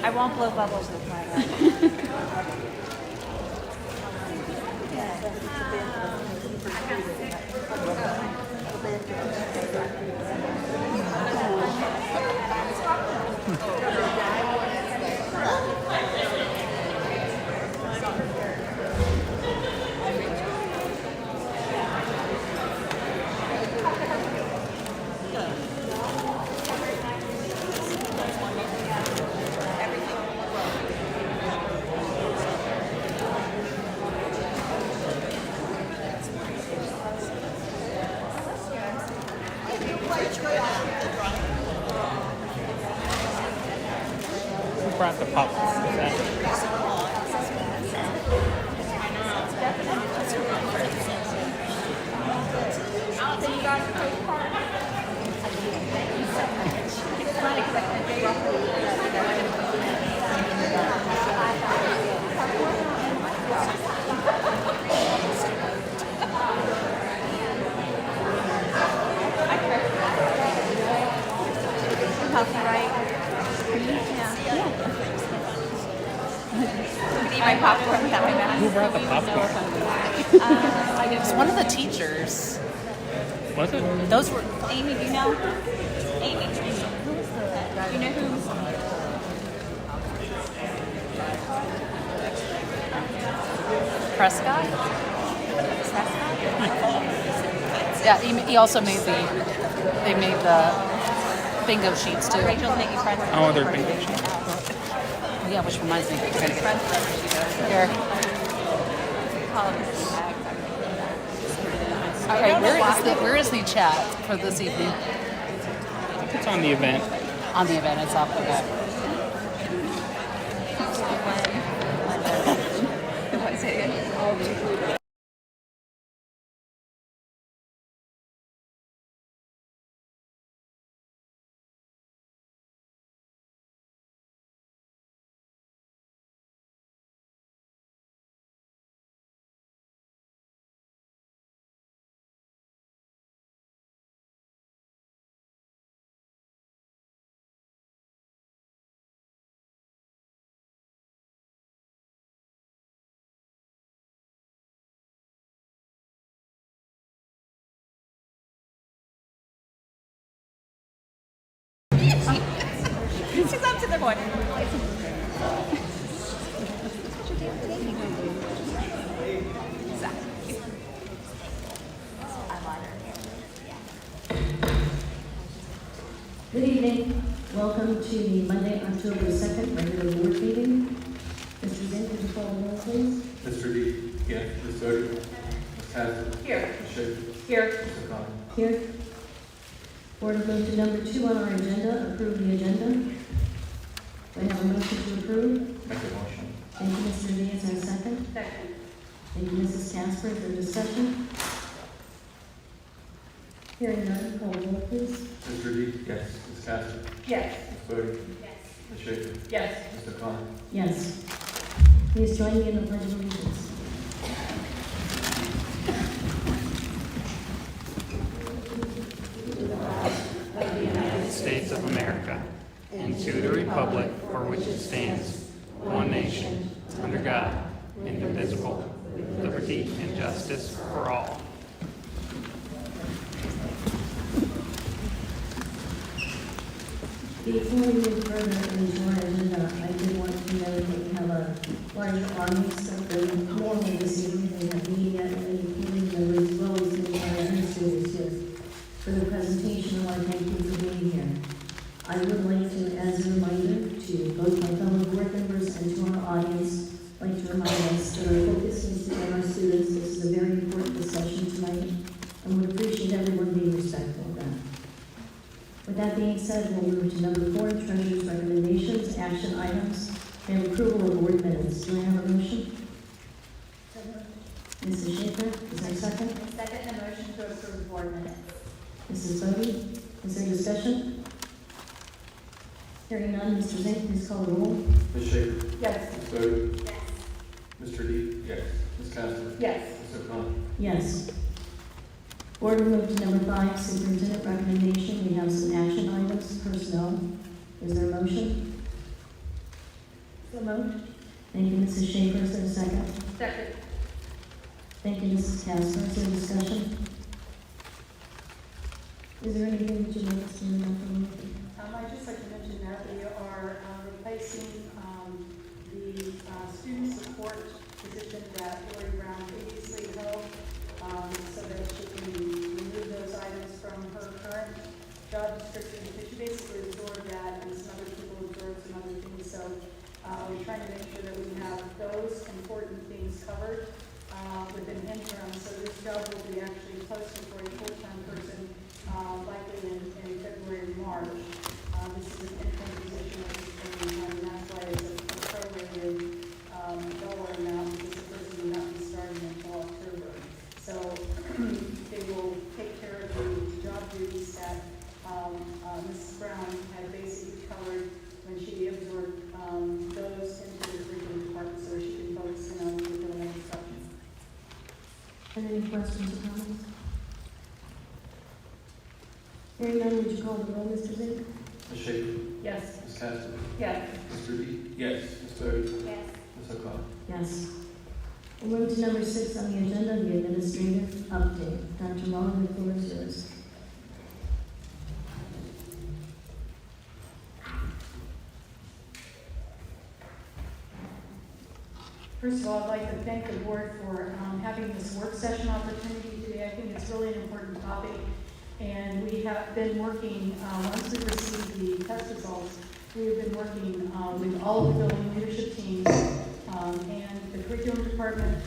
I won't blow bubbles with my Who brought the popcorn? Was that? eat my popcorn without my mask. Who brought the popcorn? It's one of the teachers. Was it? Those were Amy, do you know? Amy. You know who? Prescott. Yeah, he also made they made the bingo sheets too. Rachel's making friends. Oh, they're bingo sheets. Yeah, which reminds me. Friends wherever she goes. Here. Call them bags. Okay, where is the chat for this evening? I think it's on the event. On the event, it's up. Okay. Say it again. She's up to the point. Good evening. Welcome to the Monday, October 2nd regular board meeting. Mr. Zinn, could you call the roll, please? Mr. D. Yes. Ms. Doty. Ms. Casper. Here. Ms. Schaefer. Here. Mr. Conlon. Here. Board will move to number 2 on our agenda, approve the agenda. Do I have a motion to approve? Make a motion. Thank you, Mr. D. Is there a second? Second. Thank you, Mrs. Casper. Is there discussion? Hearing none, call the roll, please. Mr. D. Yes. Ms. Casper. Yes. Ms. Doty. Yes. Ms. Schaefer. Yes. Mr. Conlon. Yes. Please join me in the Pledge of Allegiance. States of America, and to the republic for which it stands, one nation, under God, indivisible, with liberty and justice for all. Before we move further into our agenda, I did want to note that we have a large audience than normal this evening. We have media and community members as well as the administrators here for the presentation. I want to thank you for being here. I would like to, as a reminder to both my fellow board members and to our audience, like to remind us that our focus needs to be on our students. This is a very important discussion tonight, and would appreciate everyone being respectful of that. With that being said, we'll move to number 4, Treasurer's recommendations, action items, and approval of board minutes. Do I have a motion? Mrs. Schaefer, is there a second? I second the motion to approve board minutes. Mrs. Bodie, is there discussion? Hearing none, Mr. Zink, please call the roll. Ms. Schaefer. Yes. Ms. Doty. Yes. Mr. D. Yes. Ms. Casper. Yes. Mr. Conlon. Yes. Board will move to number 5, superintendent recommendation. We have some action items, personnel. Is there a motion? So moved. Thank you, Mrs. Schaefer. Is there a second? Second. Thank you, Mrs. Casper. Is there discussion? Is there anything that you'd like us to know from? I'd just like to mention that we are replacing the student support position that Lori Brown previously held, so that she can remove those items from her current job description, because she basically absorbed that and some other people absorbed some other things. So we're trying to make sure that we have those important things covered within interim. So this job will be actually posted for a full-time person, likely in February or March. This is an interim position at this point in time, and that's why it's a prorated dollar amount, because the person will not be starting until October. So they will take care of the job duties that Mrs. Brown had basically covered when she absorbed those into the curriculum department, so she can focus in on curriculum and instruction. And any questions or comments? Hearing none, would you call the roll, Mr. Zink? Ms. Schaefer? Yes. Ms. Casper? Yes. Mr. D? Yes. Ms. Doty? Yes. Ms. O'Connor? Yes. We'll move to number 6 on the agenda, the administrative update. Dr. Muller, the floor is yours. First of all, I'd like to thank the board for having this work session opportunity today. I think it's really an important topic. And we have been working, once we received the test results, we have been working with all of the building leadership teams and the curriculum department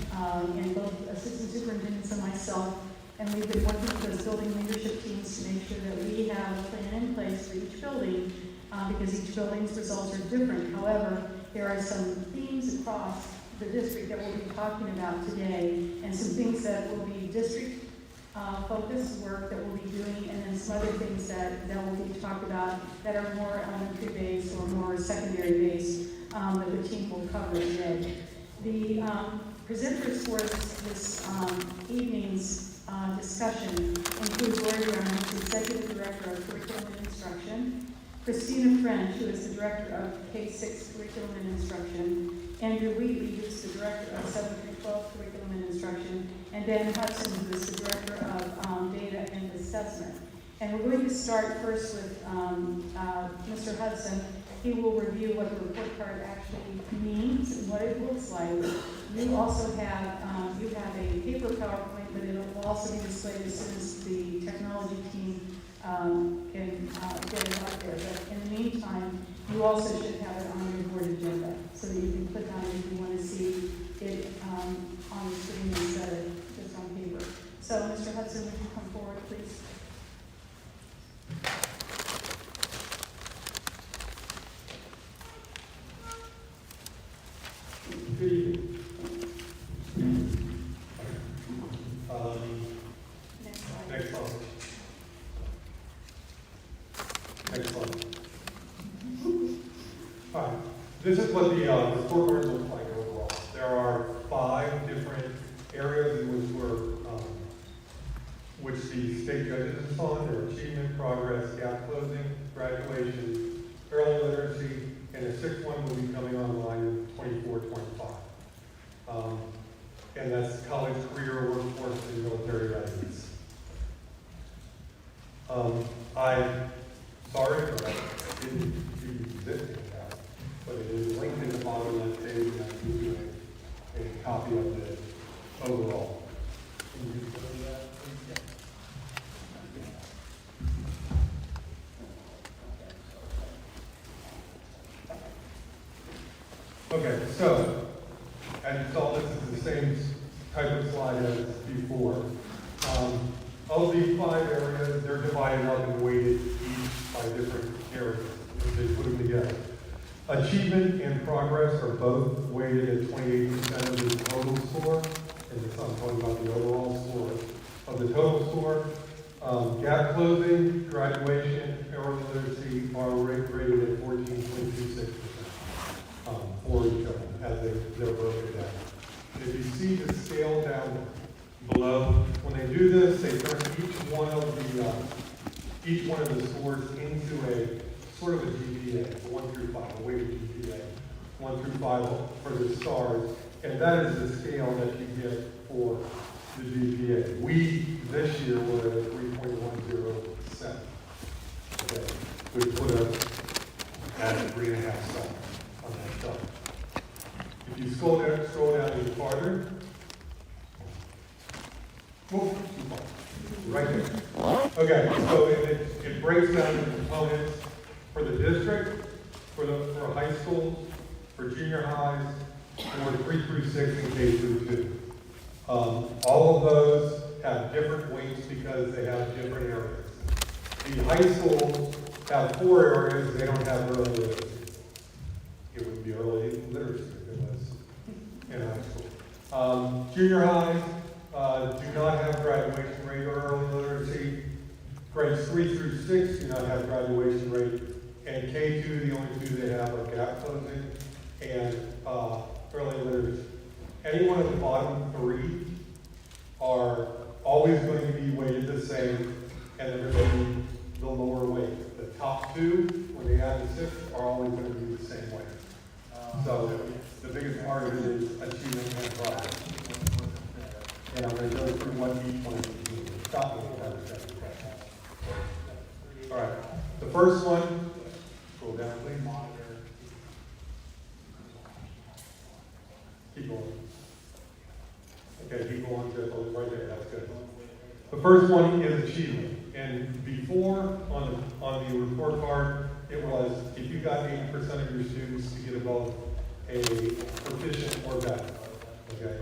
and both assistant superintendents and myself. And we've been working with those building leadership teams to make sure that we have a plan in place for each building because each building's results are different. However, there are some themes across the district that we'll be talking about today, and some things that will be district focused work that we'll be doing, and then some other things that will be talked about that are more elementary based or more secondary based that the team will cover today. The presenters for this evening's discussion include Lori Brown, who's the Executive Director of Curriculum and Instruction, Christina French, who is the Director of K-6 Curriculum and Instruction, Andrew Wheatley, who's the Director of 7 through 12 Curriculum and Instruction, and Dan Hudson, who is the Director of Data and Assessment. And we're going to start first with Mr. Hudson. He will review what the report card actually means and what it looks like. You also have a paper PowerPoint, but it will also be displayed as soon as the technology team can get it out there. But in the meantime, you also should have it on your board agenda so that you can click on it if you want to see it on the screen instead of just on paper. So, Mr. Hudson, would you come forward, please? Good evening. Next slide. Next slide. Next slide. All right. This is what the report card looks like overall. There are 5 different areas in which the state judges on. There are achievement, progress, gap closing, graduation, early literacy, and the 6th one will be coming online in 24-25. And that's college, career, workforce, and military readiness. I'm sorry, but I didn't do this that, but it is linked in the bottom of that page, and I can give you a copy of the overall. Can you go to that, please? Okay, so, as you saw, this is the same type of slide as before. Of these 5 areas, they're divided up and weighted each by different areas. They put them together. Achievement and progress are both weighted at 28% of the total score. And this, I'm talking about the overall score of the total score. Gap closing, graduation, early literacy are rated at 14.26%. For each of them as they're broken down. And if you see the scale down below, when they do this, they turn each one of the scores into a sort of a GPA, 1 through 5, a weighted GPA. 1 through 5 for the stars, and that is the scale that you get for the GPA. We, this year, were at 3.107. Okay, which put us at 3.5 stars on that chart. If you scroll down even farther, whoop, too far. Right there. Okay, so it breaks down the components for the district, for high schools, for junior highs, for 3 through 6 and K through 2. All of those have different weights because they have different areas. The high schools have 4 areas, they don't have early literacy. It would be early literacy if it was in high school. Junior highs do not have graduation rate or early literacy. Grades 3 through 6 do not have graduation rate. And K2, the only 2 they have are gap closing and early literacy. Any one of the bottom 3 are always going to be weighted the same, and they're going to be the lower weight. The top 2, when they add the 6, are always going to be the same weight. So the biggest part of it is achievement and progress. And I'm going to go through what each one of these means. Stop me if I have a second question. All right. The first one, scroll down, please. Keep going. Okay, keep going. Just right there. That's good. The first one is achievement. And before, on the report card, it was if you got 80% of your students to get above a proficient or better. Okay?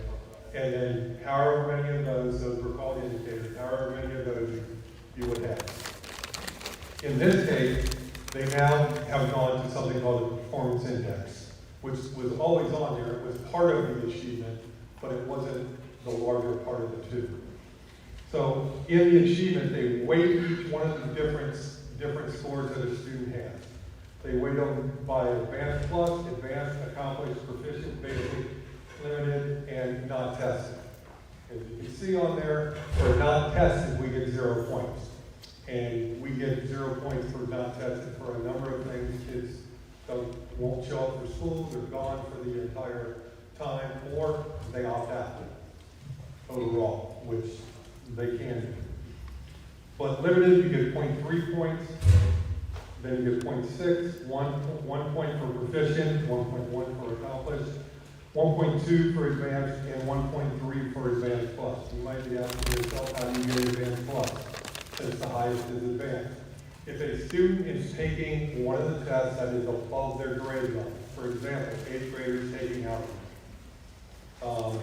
And then however many of those were called indicators, however many of those you would have. In this case, they now have gone to something called the performance index, which was always on there. It was part of the achievement, but it wasn't the larger part of the 2. So in the achievement, they weight each one of the different scores that a student has. They weight them by advanced plus, advanced, accomplished, proficient, basic, limited, and not tested. As you can see on there, for not tested, we get 0 points. And we get 0 points for not tested for a number of things. Kids won't show up for school, they're gone for the entire time, or they opt out overall, which they can do. But limited, you get 0.3 points, then you get 0.6, 1 point for proficient, 1.1 for accomplished, 1.2 for advanced, and 1.3 for advanced plus. You might be asking yourself, how do you get advanced plus? Since the highest is advanced. If a student is taking one of the tests that is above their grade level, for example, 8th graders taking algebra,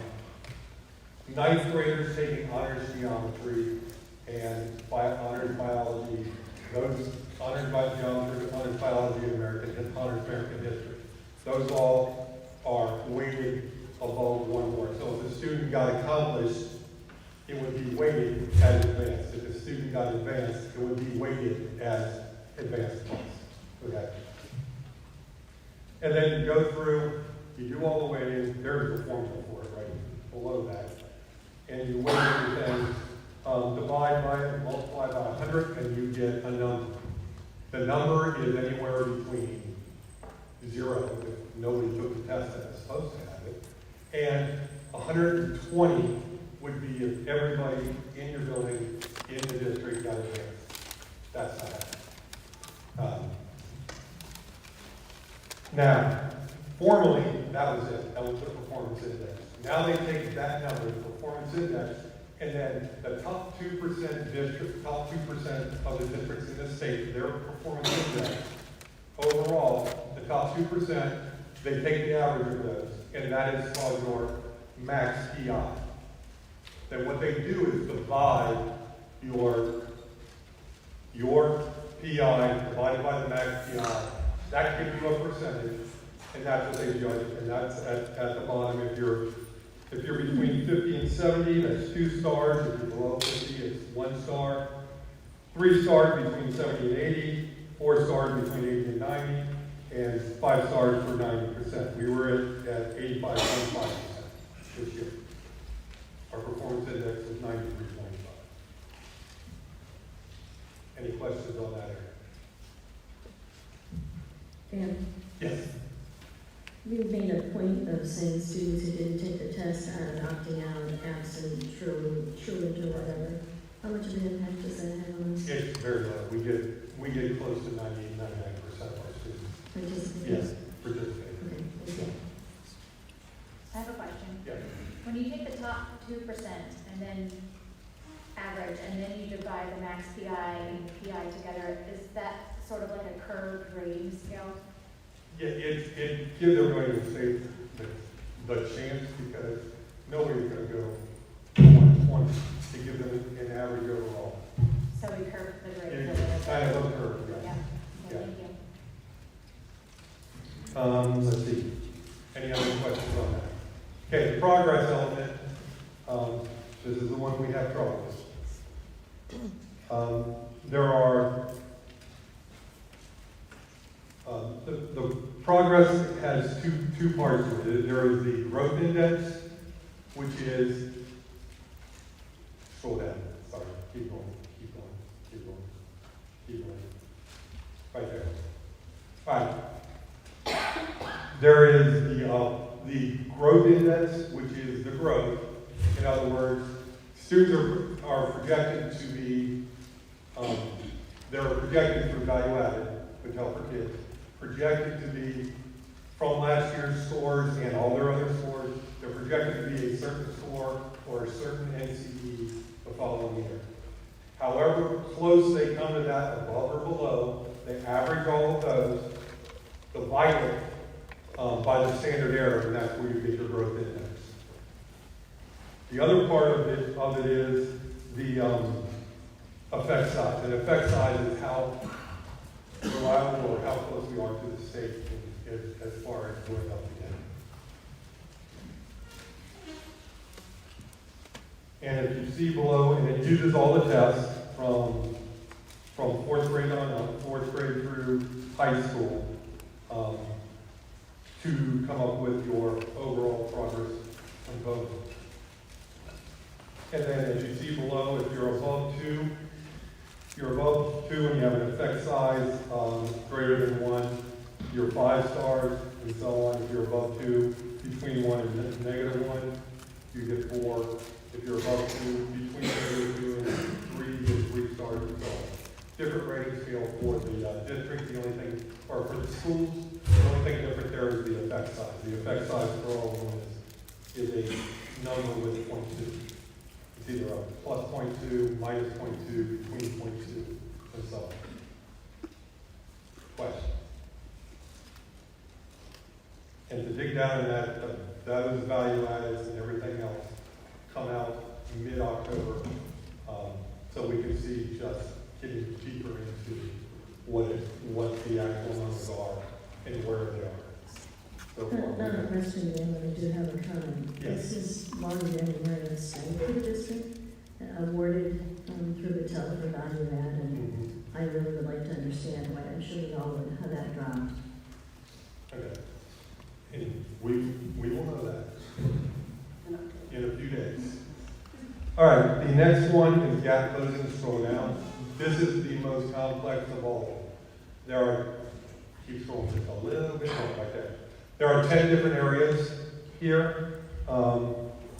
9th graders taking honors geometry and honors biology, those honors geometry, honors biology, honors American history, those all are weighted above 1 more. So if a student got accomplished, it would be weighted as advanced. If a student got advanced, it would be weighted as advanced plus. Okay. And then you go through, you do all the weighting, there's a formula for it right below that. And you weight everything, divide by it, multiply by 100, and you get a number. The number is anywhere between 0, if nobody took the test that was supposed to have it, and 120 would be if everybody in your building, in the district, got advanced. That's not happening. Now, formally, that was it. That was the performance index. Now they take that number, the performance index, and then the top 2% district, top 2% of the districts in the state, their performance index, overall, the top 2%, they take the average of those, and that is called your max PI. Then what they do is divide your PI divided by the max PI. That gives you a percentage, and that's what they judge. And that's at the bottom. If you're between 50 and 70, that's 2 stars. If you're below 50, it's 1 star. 3 stars between 70 and 80. 4 stars between 80 and 90, and 5 stars for 90%. We were at 85.5% this year. Our performance index was 93.5. Any questions on that area? Dan, Yes. We made a point of saying students who didn't take the test are opting out, absent, children or whatever. How much of an impact does that have on us? It's very low. We get close to 99% of our students. Participants? Yes, participate. Okay, thank you. I have a question. Yeah. When you take the top 2% and then average, and then you divide the max PI and PI together, is that sort of like a curved grading scale? Yeah, it gives everybody the chance, because nobody's going to go 120. It gives them an average overall. So we curve the grade. It's kind of a curve, Yeah. yeah. Okay, thank you. Let's see. Any other questions on that? Okay, the progress element. This is the one we have trouble with. There are the progress has two parts to it. There is the growth index, which is scroll down. Sorry, keep going. Right there. All right. There is the growth index, which is the growth. In other words, students are projected to be, they're projected for value added, which help for kids, projected to be from last year's scores and all their other scores, they're projected to be a certain score or a certain NCE the following year. However close they come to that, above or below, they average all of those, divide it by the standard error, and that's where you get your growth index. The other part of it is the effect size. And effect size is how reliable or how close we are to the state as far as going up again. And if you see below, and it uses all the tests from fourth grade on up, fourth grade through high school, to come up with your overall progress on both. And then as you see below, if you're above 2, and you have an effect size greater than 1, you're 5 stars, and so on. If you're above 2, between 1 and -1, you get 4. If you're above 2, between -2 and 3, you get 3 stars, and so on. Different rating scale for the district. The only thing, or for the schools, the only thing different there is the effect size. The effect size for all of them is a number with 0.2. It's either a plus 0.2, minus 0.2, between 0.2, and so on. Question? And to dig down in that, those value adds and everything else come out mid-October, so we can see just getting deeper into what the actual numbers are and where they are. So far. Not a question, Dan, but I do have a comment. Yes. This is longer than where it's staying for the district, awarded through the TEL for value add, and I really would like to understand why, I'm sure we all would, how that dropped. Okay. And we will know that in a few days. All right, the next one is gap closing. Scroll down. This is the most complex of all. There are, keep scrolling just a little bit more like that. There are 10 different areas here. 5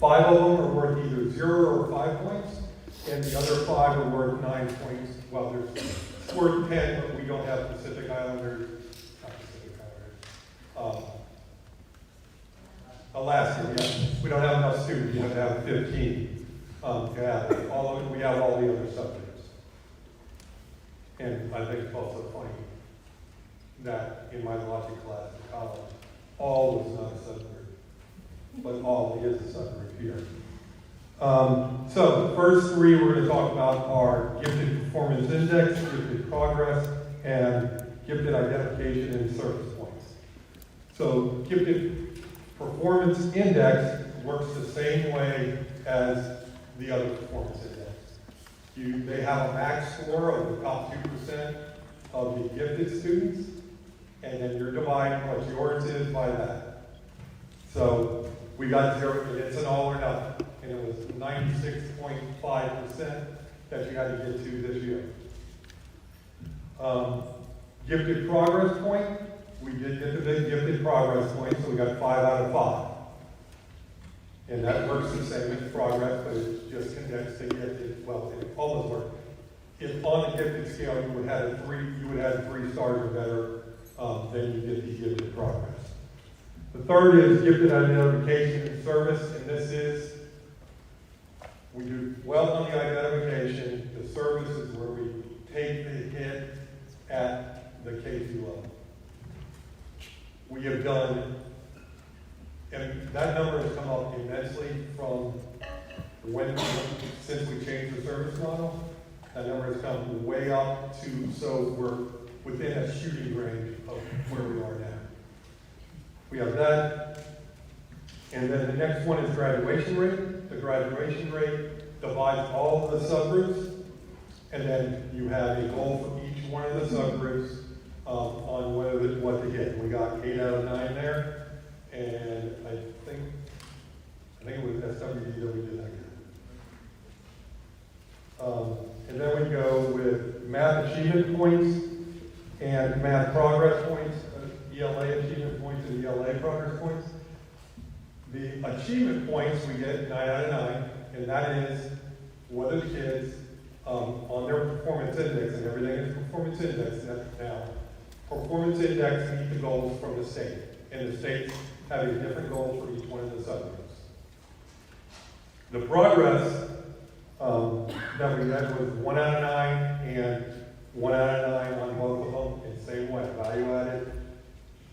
of them are worth either 0 or 5 points, and the other 5 are worth 9 points. Well, it's worth 10, but we don't have Pacific Islanders. Not Pacific Islanders. Alaska, yeah. We don't have enough students. You have to have 15 to have all of it. We have all the other subjects. And I think it's also funny that in my logic class in college, all was not a subgroup, but all is a subgroup here. So the first 3 we're going to talk about are gifted performance index, gifted progress, and gifted identification and service points. So gifted performance index works the same way as the other performance index. They have a max score of the top 2% of the gifted students, and then you're dividing what yours is by that. So we got 0, and it's an all or nothing, and it was 96.5% that you had to get to this year. Gifted progress point, we did get the big gifted progress points, so we got 5 out of 5. And that works the same as progress, but it's just condensed to gifted. Well, it almost worked. If on the gifted scale you would have 3 stars or better, then you get the gifted progress. The third is gifted identification and service, and this is, we do well on the identification. The service is where we take the hit at the K2 level. We have done, and that number has come up immensely from since we changed the service model. That number has come way up to, so we're within a shooting range of where we are now. We have that. And then the next one is graduation rate. The graduation rate divides all of the subgroups, and then you have a goal for each one of the subgroups on what to get. We got 8 out of 9 there, and I think it was SWD that we did that good. And then we go with math achievement points and math progress points, ELA achievement points and ELA progress points. The achievement points we get 9 out of 9, and that is whether the kids on their performance index, and everything is performance index now. Performance index meet the goals from the state, and the states have a different goal for each one of the subgroups. The progress that we had was 1 out of 9 and 1 out of 9 on both of them, and same way, value added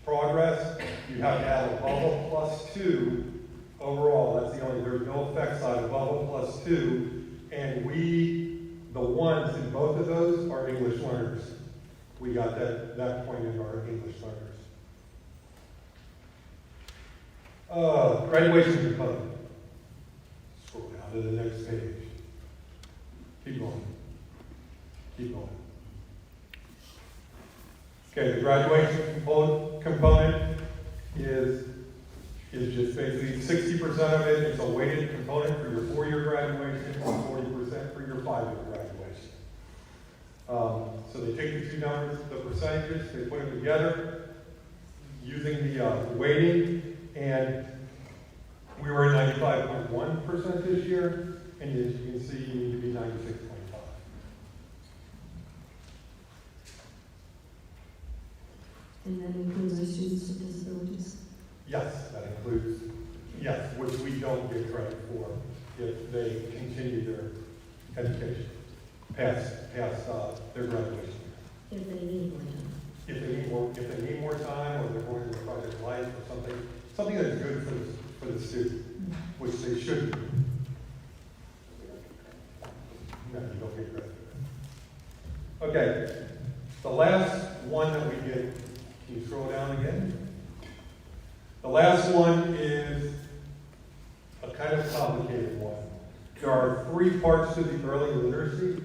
progress, you have to add a bubble plus 2 overall. That's the only, there's no effect side, a bubble plus 2, and the ones in both of those are English learners. We got that point in our English learners. Graduation component. Scroll down to the next page. Keep going. Okay, the graduation component is just basically 60% of it is a weighted component for your 4-year graduation and 40% for your 5-year graduation. So they take the two numbers, the percentages, they put them together using the weighting, and we were at 95.1% this year, and as you can see, you need to be 96.5. And that includes our students with disabilities. Yes, that includes, yes, which we don't get credit for if they continue their education past their graduation. If they need more time. If they need more time, or they're going to Project Life or something that's good for the student, which they should be. No, you don't get credit for that. Okay, the last one that we get, can you scroll down again? The last one is a kind of complicated one. There are 3 parts to the early literacy.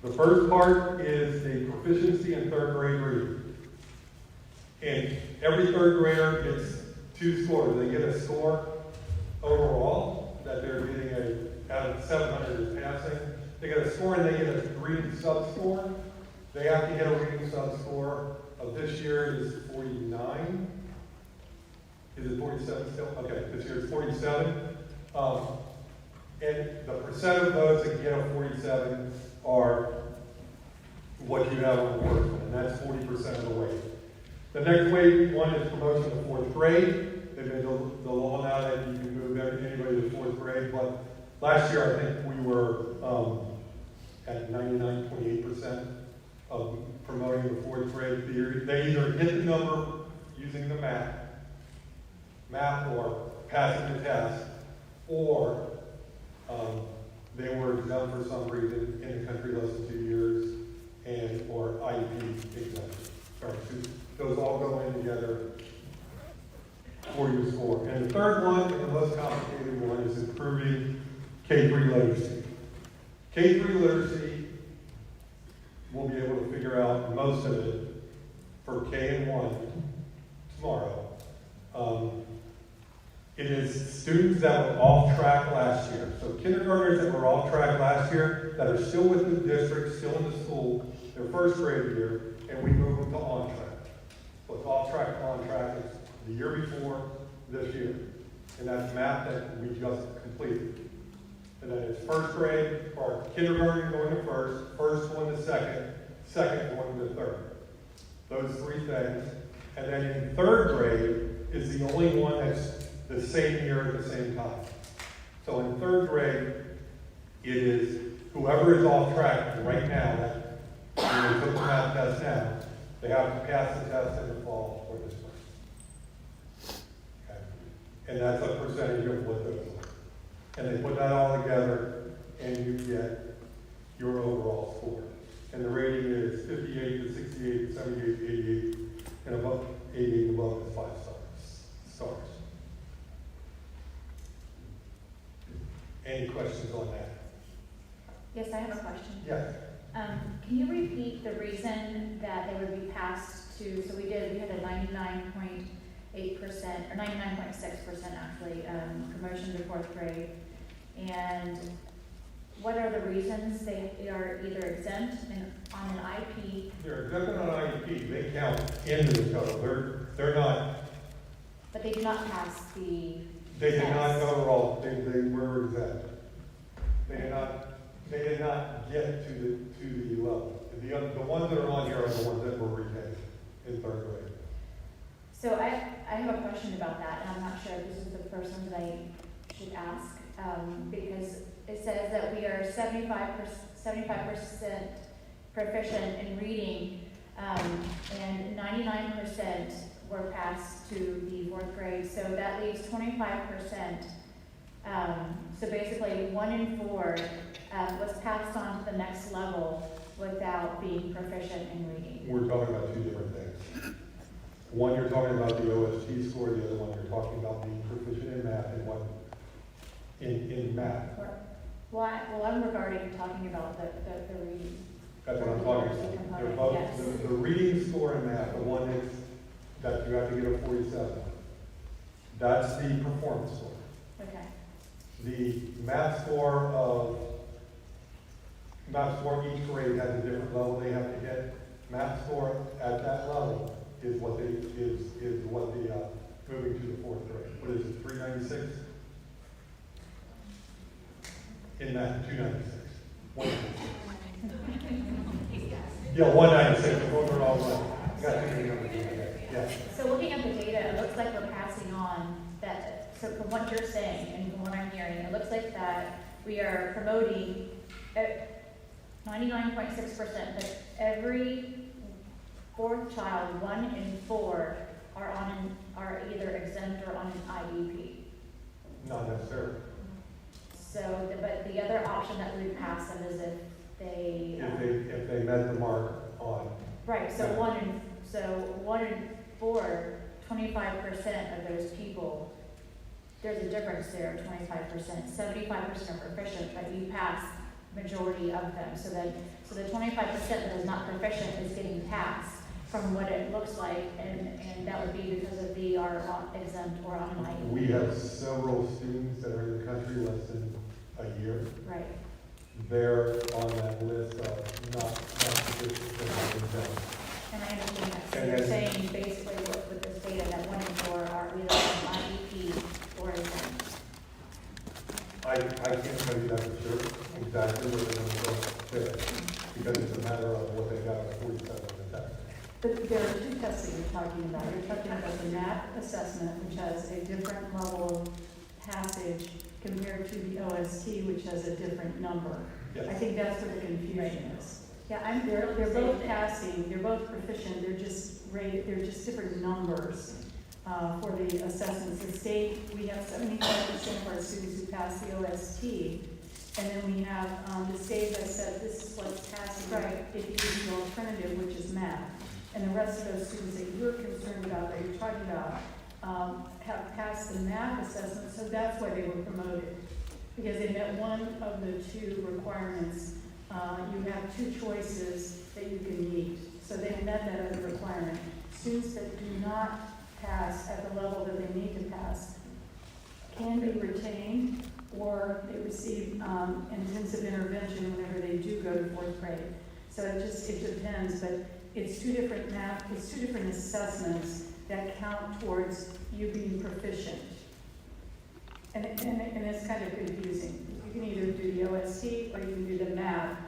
The first part is the proficiency in 3rd grade reading. And every 3rd grader gets 2 scores. They get a score overall that they're getting out of 700 is passing. They get a score and they get a reading sub-score. They have to get a reading sub-score of this year is 49. Is it 47 still? Okay, this year it's 47. And the percent of those that get a 47 are what you have on the workman, and that's 40% of the weight. The next weight one is promotion to 4th grade. They've made the law now that you can move anybody to 4th grade, but last year I think we were at 99.8% of promoting the 4th grade theory. They either hit the number using the map or passing the test, or they were exempt for some reason in the country less than 2 years, or IEP exempt. Those all go in together for your score. And the third one, and the most complicated one, is improving K3 literacy. K3 literacy, we'll be able to figure out most of it for K and 1 tomorrow. It is students that were off track last year. So kindergartners that were off track last year, that are still with the district, still in the school, their 1st grade year, and we move them to on track. So it's off track, on the year before this year. And that's math that we just completed. And then it's first grade, or kindergarten going to first going to second going to third. Those three things. And then in third grade is the only one that's the same year at the same time. So in third grade, it is whoever is off track right now, that when they took the math test now, they have to pass the test in the fall or the spring. Okay. And that's a percentage of what those are. And they put that all together, and you get your overall score. And the rating is 58 to 68 to 78 to 88, and above 88 and above is 5 stars. Any questions on that? Yes, I have a question. Yes. Can you repeat the reason that they would be passed to, so we had a 99.8%, or 99.6% actually, promotion to fourth grade. And what are the reasons they are either exempt on an IP? They're exempt on IEP. They count into the total. They're not. But they do not pass the They did not test. overall. They were exempt. They did not get to the level. The ones that are on here are the ones that were retained in third grade. So I have a question about that, and I'm not sure if this is the person that I should ask, because it says that we are 75% proficient in reading, and 99% were passed to the fourth grade, so that leaves 25%. So basically, 1 in 4 was passed on to the next level without being proficient in reading. We're talking about two different things. One, you're talking about the OST score. The other one, you're talking about being proficient in math and what in math. Well, I'm talking about the reading. That's what I'm talking about. They're both, Yes. the reading score in math, the one that you have to get a 47 on, that's the performance score. Okay. The math score each grade has a different level they have to hit. Math score at that level is what the moving to the fourth grade. What is it, 396? In math, 296. 196. Yeah, 196. Those are all right. Got too many numbers in there. Yeah. So looking at the data, it looks like we're passing on that, so from what you're saying and from what I'm hearing, it looks like that we are promoting 99.6%, but every fourth child, 1 in 4, are either exempt or on an IEP. Not necessarily. So, but the other option that we would pass them is if they. If they met the mark on. Right, so 1 in 4, 25% of those people, there's a difference there, 25%. 75% are proficient, but you pass majority of them. So the 25% that is not proficient is getting passed from what it looks like, and that would be because of the are exempt or on an IEP. We have several students that are in the country less than a year. Right. They're on that list of not sufficient. And I understand that. So And you're then- saying basically with this data that 1 in 4 are either on IEP or exempt. I can't tell you that for sure, exactly what they're going to go there, because it's a matter of what they got at 47 in the test. But there are two tests that you're talking about. You're talking about the MAP assessment, which has a different level of passage compared to the OST, which has a different number. Yes. I think that's where the confusion is. Yeah, They're both passing, they're both proficient, they're just different numbers for the assessments. The state, we have 75% of our students who pass the OST, and then we have, the state has said this is what's passing, right, if you use the alternative, which is math. And the rest of those students that you're concerned about, that you're talking about, have passed the math assessment, so that's why they were promoted. Because they met one of the 2 requirements. You have 2 choices that you can meet. So they met that other requirement. Students that do not pass at the level that they need to pass can be retained, or they receive intensive intervention whenever they do go to fourth grade. So it depends, but it's 2 different assessments that count count towards you being proficient. And it's kind of confusing. You can either do the OST or you can do the math.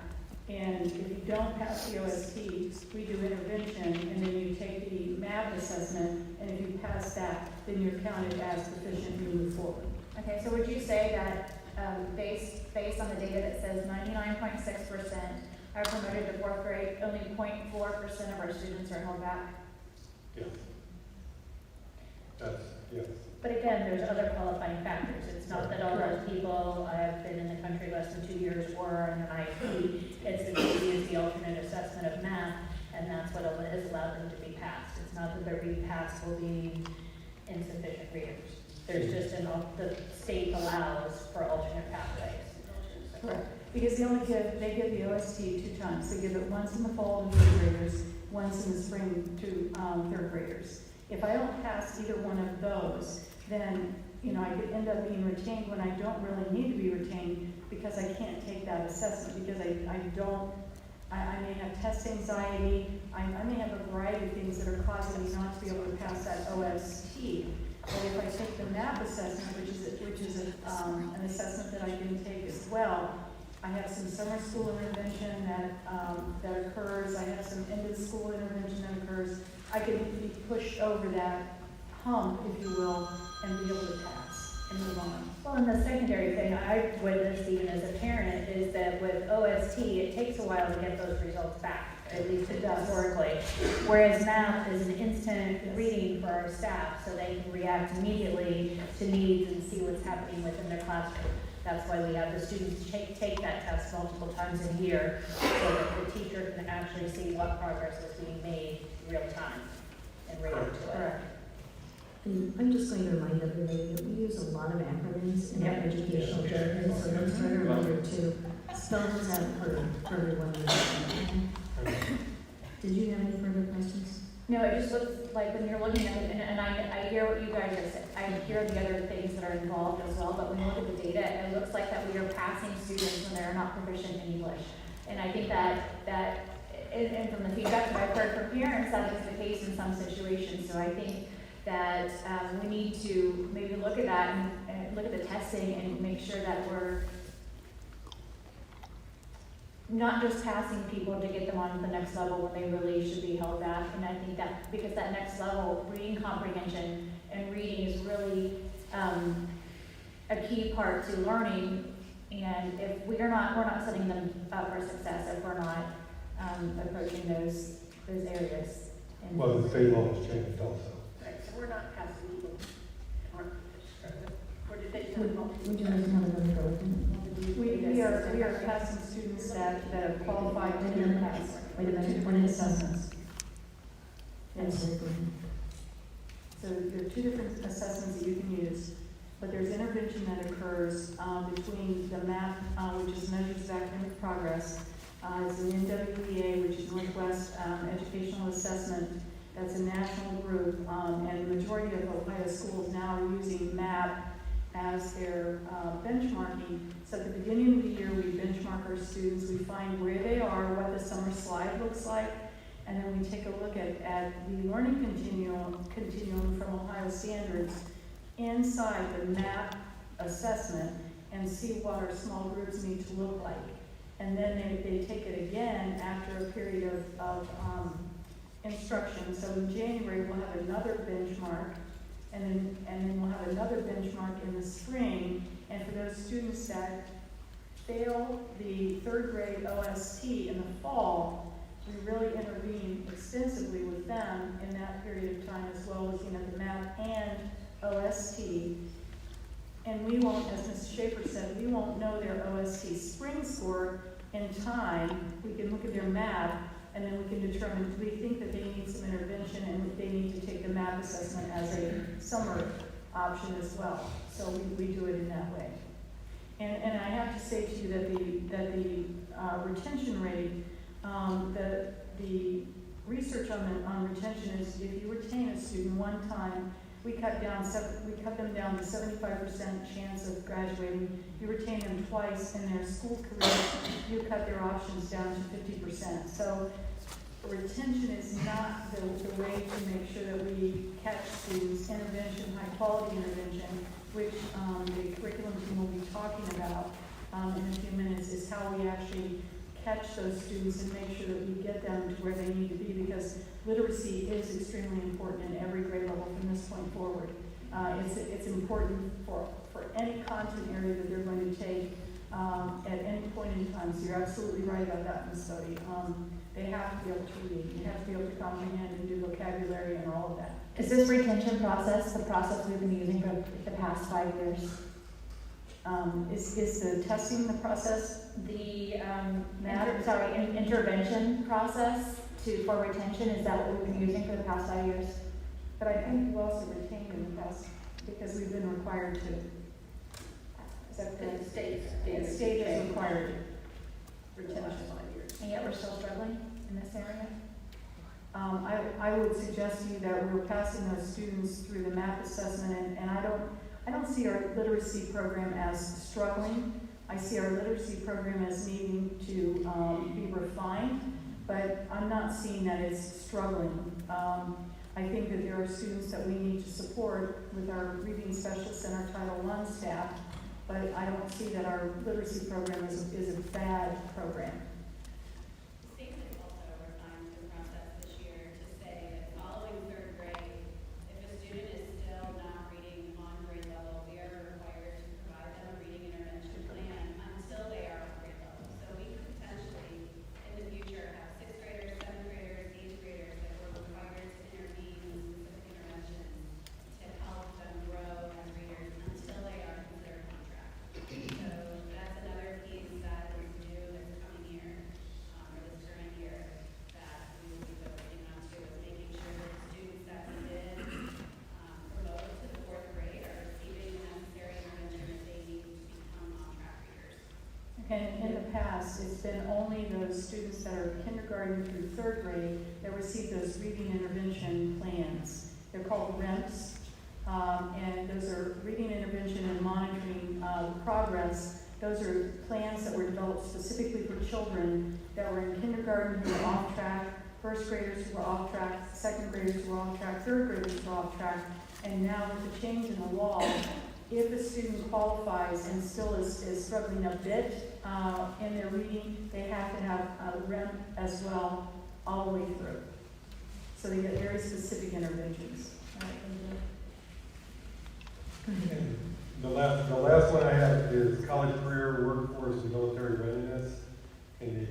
And if you don't pass the OST, we do intervention, and then you take the math assessment, and if you pass that, then you're counted as proficient and you move forward. Okay, so would you say that, based on the data that says 99.6% are promoted to fourth grade, only 0.4% of our students are held back? Yes. That's, yes. But again, there's other qualifying factors. It's not that all those people have been in the country less than 2 years or are on an IEP. It's that they use the alternate assessment of math, and that's what has allowed them to be passed. It's not that they're being passed for being insufficient readers. There's just the state allows for alternate pathways. Correct. Because they give the OST 2 times. They give it once in the fall to third graders, once in the spring to third graders. If I don't pass either one of those, then, I could end up being retained when I don't really need to be retained because I can't take that assessment because I may have test anxiety, I may have a variety of things that are causing me not to be able to pass that OST. But if I take the MAP assessment, which is an assessment that I can take as well, I have some summer school intervention that occurs, I have some end of school intervention that occurs. I can be pushed over that hump, if you will, and be able to pass and move on. Well, and the secondary thing I've witnessed even as a parent is that with OST, it takes a while to get those results back, at least it does historically. Whereas math is an instant reading for our staff, so they can react immediately to needs and see what's happening within their classroom. That's why we have the students take that test multiple times a year, so that the teacher can actually see what progress is being made real time and react to it. Correct. And I'm just going to remind everybody that we use a lot of acronyms in our Yep. educational jargon, so let's try to remember to spell those out for everyone. Did you have any further questions? No, it just looks like when you're looking at it, and I hear what you guys are saying, I hear the other things that are involved as well, but when you look at the data, it looks like that we are passing students when they're not proficient in English. And I think and from the feedback that I've heard from parents, that is the case in some situations. So I think that we need to maybe look at that and look at the testing and make sure that we're not just passing people to get them on to the next level when they really should be held back. And I think that because that next level, reading comprehension and reading is really a key part to learning. And if we're not setting them up for success if we're not approaching those areas. And Well, the state law has changed also. right, so we're not passing people. Or did they Would you like to have another go with it? We are passing students that have qualified to do pass. Wait a minute, One assessments. I'm sorry, go ahead. So there are 2 different assessments that you can use, but there's intervention that occurs between the MAP, which is measures of academic progress, is an NWEA, which is Northwest Educational Assessment. That's a national group, and the majority of Ohio schools now are using MAP as their benchmarking. So at the beginning of the year, we benchmark our students, we find where they are, what the summer slide looks like, and then we take a look at the learning continuum from Ohio standards inside the MAP assessment and see what our small groups need to look like. And then they take it again after a period of instruction. So in January, we'll have another benchmark, and then we'll have another benchmark in the spring. And for those students that fail the 3rd grade OST in the fall, we really intervene extensively with them in that period of time as well, looking at the MAP and OST. And we won't, as Ms. Schaefer said, we won't know their OST spring score in time. We can look at their MAP, and then we can determine, do we think that they need some intervention and they need to take the MAP assessment as a summer option as well. So we do it in that way. And I have to say to you that the retention rate, the research on retention is if you retain a student one time, we cut them down to 75% chance of graduating. You retain them twice in their school career, you cut their options down to 50%. So retention is not the way to make sure that we catch students intervention, high-quality intervention, which the curriculum team will be talking about in a few minutes, is how we actually catch those students and make sure that we get them to where they need to be, because literacy is extremely important in every grade level from this point forward. It's important for any content area that they're going to take at any point in time. So you're absolutely right about that, Ms. Sodi. They have to be able to read, you have to be able to comprehend and do vocabulary and all of that. Is this retention process the process we've been using for the past 5 years? Is the testing the process? The intervention process for retention, is that what we've been using for the past 5 years? But I think you also retained in the past because we've been required to. Is that correct? The state has required retention. And yet we're still struggling in this area? I would suggest to you that we're passing those students through the math assessment, and I don't see our literacy program as struggling. I see our literacy program as needing to be refined, but I'm not seeing that it's struggling. I think that there are students that we need to support with our reading specialists and our Title I staff, but I don't see that our literacy program is a bad program. The state has also refined the process this year to say that following 3rd grade, if a student is still not reading on grade level, we are required to provide them a reading intervention plan until they are on grade level. So we could potentially, in the future, have 6th graders, 7th graders, 8th graders that were required to intervene in specific interventions to help them grow as readers until they are considered on track. So that's another piece that is new this coming year, or this current year, that we will be focusing on too, is making sure that the students that we did promote to the 4th grade are receiving the necessary intervention that they need to become on-track readers. And in the past, it's been only those students that are kindergarten through 3rd grade that receive those reading intervention plans. They're called REMPs, and those are reading intervention and monitoring progress. Those are plans that were developed specifically for children that were in kindergarten who were off track, 1st graders who were off track, 2nd graders who were off track, 3rd graders who were off track. And now with the change in the law, if a student qualifies and still is struggling a bit in their reading, they have to have a REM as well all the way through. So they get very specific interventions. All right, Linda? And the last one I have is college career, workforce, and military readiness. And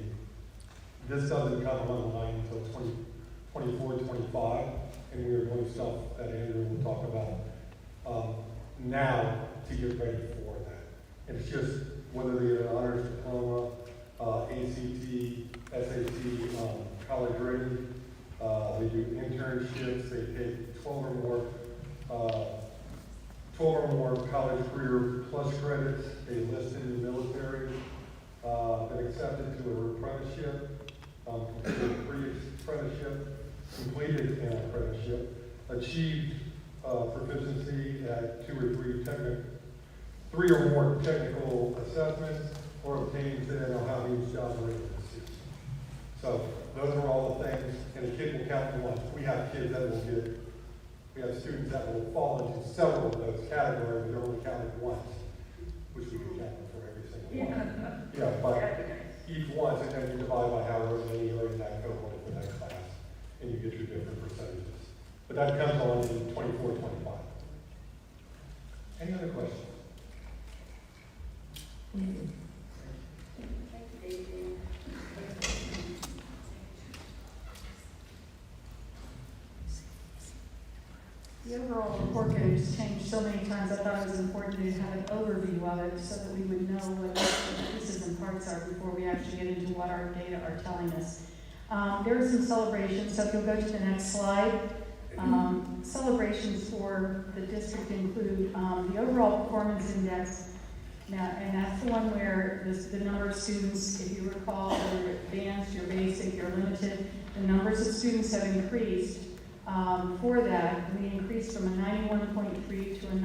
this doesn't come online until 2024, 25, and we are doing stuff that Andrew will talk about now to get ready for that. And it's just whether they get an honors diploma, ACT, SAT, college ready. They do internships. They take 12 or more college career plus credits. They enlist in the military. Been accepted to an apprenticeship, completed a pre-apprenticeship, completed an apprenticeship, achieved proficiency at 2 or 3 or more technical assessments, or obtained how these jobs are able to see. So those are all the things, and a kid will count once. We have students that will fall into several of those categories, but only counted once, which we can count for every single one. Yeah, but each once, and then you divide by however many are in that cohort for that class, and you get your different percentages. But that comes on in 24, 25. Any other questions? The overall report card has changed so many times, I thought it was important to have an overview of it so that we would know what the pieces and parts are before we actually get into what our data are telling us. There are some celebrations, so if you'll go to the next slide. Celebrations for the district include the overall performance index. Now, and that's the one where the number of students, if you recall, whether you're advanced, you're basic, you're limited, the numbers of students have increased. For that, we increased from a 91.3 to a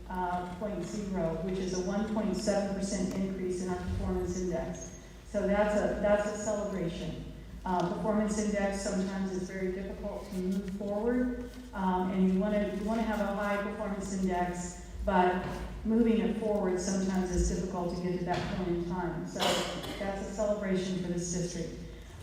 93.0, which is a 1.7% increase in our performance index. So that's a celebration. Performance index sometimes is very difficult to move forward, and you wanna have a high performance index, but moving it forward sometimes is difficult to get to that point in time. So that's a celebration for this district.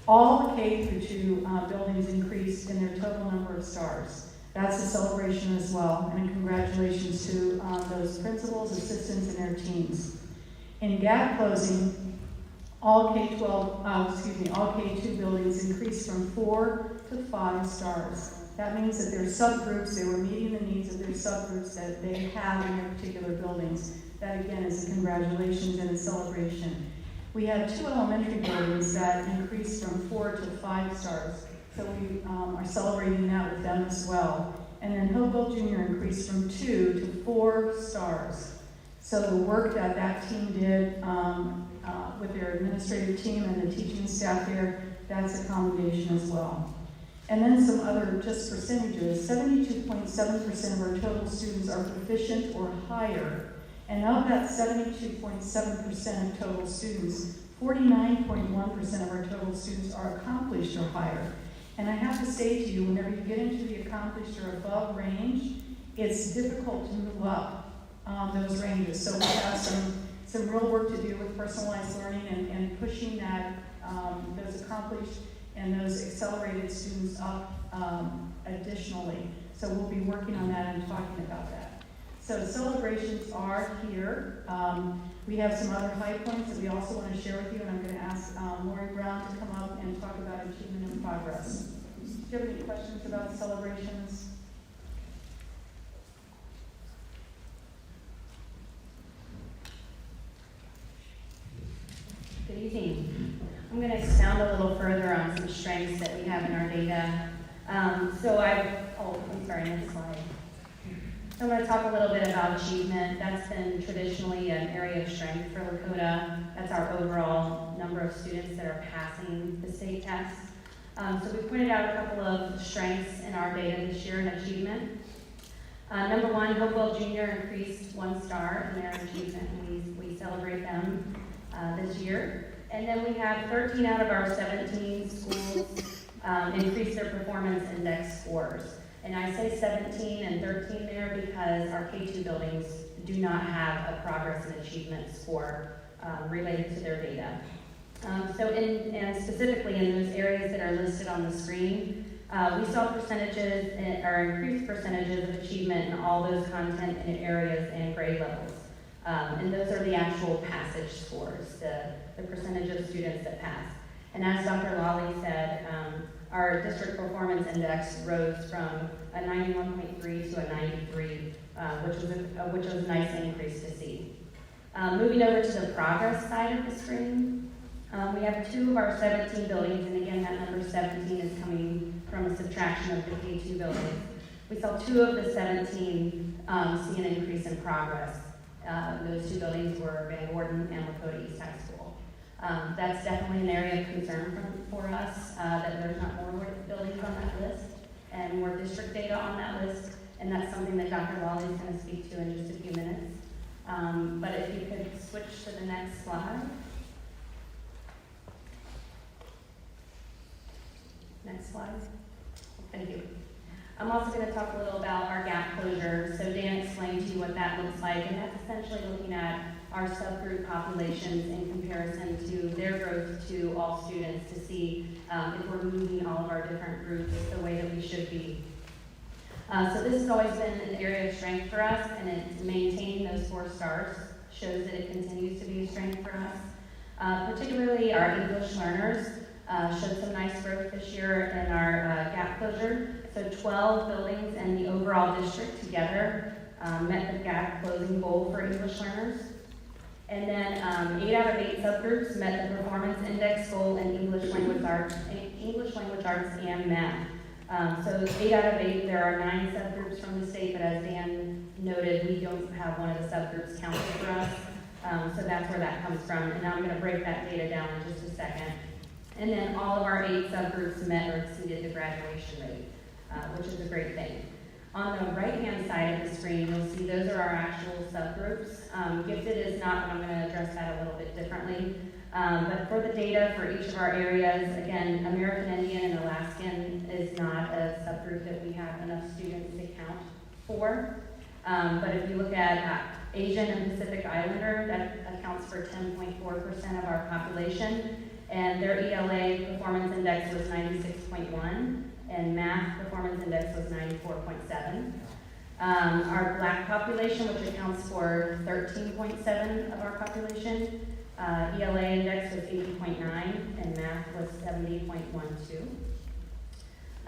All the K through 2 buildings increased in their total number of stars. That's a celebration as well, and congratulations to those principals, assistants, and their teams. In gap closing, all K-2 buildings increased from 4 to 5 stars. That means that their subgroups, they were meeting the needs of their subgroups that they have in their particular buildings. That again is a congratulations and a celebration. We had 2 elementary buildings that increased from 4 to 5 stars. So we are celebrating that with them as well. And then Hopewell Junior increased from 2 to 4 stars. So the work that that team did with their administrative team and the teaching staff there, that's a commendation as well. And then some other just percentages. 72.7% of our total students are proficient or higher. And of that 72.7% of total students, 49.1% of our total students are accomplished or higher. And I have to say to you, whenever you get into the accomplished or above range, it's difficult to move up those ranges. So we have some real work to do with personalized learning and pushing that those accomplished and those accelerated students up additionally. So we'll be working on that and talking about that. So celebrations are here. We have some other high points that we also want to share with you, and I'm going to ask Lori Brown to come up and talk about achievement and progress. Do you have any questions about the celebrations? Good evening. I'm going to expound a little further on some strengths that we have in our data. I'm sorry, next slide. So I'm going to talk a little bit about achievement. That's been traditionally an area of strength for Lakota. That's our overall number of students that are passing the state test. So we pointed out a couple of strengths in our data this year in achievement. Number 1, Hopewell Junior increased 1 star in their achievement, and we celebrate them this year. And then we have 13 out of our 17 schools increase their performance index scores. And I say 17 and 13 there because our K-2 buildings do not have a progress and achievement score related to their data. And specifically in those areas that are listed on the screen, we saw percentages or increased percentages of achievement in all those content and areas and grade levels. And those are the actual passage scores, the percentage of students that pass. And as Dr. Lawley said, our district performance index rose from a 91.3 to a 93, which was a nice increase to see. Moving over to the progress side of the screen, we have 2 of our 17 buildings, and again, that number 17 is coming from a subtraction of the K-2 buildings. We saw 2 of the 17 see an increase in progress. Those 2 buildings were Van Gordon and Lakota East High School. That's definitely an area of concern for us, that there's not more buildings on that list and more district data on that list, and that's something that Dr. Lawley is going to speak to in just a few minutes. But if you could switch to the next slide. Next slide. Thank you. I'm also going to talk a little about our gap closure. So Dan explained to you what that looks like, and that's essentially looking at our subgroup populations in comparison to their growth to all students to see if we're moving all of our different groups the way that we should be. So this has always been an area of strength for us, and it's maintaining those 4 stars shows that it continues to be a strength for us. Particularly our English learners showed some nice growth this year in our gap closure. So 12 buildings in the overall district together met the gap closing goal for English learners. And then 8 out of 8 subgroups met the performance index goal in English language arts and math. So 8 out of 8, there are 9 subgroups from the state, but as Dan noted, we don't have one of the subgroups counted for us. So that's where that comes from. And now I'm going to break that data down in just a second. And then all of our 8 subgroups met or exceeded the graduation rate, which is a great thing. On the right-hand side of the screen, you'll see those are our actual subgroups. Gifted is not, but I'm going to address that a little bit differently. But for the data for each of our areas, again, American Indian and Alaskan is not a subgroup that we have enough students to count for. But if you look at Asian and Pacific Islander, that accounts for 10.4% of our population, and their ELA performance index was 96.1, and math performance index was 94.7. Our Black population, which accounts for 13.7 of our population, ELA index was 80.9, and math was 70.12.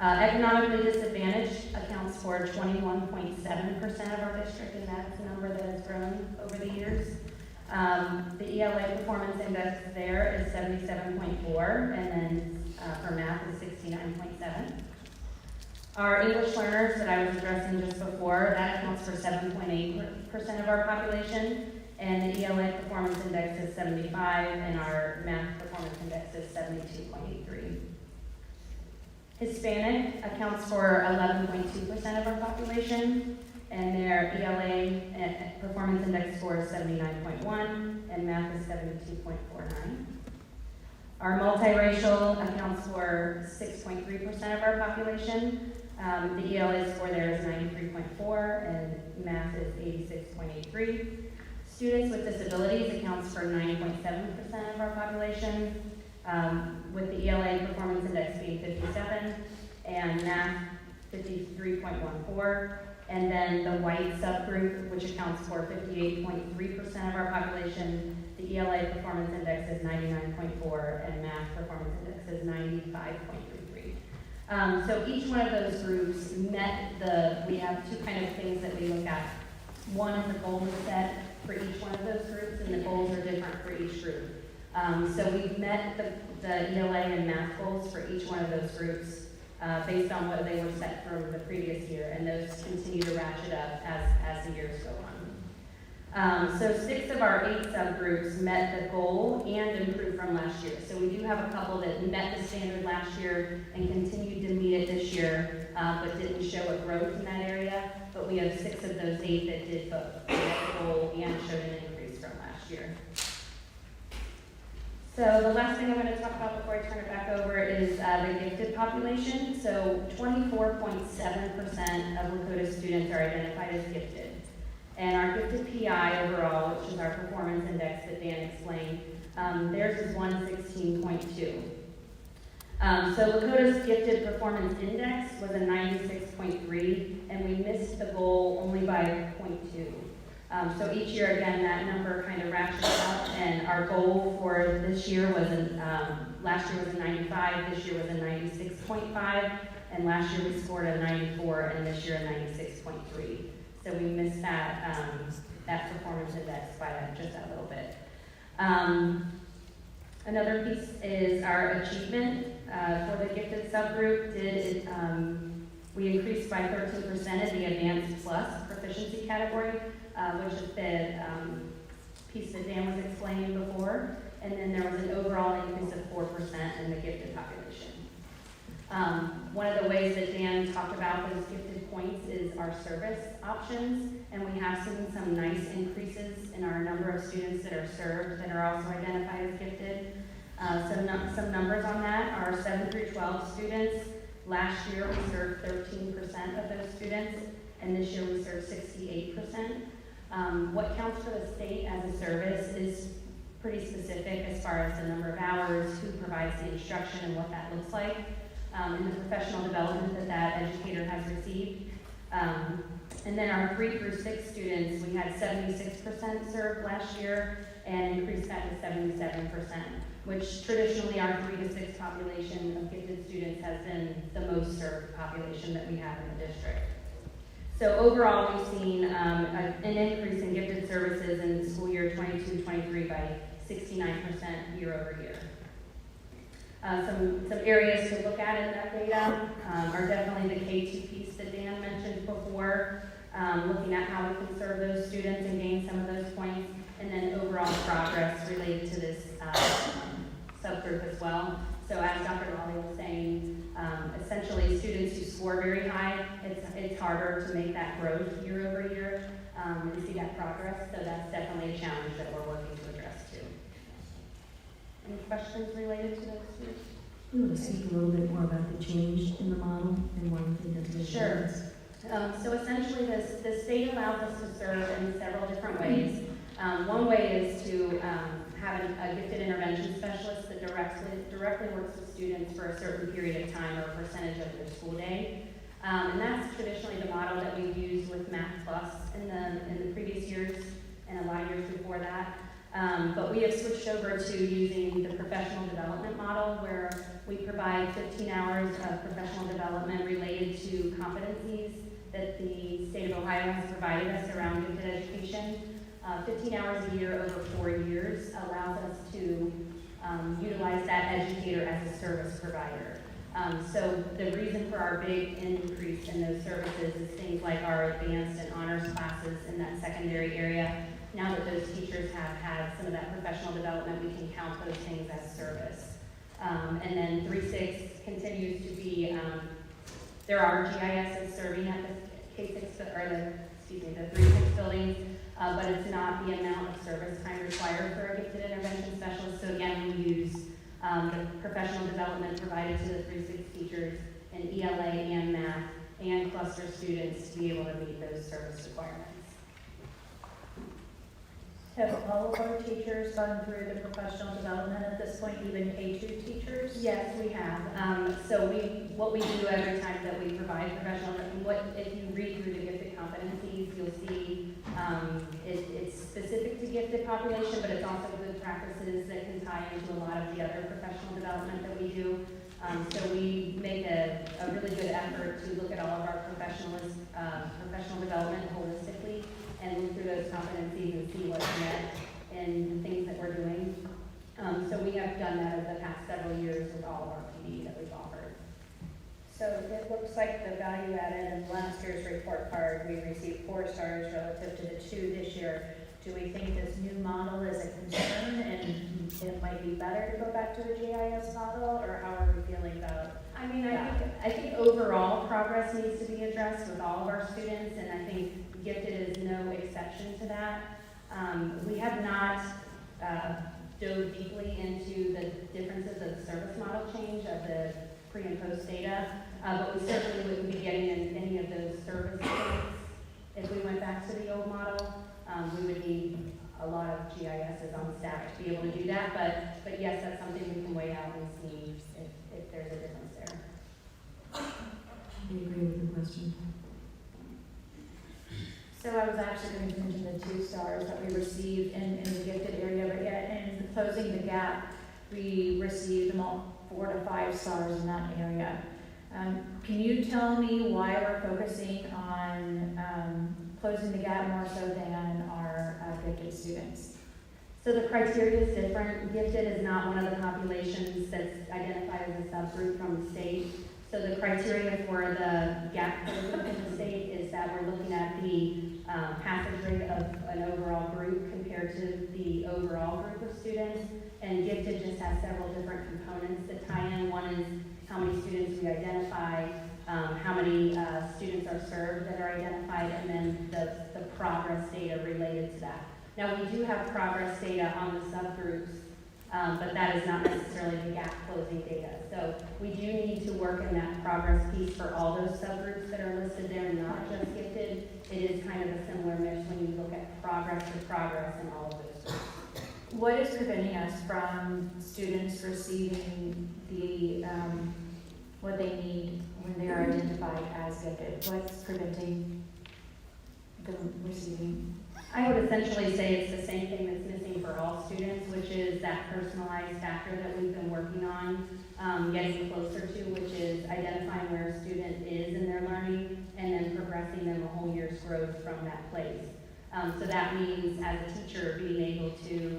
Economically disadvantaged accounts for 21.7% of our district, and that's a number that has grown over the years. The ELA performance index there is 77.4, and then for math is 69.7. Our English learners that I was addressing just before, that accounts for 7.8% of our population, and the ELA performance index is 75, and our math performance index is 72.83. Hispanic accounts for 11.2% of our population, and their ELA performance index score is 79.1, and math is 72.49. Our multiracial accounts for 6.3% of our population. The ELA score there is 93.4, and math is 86.83. Students with disabilities accounts for 9.7% of our population, with the ELA performance index being 57, and math 53.14. And then the white subgroup, which accounts for 58.3% of our population, the ELA performance index is 99.4, and math performance index is 95.33. So each one of those groups we have two kind of things that we look at. One is the goal set for each one of those groups, and the goals are different for each group. So we've met the ELA and math goals for each one of those groups based on what they were set from the previous year, and those continue to ratchet up as the years go on. So 6 of our 8 subgroups met the goal and improved from last year. So we do have a couple that met the standard last year and continued to meet it this year, but didn't show a growth in that area. But we have 6 of those 8 that did both met the goal and showed an increase from last year. So the last thing I'm going to talk about before I turn it back over is the gifted population. So 24.7% of Lakota students are identified as gifted. And our gifted PI overall, which is our performance index that Dan explained, theirs is 116.2. So Lakota's gifted performance index was a 96.3, and we missed the goal only by 0.2. So each year, again, that number kind of ratchets up, and our goal for this year was, last year was a 95, this year was a 96.5, and last year we scored a 94, and this year a 96.3. So we missed that, that performance index by just a little bit. Another piece is our achievement for the gifted subgroup. We increased by 13% in the Advanced Plus proficiency category, which is the piece that Dan was explaining before. And then there was an overall increase of 4% in the gifted population. One of the ways that Dan talked about those gifted points is our service options, and we have seen some nice increases in our number of students that are served that are also identified as gifted. Some numbers on that are 7 through 12 students. Last year we served 13% of those students, and this year we served 68%. What counts for the state as a service is pretty specific as far as the number of hours, who provides the instruction, and what that looks like, and the professional development that educator has received. And then our 3 through 6 students, we had 76% served last year and increased that to 77%, which traditionally our 3 to 6 population of gifted students has been the most served population that we have in the district. So overall, we've seen an increase in gifted services in school year 22-23 by 69% year over year. Some areas to look at in that data are definitely the K-2 piece that Dan mentioned before, looking at how we can serve those students and gain some of those points, and then overall progress related to this subgroup as well. So as Dr. Lawley was saying, essentially students who score very high, it's harder to make that growth year over year and see that progress. So that's definitely a challenge that we're working to address too. Any questions related to those two? You want to speak a little bit more about the change in the model and why you think that's making Sure. sense? So essentially, the state allows us to serve in several different ways. One way is to have a gifted intervention specialist that directly works with students for a certain period of time or a percentage of their school day. And that's traditionally the model that we've used with Math Plus in the previous years and a lot of years before that. But we have switched over to using the professional development model, where we provide 15 hours of professional development related to competencies that the state of Ohio has provided us around gifted education. 15 hours a year over 4 years allows us to utilize that educator as a service provider. So the reason for our big increase in those services is things like our advanced and honors classes in that secondary area. Now that those teachers have had some of that professional development, we can count those things as service. And then 3-6 continues to be, there are GISs serving at the K-6, the 3-6 buildings, but it's not the amount of service time required for a gifted intervention specialist. So again, we use the professional development provided to the 3-6 teachers in ELA and math and cluster students to be able to meet those service requirements. Have all of our teachers gone through the professional development at this point, even K-2 teachers? Yes, we have. So what we do every time that we provide professional, if you read through the gifted competencies, you'll see it's specific to gifted population, but it's also good practices that can tie into a lot of the other professional development that we do. So we make a really good effort to look at all of our professional development holistically and look through those competencies and see what's met in the things that we're doing. So we have done that over the past several years with all of our PD that we've offered. So it looks like the value added in last year's report card, we received 4 stars relative to the 2 this year. Do we think this new model is a concern and it might be better to go back to the GIS model, or how are we feeling about? I mean, I think overall progress needs to be addressed with all of our students, and I think gifted is no exception to that. We have not dove deeply into the differences of the service model change of the pre and post data, but we certainly wouldn't be getting in any of those service points if we went back to the old model. We would need a lot of GISs on staff to be able to do that, but yes, that's something we can weigh out and see if there's a difference there. I agree with the question. So I was actually going to mention the 2 stars that we received in the gifted area, but yet in closing the gap, we received them all 4 to 5 stars in that area. Can you tell me why we're focusing on closing the gap more so than our gifted students? So the criteria is different. Gifted is not one of the populations that's identified as a subgroup from the state. So the criteria for the gap closing in the state is that we're looking at the passage rate of an overall group compared to the overall group of students. And gifted just has several different components that tie in. One is how many students we identify, how many students are served that are identified, and then the progress data related to that. Now, we do have progress data on the subgroups, but that is not necessarily the gap closing data. So we do need to work in that progress piece for all those subgroups that are listed there, not just gifted. It is kind of a similar mix when you look at progress to progress in all of those groups. What is preventing us from students receiving the what they need when they are identified as gifted? What's preventing them receiving? I would essentially say it's the same thing that's missing for all students, which is that personalized factor that we've been working on, getting closer to, which is identifying where a student is in their learning and then progressing them a whole year's growth from that place. So that means, as a teacher, being able to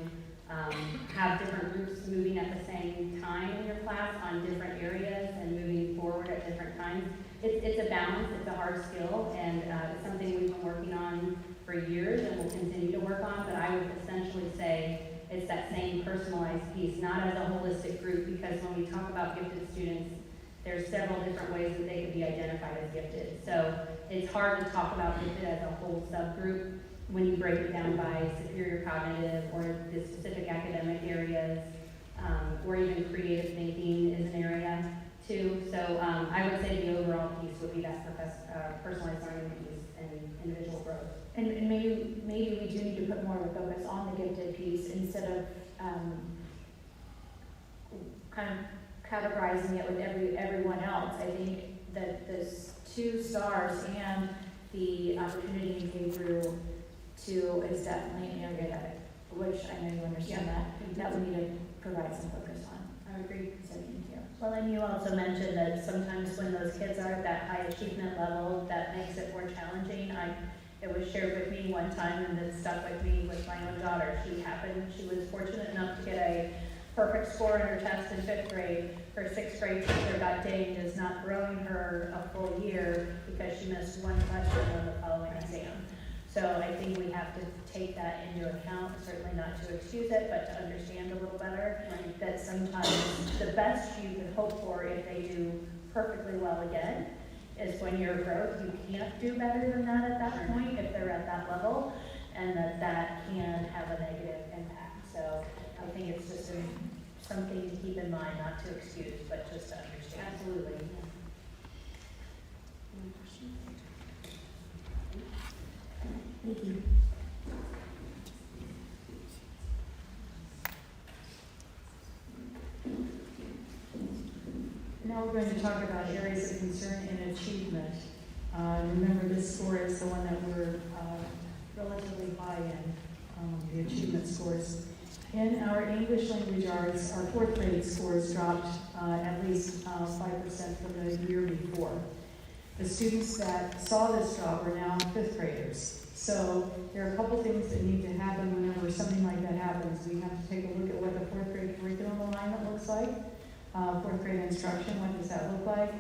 have different groups moving at the same time in your class on different areas and moving forward at different times. It's a balance, it's a hard skill, and it's something we've been working on for years and will continue to work on, but I would essentially say it's that same personalized piece, not as a holistic group, because when we talk about gifted students, there's several different ways that they could be identified as gifted. So it's hard to talk about gifted as a whole subgroup when you break it down by superior cognitive or the specific academic areas. or even creative thinking is an area too. So I would say the overall piece would be that personalized learning piece and individual growth. And maybe we do need to put more of a focus on the gifted piece instead of kind of categorizing it with everyone else. I think that this 2 stars and the opportunity in K through 2 is definitely an area that, which I know you understand that we need to provide some focus on. I would agree. So thank you. Well, and you also mentioned that sometimes when those kids are at that high achievement level, that makes it more challenging. It was shared with me one time, and it stuck with me with my own daughter. She was fortunate enough to get a perfect score on her test in 5th grade. Her 6th grade teacher got dinged as not growing her a full year because she missed one question on the following exam. So I think we have to take that into account, certainly not to excuse it, but to understand a little better that sometimes the best you can hope for if they do perfectly well again is when your growth, you can't do better than that at that point if they're at that level, and that can have a negative impact. So I think it's just something to keep in mind, not to excuse, but just to understand. Absolutely. Thank you. Now we're going to talk about areas of concern and achievement. Remember, this score is the one that we're relatively high in, the achievement scores. In our English language arts, our 4th grade scores dropped at least 5% from the year before. The students that saw this drop are now 5th graders. So there are a couple things that need to happen whenever something like that happens. We have to take a look at what the 4th grade curriculum alignment looks like. 4th grade instruction, what does that look like?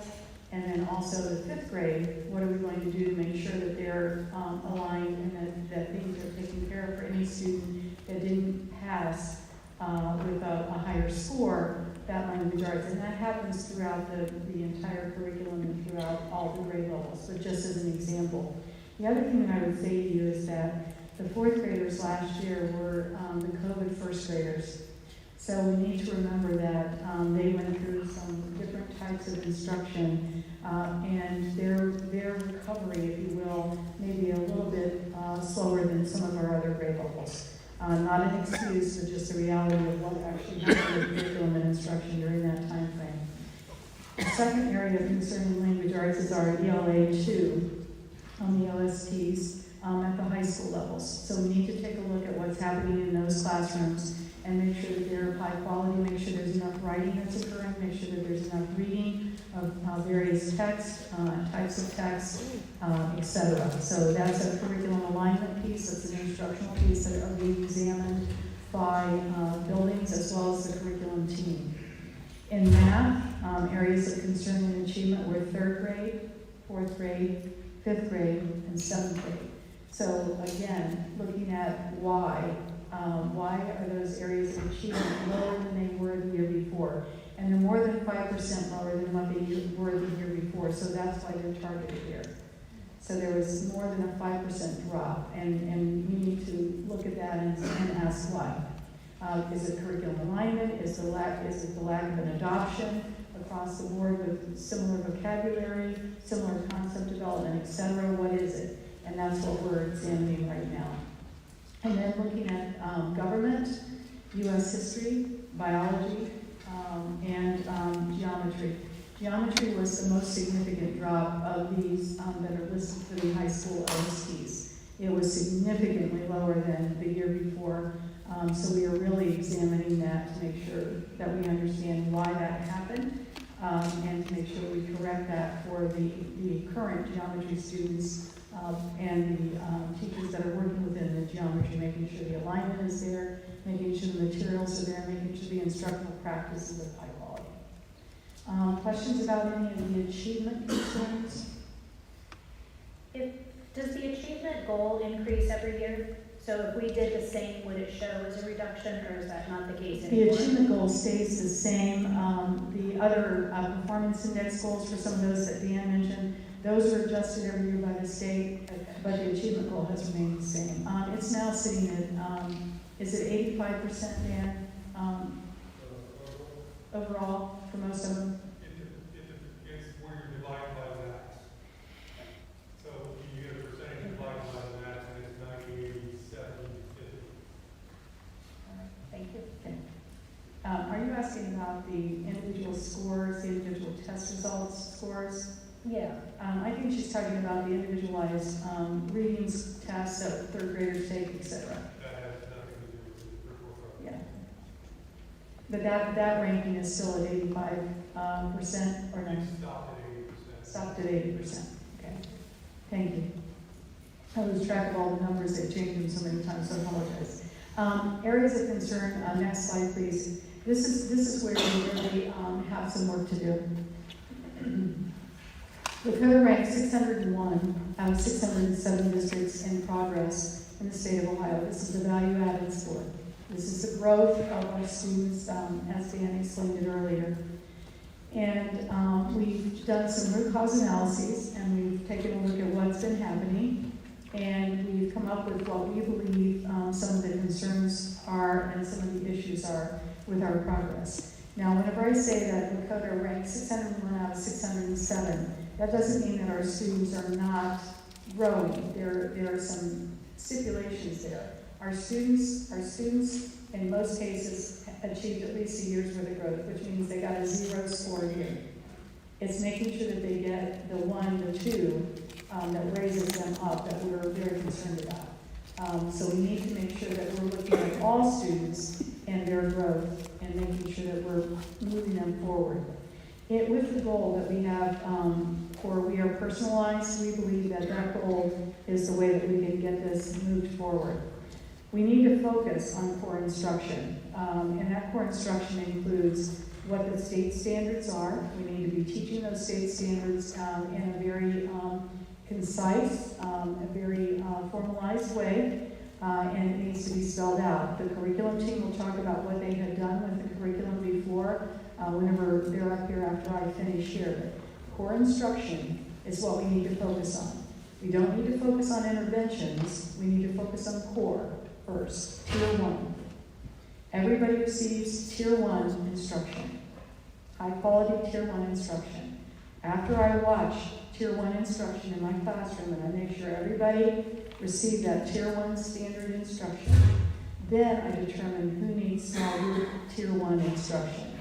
And then also the 5th grade, what are we going to do to make sure that they're aligned and that things are taken care of for any student that didn't pass with a higher score, that language arts. And that happens throughout the entire curriculum and throughout all the grade levels, but just as an example. The other thing that I would say to you is that the 4th graders last year were the COVID 1st graders. So we need to remember that they went through some different types of instruction, and their recovery, if you will, may be a little bit slower than some of our other grade levels. Not an excuse, but just the reality of what actually happened with curriculum and instruction during that time frame. The second area of concern in language arts is our ELA 2 on the LSTs at the high school levels. So we need to take a look at what's happening in those classrooms and make sure that they're high quality, make sure there's enough writing that's occurring, make sure that there's enough reading of various texts, types of texts, etc. So that's a curriculum alignment piece, that's an instructional piece that are being examined by buildings as well as the curriculum team. In math, areas of concern and achievement were 3rd grade, 4th grade, 5th grade, and 7th grade. So again, looking at why are those areas of achievement lower than they were the year before? And they're more than 5% lower than what they were the year before, so that's why they're targeted here. So there was more than a 5% drop, and we need to look at that and ask why. Is it curriculum alignment? Is it the lack of an adoption across the board with similar vocabulary, similar concept development, etc.? What is it? And that's what we're examining right now. And then looking at government, U.S. history, biology, and geometry. Geometry was the most significant drop of these that are listed for the high school LSTs. It was significantly lower than the year before. So we are really examining that to make sure that we understand why that happened, and to make sure we correct that for the current geometry students and the teachers that are working within the geometry, making sure the alignment is there, making sure the materials are there, making sure the instructional practice is of high quality. Questions about any of the achievement concerns? Does the achievement goal increase every year? So if we did the same, would it show as a reduction, or is that not the case anymore? The achievement goal stays the same. The other performance index goals for some of those that Dan mentioned, those are adjusted every year by the state, but the achievement goal has remained the same. It's now sitting at, is it 85%, Dan? overall for most of them? It's where you're dividing by the max. So you get a percentage divided by the max, and it's 90, 80, 70, 50. Thank you. Okay. Are you asking about the individual scores, the individual test results scores? Yeah. I think she's talking about the individualized readings tests that third graders take, et cetera. That has nothing to do with the report card. Yeah. But that ranking is still at 85% or no? It stopped at 80%. Stopped at 80%. Okay. Thank you. I lose track of all the numbers. They've changed them so many times, so I apologize. Areas of concern, next slide, please. This is where we really have some work to do. Lakota ranked 601 out of 607 districts in progress in the state of Ohio. This is the value-added score. This is the growth of our students, as Dan explained it earlier. And we've done some root cause analyses, and we've taken a look at what's been happening, and we've come up with what we believe some of the concerns are and some of the issues are with our progress. Now, whenever I say that Lakota ranked 601 out of 607, that doesn't mean that our students are not growing. There are some stipulations there. Our students, in most cases, achieved at least a year's worth of growth, which means they got a 0 score here. It's making sure that they get the 1, the 2, that raises them up, that we're very concerned about. So we need to make sure that we're looking at all students and their growth and making sure that we're moving them forward. With the goal that we have we are personalized, we believe that that goal is the way that we can get this moved forward. We need to focus on core instruction, and that core instruction includes what the state standards are. We need to be teaching those state standards in a very concise, a very formalized way, and it needs to be spelled out. The curriculum team will talk about what they had done with the curriculum before, whenever they're up here after I finish here. Core instruction is what we need to focus on. We don't need to focus on interventions. We need to focus on core first, Tier 1. Everybody receives Tier 1 instruction, high quality Tier 1 instruction. After I watch Tier 1 instruction in my classroom and I make sure everybody received that Tier 1 standard instruction, then I determine who needs small group Tier 1 instruction.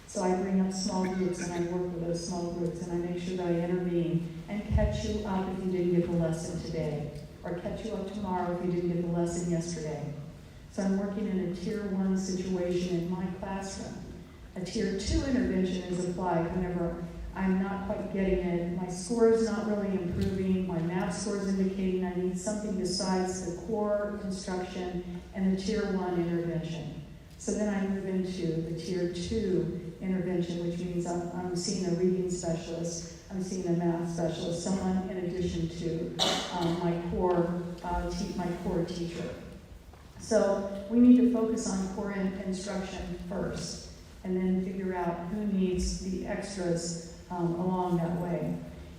So I bring up small groups and I work with those small groups and I make sure that I intervene and catch you up if you didn't get the lesson today, or catch you up tomorrow if you didn't get the lesson yesterday. So I'm working in a Tier 1 situation in my classroom. A Tier 2 intervention is applied whenever I'm not quite getting it, my score is not really improving, my math score is indicating I need something besides the core instruction and the Tier 1 intervention. So then I move into the Tier 2 intervention, which means I'm seeing a reading specialist, I'm seeing a math specialist, someone in addition to my core teacher. So we need to focus on core instruction first, and then figure out who needs the extras along that way.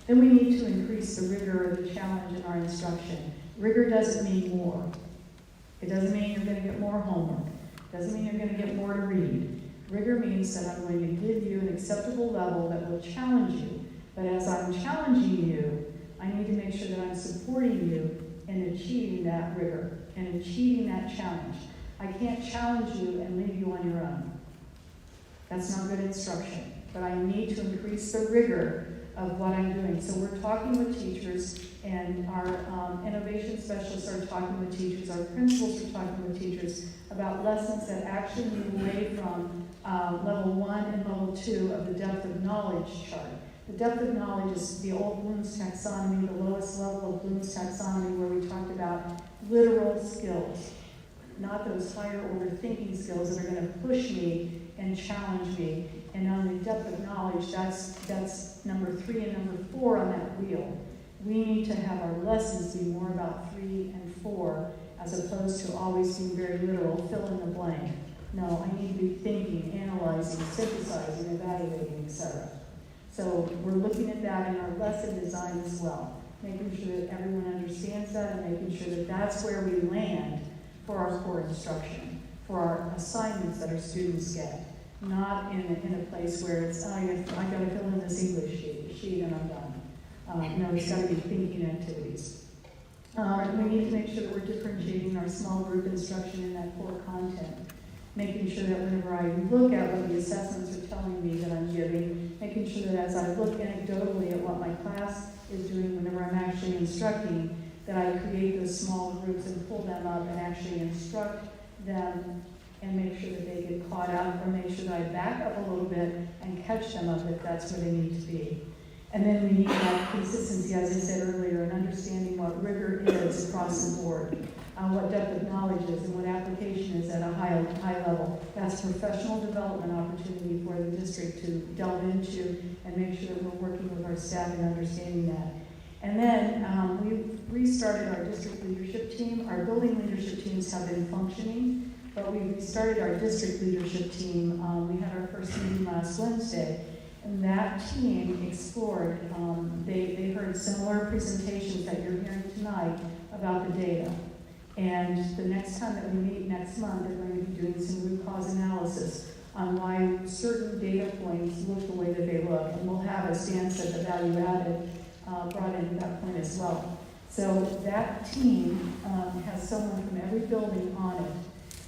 Then we need to increase the rigor or the challenge in our instruction. Rigor doesn't mean more. It doesn't mean you're going to get more homework. It doesn't mean you're going to get more to read. Rigor means that I'm going to give you an acceptable level that will challenge you. But as I'm challenging you, I need to make sure that I'm supporting you in achieving that rigor and achieving that challenge. I can't challenge you and leave you on your own. That's not good instruction. But I need to increase the rigor of what I'm doing. So we're talking with teachers, and our innovation specialists are talking with teachers, our principals are talking with teachers about lessons that actually move away from level 1 and level 2 of the depth of knowledge chart. The depth of knowledge is the old Bloom's taxonomy, the lowest level of Bloom's taxonomy, where we talked about literal skills, not those higher order thinking skills that are going to push me and challenge me. And on the depth of knowledge, that's number 3 and number 4 on that wheel. We need to have our lessons be more about 3 and 4, as opposed to always being very literal, fill in the blank. No, I need to be thinking, analyzing, synthesizing, evaluating, etc. So we're looking at that in our lesson design as well, making sure that everyone understands that and making sure that that's where we land for our core instruction, for our assignments that our students get. not in a place where it's, I gotta fill in this English sheet and I'm done. No, it's gotta be thinking activities. We need to make sure that we're differentiating our small group instruction in that core content. Making sure that whenever I look at what the assessments are telling me that I'm giving, making sure that as I look anecdotally at what my class is doing whenever I'm actually instructing, that I create those small groups and pull them up and actually instruct them and make sure that they get caught up, or make sure that I back up a little bit and catch them up if that's where they need to be. And then we need to have consistency, as I said earlier, and understanding what rigor is across the board, what depth of knowledge is, and what application is at a high level. That's professional development opportunity for the district to delve into and make sure that we're working with our staff and understanding that. And then we restarted our district leadership team. Our building leadership teams have been functioning, but we restarted our district leadership team. We had our first meeting last Wednesday, and that team explored, they heard similar presentations that you're hearing tonight about the data. And the next time that we meet next month, they're going to be doing some root cause analysis on why certain data points look the way that they look. And we'll have, as Dan said, the value added brought into that point as well. So that team has someone from every building on it.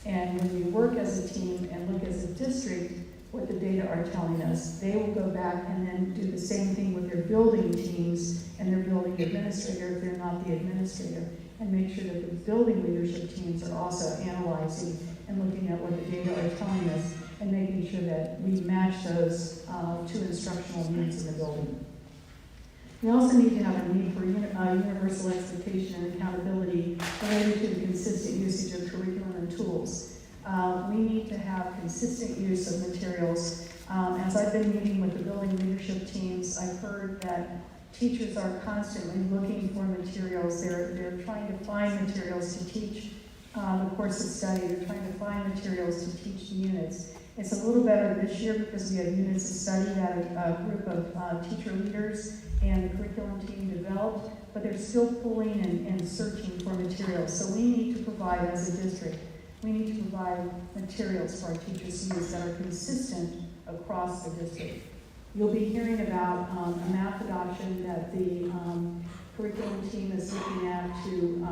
And when we work as a team and look as a district, what the data are telling us, they will go back and then do the same thing with their building teams and their building administrator if they're not the administrator, and make sure that the building leadership teams are also analyzing and looking at what the data are telling us and making sure that we match those to instructional needs in the building. We also need to have a need for universal expectation and accountability related to the consistent usage of curriculum and tools. We need to have consistent use of materials. As I've been meeting with the building leadership teams, I've heard that teachers are constantly looking for materials. They're trying to find materials to teach the course of study. They're trying to find materials to teach the units. It's a little better this year because we have units of study that a group of teacher leaders and the curriculum team developed, but they're still pulling and searching for materials. So we need to provide, as a district, we need to provide materials for our teachers to use that are consistent across the district. You'll be hearing about a math adoption that the curriculum team is looking at to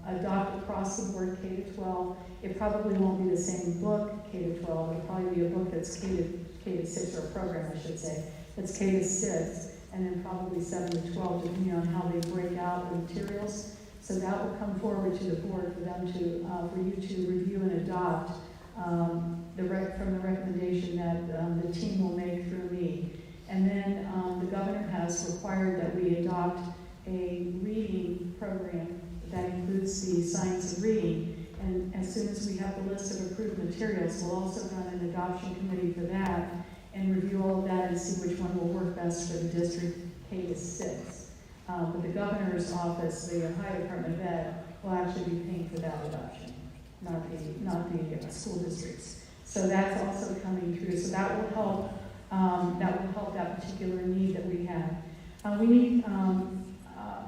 adopt across the board K-12. It probably won't be the same book, K-12. It'll probably be a book that's K-6, or a program, I should say, that's K-6, and then probably 7-12, depending on how they break out the materials. So that will come forward to the board for them to, for you to review and adopt from the recommendation that the team will make through me. And then the governor has required that we adopt a reading program that includes the science of reading. And as soon as we have the list of approved materials, we'll also run an adoption committee for that and review all of that and see which one will work best for the district K-6. But the governor's office, the Ohio Department of Ed, will actually be paying for that adoption, not the school districts. So that's also coming through. So that will help. That particular need that we have.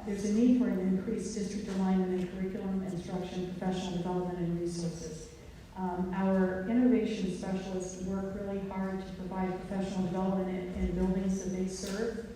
There's a need for an increased district alignment in curriculum, instruction, professional development, and resources. Our innovation specialists work really hard to provide professional development in buildings that they serve.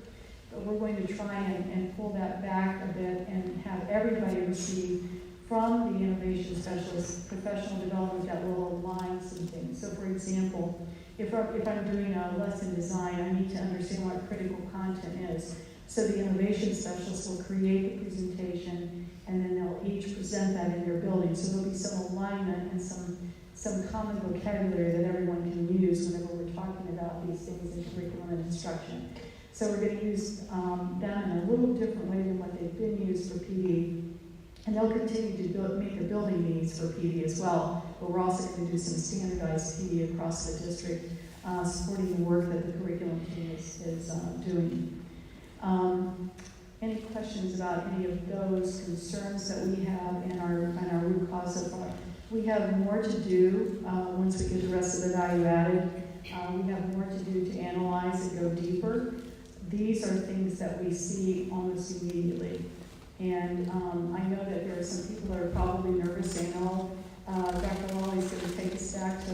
But we're going to try and pull that back a bit and have everybody receive from the innovation specialists professional development that will align some things. So for example, if I'm doing a lesson design, I need to understand what critical content is. So the innovation specialists will create the presentation and then they'll each present that in their building. So there'll be some alignment and some common vocabulary that everyone can use whenever we're talking about these things in curriculum and instruction. So we're going to use them in a little different way than what they've been used for PD. And they'll continue to meet the building needs for PD as well. But we're also going to do some standardized PD across the district, supporting the work that the curriculum team is doing. Any questions about any of those concerns that we have in our root cause so far? We have more to do once we get the rest of the value added. We have more to do to analyze and go deeper. These are things that we see almost immediately. And I know that there are some people that are probably nervous saying, oh, Dr. Lawley's going to take us back to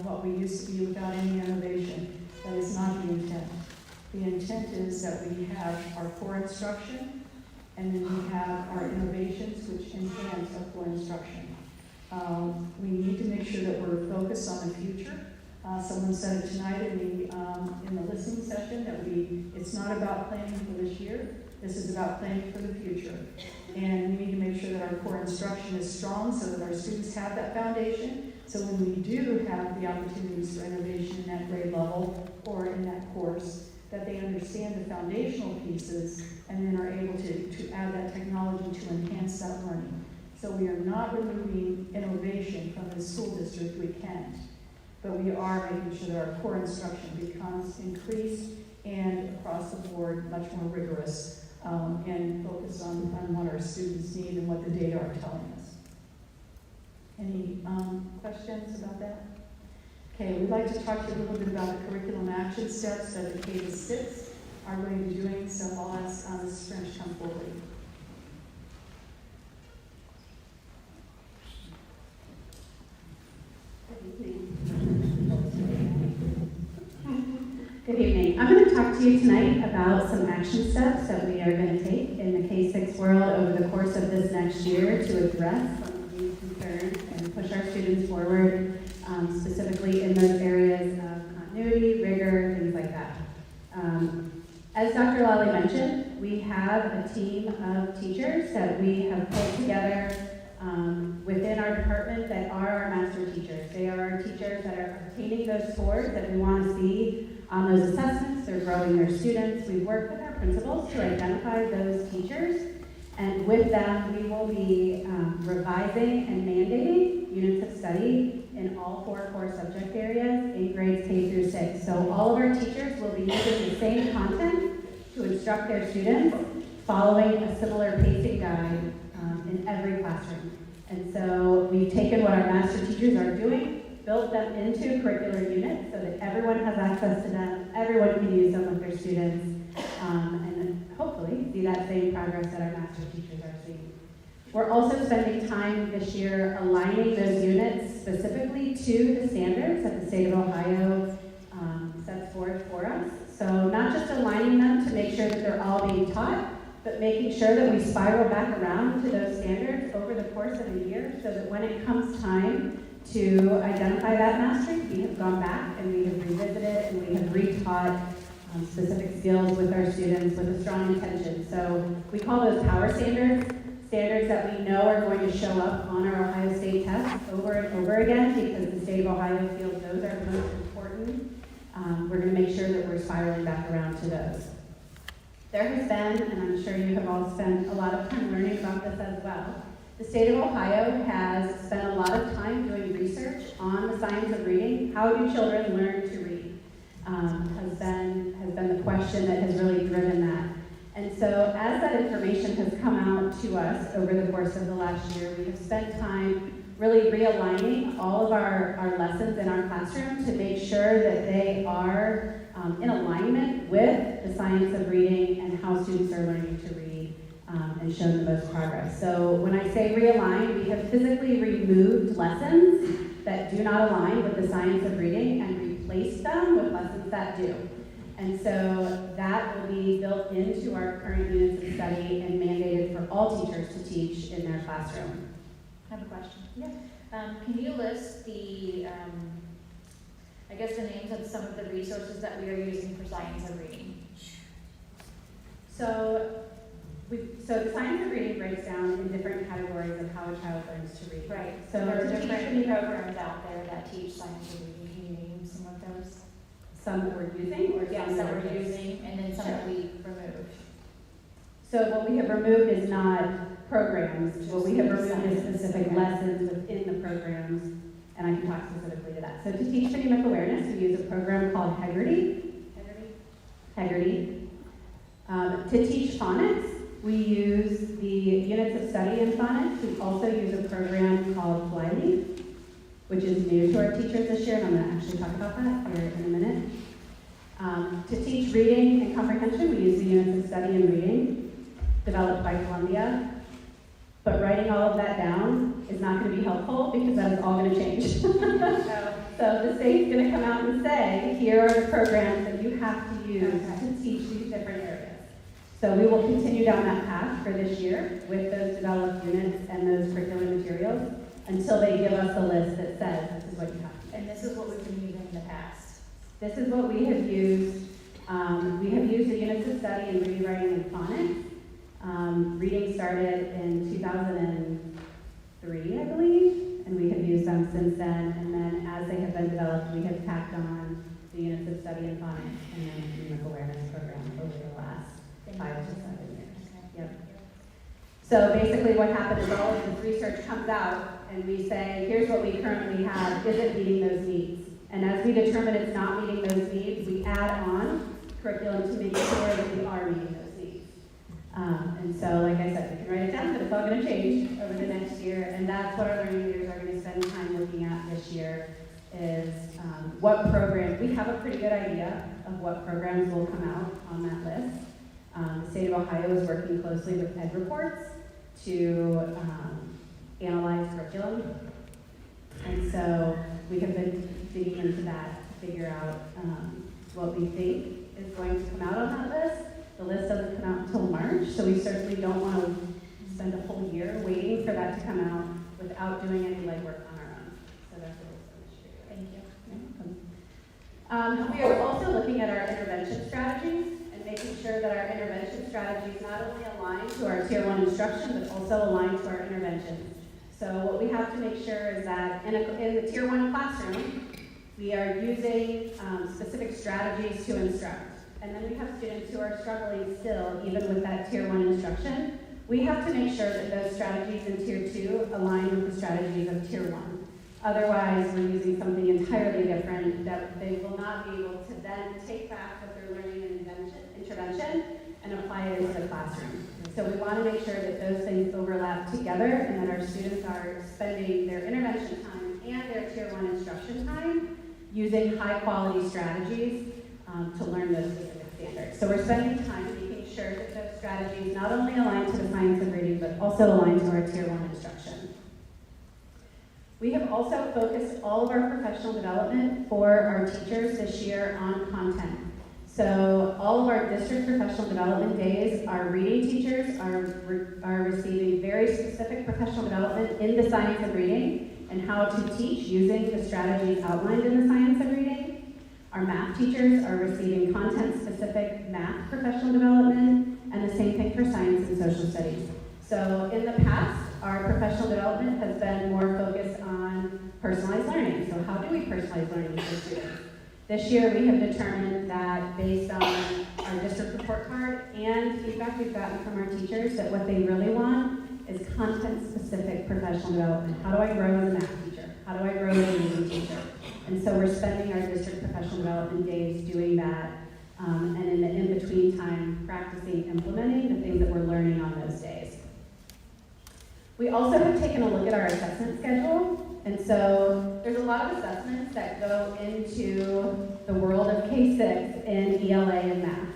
what we used to be core instruction. We need to make sure that we're focused on the future. Someone said it tonight in the listening session that it's not about planning for this year. This is about planning for the future. And we need to make sure that our core instruction is strong so that our students have that foundation. So when we do have the opportunities for innovation in that grade level or in that course, that they understand the foundational pieces and then are able to add that technology to enhance that learning. So we are not removing innovation from the school district, we can't. But we are making sure that our core instruction becomes increased and across the board much more rigorous and focused on what our students need and what the data are telling us. Any questions about that? Okay, we'd like to talk to you a little bit about the curriculum action steps that the K-6 are going to be doing, so I'll ask Mrs. French to come forward. Good evening. I'm going to talk to you tonight about some action steps that we are going to take in the K-6 world over the course of this next year to address some of these concerns and push our students forward, specifically in those areas of continuity, rigor, things like that. As Dr. Lally mentioned, we have a team of teachers that we have pulled together within our department that are our master teachers. They are our teachers that are obtaining those scores that we want to see on those assessments. They're growing their students. We work with our principals to identify those teachers, and with them we will be revising and mandating units of study in all 4 core subject areas in grades K through 6. So all of our teachers will be using the same content to instruct their students, following a similar pacing guide in every classroom. And so we've taken what our master teachers are doing, built them into curricular units so that everyone has access to them, everyone can use them with their students, and hopefully see that same progress that our master teachers are seeing. We're also spending time this year aligning those units specifically to the standards that the state of Ohio sets forth for us. So not just aligning them to make sure that they're all being taught, but making sure that we spiral back around to those standards over the course of a year so that when it comes time to identify that mastery, we have gone back and we have revisited and we have retaught specific skills with our students with a strong intention. So we call those power standards, standards that we know are going to show up on our Ohio State tests over and over again because the state of Ohio feels those are the most important. We're going to make sure that we're spiraling back around to those. There has been, and I'm sure you have all spent a lot of time learning about this as well, the state of Ohio has spent a lot of time doing research on the science of reading. How do children learn to read? Has been the question that has really driven that. And so as that information has come out to us over the course of the last year, we have spent time really realigning all of our lessons in our classroom to make sure that they are in alignment with the science of reading and how students are learning to read and show the most progress. So when I say realign, we have physically removed lessons that do not align with the science of reading and replaced them with lessons that do. And so that will be built into our current units of study and mandated for all teachers to teach in their classroom. I have a question. Yeah. Can you list the names of some of the resources that we are using for science of reading? So the science of reading breaks down in different categories of how a child learns to read. Right. So there are to different teach programs out there that teach science of reading. Can you name some of those? some that we're using or Yes, some that that we're we're using, and then some that we removed. So what we have removed is not programs. What we have removed is specific lessons within the programs, and I can talk specifically to that. So to teach phonemic awareness, we use a program called Heggerty. To teach phonics, we use the units of study in phonics. We also use a program called Flyleaf, which is new to our teachers this year, and I'm going to actually talk about that here in a minute. To teach reading and comprehension, we use the units of study in reading, developed by Columbia. But writing all of that down is not going to be helpful because that is all going to change. So the state's going to come out and say, here are the programs that you have to use to teach these different areas. So we will continue down that path for this year with those developed units and those curriculum materials. until they give us a list that says this is what you have to do. And this is what we've been using in the past. This is what we have used. We have used the units of study in reading, writing, and phonics. Reading started in 2003, I believe, and we have used them since then. And then as they have been developed, we have tacked on the units of study in phonics and then the academic awareness program over the last 5 to 7 years. Yep. So basically what happens is all of this research comes out and we say, here's what we currently have, is it meeting those needs? And as we determine it's not meeting those needs, we add on curriculum to make sure that we are meeting those needs. And so, like I said, we can write it down, but it's all going to change over the next year, and that's what our learning leaders are going to spend time looking at this year, is what programs, we have a pretty good idea of what programs will come out on that list. The state of Ohio is working closely with Ed Reports to analyze curriculum, and so we have been digging into that to figure out what we think is going to come out on that list. The list doesn't come out until March, so we certainly don't want to spend a whole year waiting for that to come out without doing any legwork on our own. So that's what we're going to do. Thank you. We are also looking at our intervention strategies and making sure that our intervention strategies not only align to our Tier 1 instruction, but also align to our interventions. So what we have to make sure is that in the Tier 1 classroom, we are using specific strategies to instruct. And then we have students who are struggling still, even with that Tier 1 instruction. We have to make sure that those strategies in Tier 2 align with the strategies of Tier 1. Otherwise, we're using something entirely different that they will not be able to then take back what they're learning in intervention and apply it into the classroom. So we want to make sure that those things overlap together and that our students are spending their intervention time and their Tier 1 instruction time using high-quality strategies to learn those specific standards. So we're spending time making sure that those strategies not only align to the science of reading, but also align to our Tier 1 instruction. We have also focused all of our professional development for our teachers this year on content. So all of our district professional development days, our reading teachers are receiving very specific professional development in the science of reading and how to teach using the strategies outlined in the science of reading. Our math teachers are receiving content-specific math professional development, and the same thing for science and social studies. So in the past, our professional development has been more focused on personalized learning. So how do we personalize learning for students? This year, we have determined that based on our district report card and feedback we've gotten from our teachers, that what they really want is content-specific professional development. How do I grow as a math teacher? How do I grow as a reading teacher? And so we're spending our district professional development days doing that, and in the in-between time, practicing implementing the things that we're learning on those days. We also have taken a look at our assessment schedule, and so there's a lot of assessments that go into the world of K-6 in ELA and math.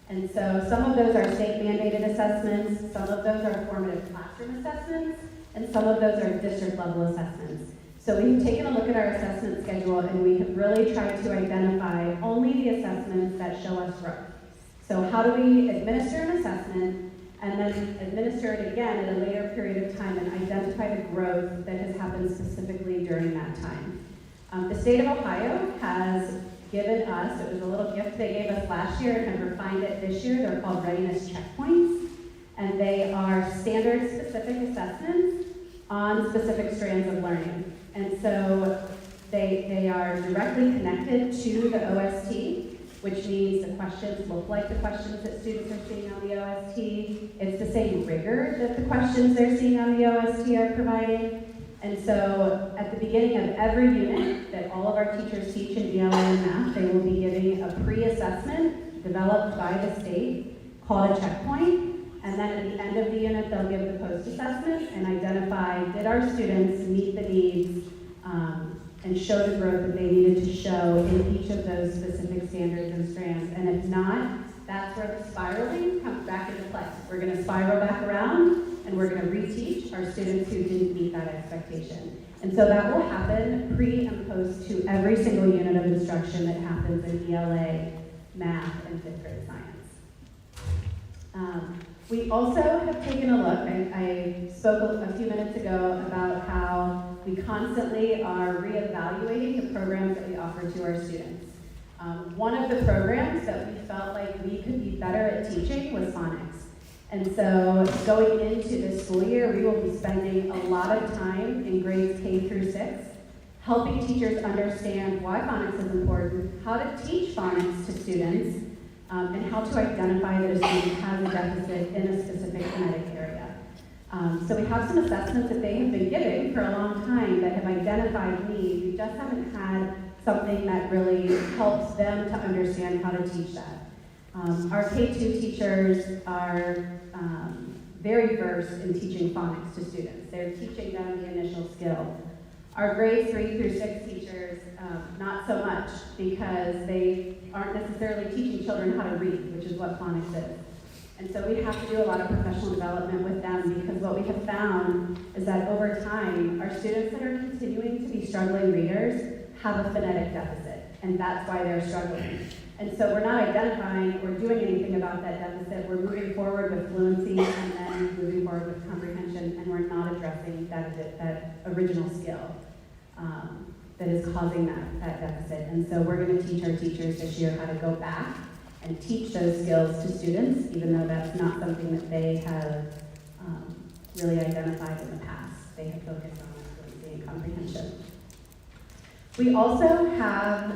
And so some of those are state mandated assessments, some of those are formative classroom assessments, and some of those are district level assessments. So we've taken a look at our assessment schedule and we have really tried to identify only the assessments that show us growth. So how do we administer an assessment and then administer it again at a later period of time and identify the growth that has happened specifically during that time? The state of Ohio has given us, it was a little gift they gave us last year and have refined it this year. They're called readiness checkpoints, and they are standard specific assessments on specific strands of learning. And so they are directly connected to the OST, which means the questions look like the questions that students are seeing on the OST. It's the same rigor that the questions they're seeing on the OST are providing. And so at the beginning of every unit that all of our teachers teach in ELA and math, they will be giving a pre-assessment developed by the state called a checkpoint. And then at the end of the unit, they'll give the post-assessment and identify, did our students meet the needs and show the growth that they needed to show in each of those specific standards and strands. And if not, that's where the spiraling comes back into play. We're going to spiral back around and we're going to reteach our students who didn't meet that expectation. And so that will happen pre and post to every single unit of instruction that happens in ELA, math, and fifth grade science. We also have taken a look, I spoke a few minutes ago about how we constantly are reevaluating the programs that we offer to our students. One of the programs that we felt like we could be better at teaching was phonics. And so going into this school year, we will be spending a lot of time in grades K through 6, helping teachers understand why phonics is important, how to teach phonics to students, and how to identify that a student has a deficit in a specific phonetic area. So we have some assessments that they have been giving for a long time that have identified needs. We just haven't had something that really helps them to understand how to teach that. Our K-2 teachers are very versed in teaching phonics to students. They're teaching them the initial skill. Our grades 3 through 6 teachers, not so much, because they aren't necessarily teaching children how to read, which is what phonics is. And so we have to do a lot of professional development with them, because what we have found is that over time, our students that are continuing to be struggling readers have a phonetic deficit, and that's why they're struggling. And so we're not identifying or doing anything about that deficit. We're moving forward with fluency and then moving forward with comprehension, and we're not addressing that original skill that is causing that deficit. And so we're going to teach our teachers this year how to go back and teach those skills to students, even though that's not something that they have really identified in the past. They have focused on fluency and comprehension. We also have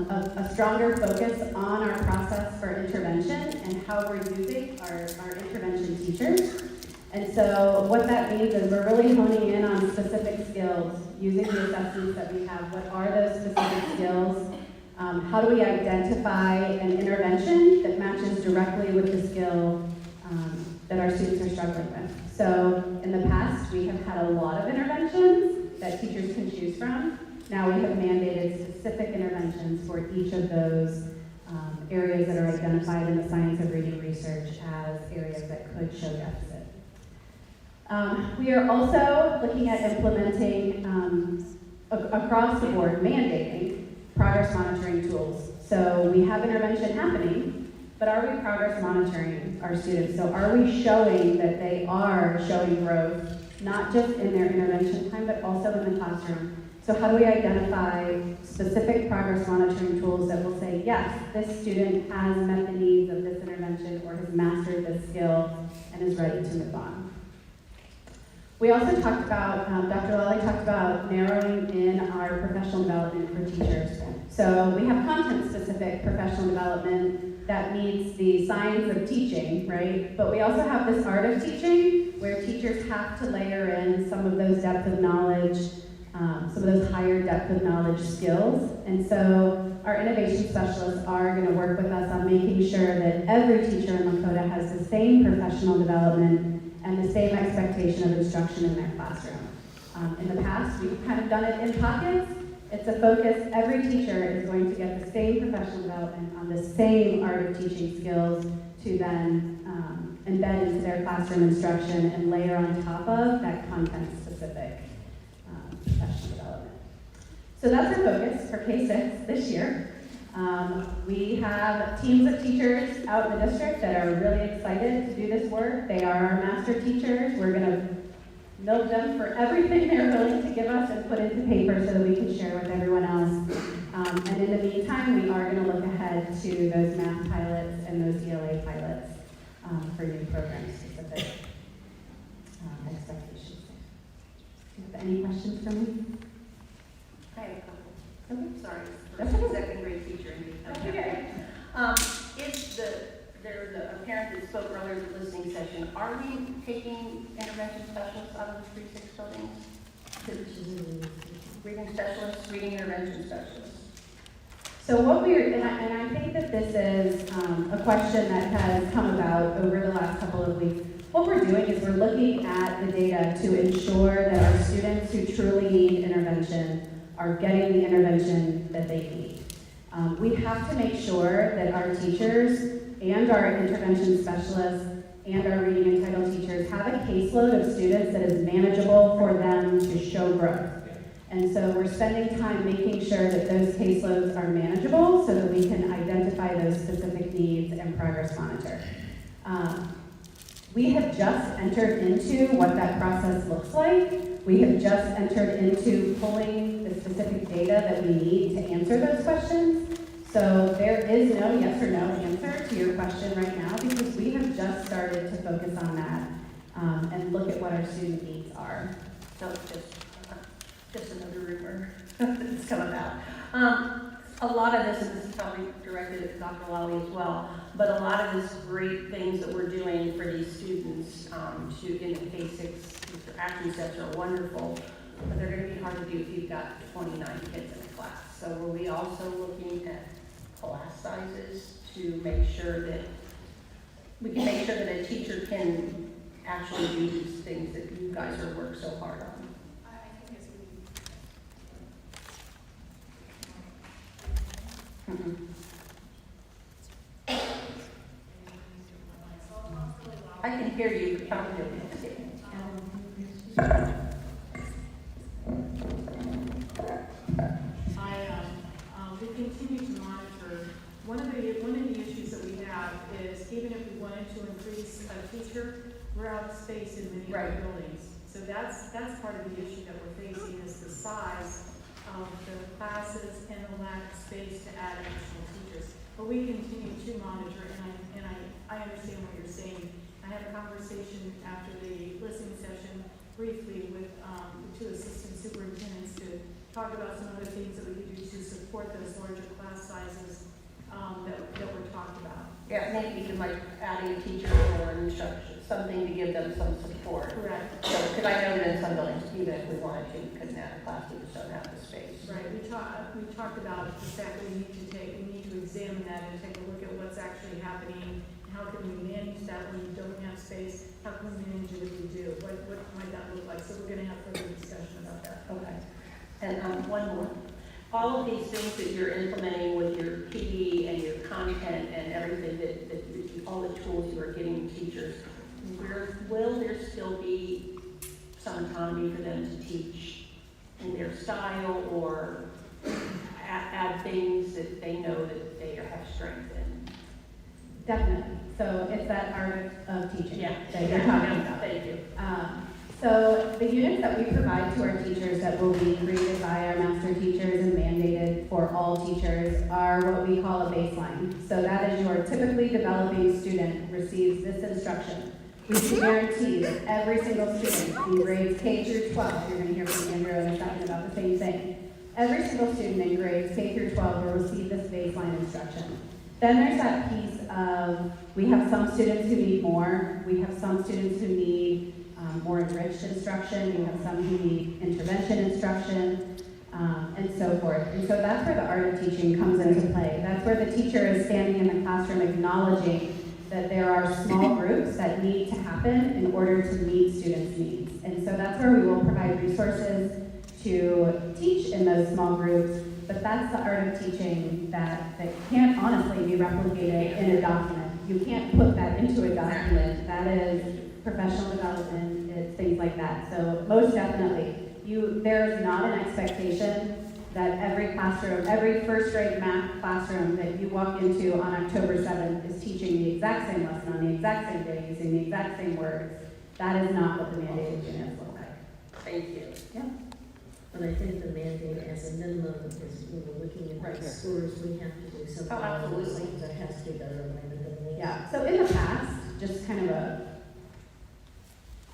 a stronger focus on our process for intervention and how we're using our intervention teachers. And so what that means is we're really honing in on specific skills, using the assessments that we have. What are those specific skills? How do we identify an intervention that matches directly with the skill that our students are struggling with? So in the past, we have had a lot of interventions that teachers can choose from. Now we have mandated specific interventions for each of those areas that are identified in the science of reading research as areas that could show deficit. We are also looking at implementing across the board, mandating progress monitoring tools. So we have intervention happening, but are we progress monitoring our students? So are we showing that they are showing growth, not just in their intervention time, but also in the classroom? So how do we identify specific progress monitoring tools that will say, yes, this student has met the needs of this intervention or has mastered this skill and is ready to move on? We also talked about, Dr. Lally talked about narrowing in our professional development for teachers. So we have content-specific professional development that meets the science of teaching, right? But we also have this art of teaching where teachers have to layer in some of those depth of knowledge, some of those higher depth of knowledge skills. And so our innovation specialists are going to work with us on making sure that every teacher in Lakota has the same professional development and the same expectation of instruction in their classroom. In the past, we've kind of done it in pockets. It's a focus. Every teacher is going to get the same professional development on the same art of teaching skills to then embed into their classroom instruction and layer on top of that content-specific professional development. So that's our focus for K-6 this year. We have teams of teachers out in the district that are really excited to do this work. They are our master teachers. We're going to milk them for everything they're willing to give us and put into paper so that we can share with everyone else. And in the meantime, we are going to look ahead to those math pilots and those ELA pilots for new program-specific expectations. Do you have any questions for me? I have a couple. Okay. Sorry. That's okay. Second grade teacher. Okay. Is there's a parent that spoke earlier in the listening session. Are we taking intervention specialists out of the 3-6 buildings? Reading specialists, reading intervention specialists. So what we're, and I think that this is a question that has come about over the last couple of weeks. What we're doing is we're looking at the data to ensure that our students who truly need intervention are getting the intervention that they need. We have to make sure that our teachers and our intervention specialists and our reading and title teachers have a caseload of students that is manageable for them to show growth. And so we're spending time making sure that those caseloads are manageable so that we can identify those specific needs and progress monitor. We have just entered into what that process looks like We have just entered into pulling the specific data that we need to answer those questions. So there is no yes or no answer to your question right now because we have just started to focus on that and look at what our student needs are. So it's just another rumor that's come about. A lot of this, and this is probably directed at Dr. Lally as well, but a lot of this great things that we're doing for these students to in the K-6, the action steps are wonderful, but they're going to be hard to do if you've got 29 kids in a class. So were we also looking at class sizes to make sure that we can make sure that a teacher can actually do these things that you guys are working so hard on? I can hear you. We continue to monitor. One of the issues that we have is even if we wanted to increase a teacher, we're out of space in many of our buildings. So that's part of the issue that we're facing is the size of the classes and the lack of space to add additional teachers. But we continue to monitor, and I understand what you're saying. I had a conversation after the listening session briefly with the two assistant superintendents to talk about some other things that we could do to support those larger class sizes that we're talking about. Yeah, maybe you could like adding a teacher or an instruction, something to give them some support. Correct. So, because I know that in some buildings, even if we wanted to, we couldn't add a class, we just don't have the space. Right, we talked about the fact that we need to examine that and take a look at what's actually happening. How can we manage that when we don't have space? How can we manage it if we do? What might that look like? So we're gonna have further discussion about that. Okay. And one more. All of these things that you're implementing with your PD and your content and everything all the tools you are giving teachers, will there still be some autonomy for them to teach in their style or add things that they know that they have strength in? Definitely. So it's that art of teaching that you're Yeah. talking about. Thank you. So the units that we provide to our teachers that will be created by our master teachers and mandated for all teachers are what we call a baseline. So that is your typically developing student receives this instruction. We can guarantee that every single student in grades K through 12, you're going to hear from Andrew in a second about the same thing. Every single student in grades K through 12 will receive this baseline instruction. Then there's that piece of, we have some students who need more, we have some students who need more enriched instruction, we have some who need intervention instruction, and so forth. And so that's where the art of teaching comes into play. That's where the teacher is standing in the classroom acknowledging that there are small groups that need to happen in order to meet students' needs. And so that's where we will provide resources to teach in those small groups, but that's the art of teaching that can't honestly be replicated in a document. You can't put that into a document. That is professional development, it's things like that. So most definitely, there is not an expectation that every classroom, every first grade math classroom that you walk into on October 7th is teaching the exact same lesson on the exact same day, using the exact same words. That is not what the mandated units look like. Thank you. Yeah. But I think the mandate as a minimum is when we're looking at the scores, we have to do something. Absolutely. There has to be better alignment. Yeah, so in the past, just kind of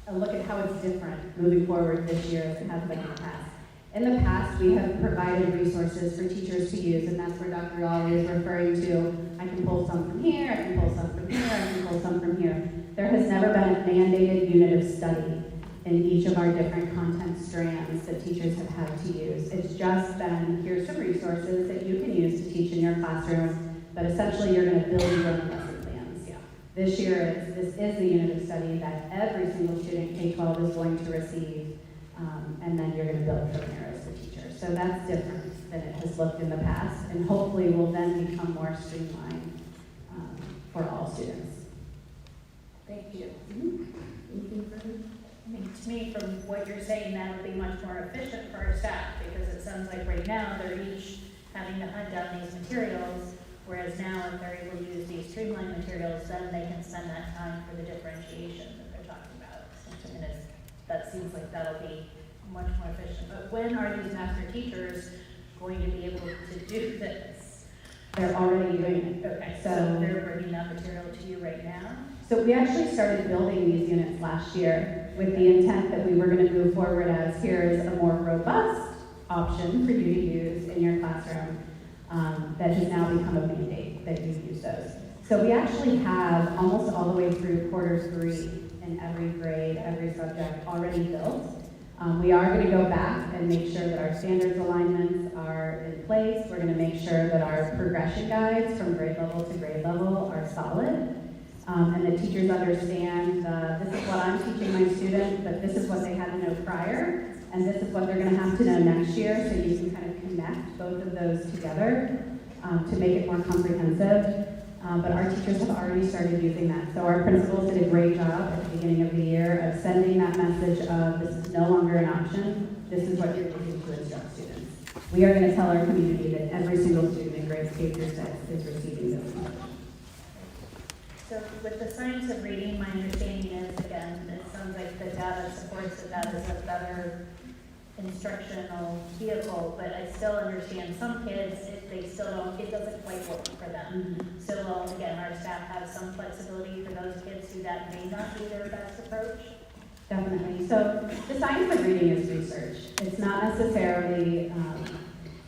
a look at how it's different moving forward this year as it has been in the past. In the past, we have provided resources for teachers to use, and that's where Dr. Ollie is referring to. I can pull some from here, I can pull some from here, I can pull some from here. There has never been a mandated unit of study in each of our different content strands that teachers have had to use. It's just been, here's some resources that you can use to teach in your classroom, but essentially you're going to build your own lesson plans. Yeah. This year, this is the unit of study that every single student K-12 is going to receive, and then you're going to build from there as the teacher. So that's different than it has looked in the past, and hopefully will then become more streamlined for all students. Thank you. Anything further? I mean, to me, from what you're saying, that would be much more efficient for our staff, because it sounds like right now, they're each having to hunt down these materials, whereas now, if they're able to use these streamlined materials, then they can spend that time for the differentiation that they're talking about. And that seems like that'll be much more efficient. But when are these master teachers going to be able to do this? They're already doing it. Okay, so So- they're bringing that material to you right now? So we actually started building these units last year with the intent that we were going to move forward as here is a more robust option for you to use in your classroom that has now become a mandate that you use those. So we actually have almost all the way through quarter 3 in every grade, every subject already built. We are going to go back and make sure that our standards alignments are in place. We're going to make sure that our progression guides from grade level to grade level are solid. And that teachers understand this is what I'm teaching my students, but this is what they had to know prior, and this is what they're going to have to know next year, so you can kind of connect both of those together to make it more comprehensive. But our teachers have already started using that. So our principals did a great job at the beginning of the year of sending that message of this is no longer an option, this is what you're using to instruct students. We are going to tell our community that every single student in grades K through 6 is receiving this message. So with the science of reading, my understanding is, again, it sounds like the data supports that that is a better instructional vehicle, but I still understand some kids, if they still don't, it doesn't quite work for them. So again, our staff have some flexibility for those kids who that may not be their best approach. Definitely. So the science of reading is research. It's not necessarily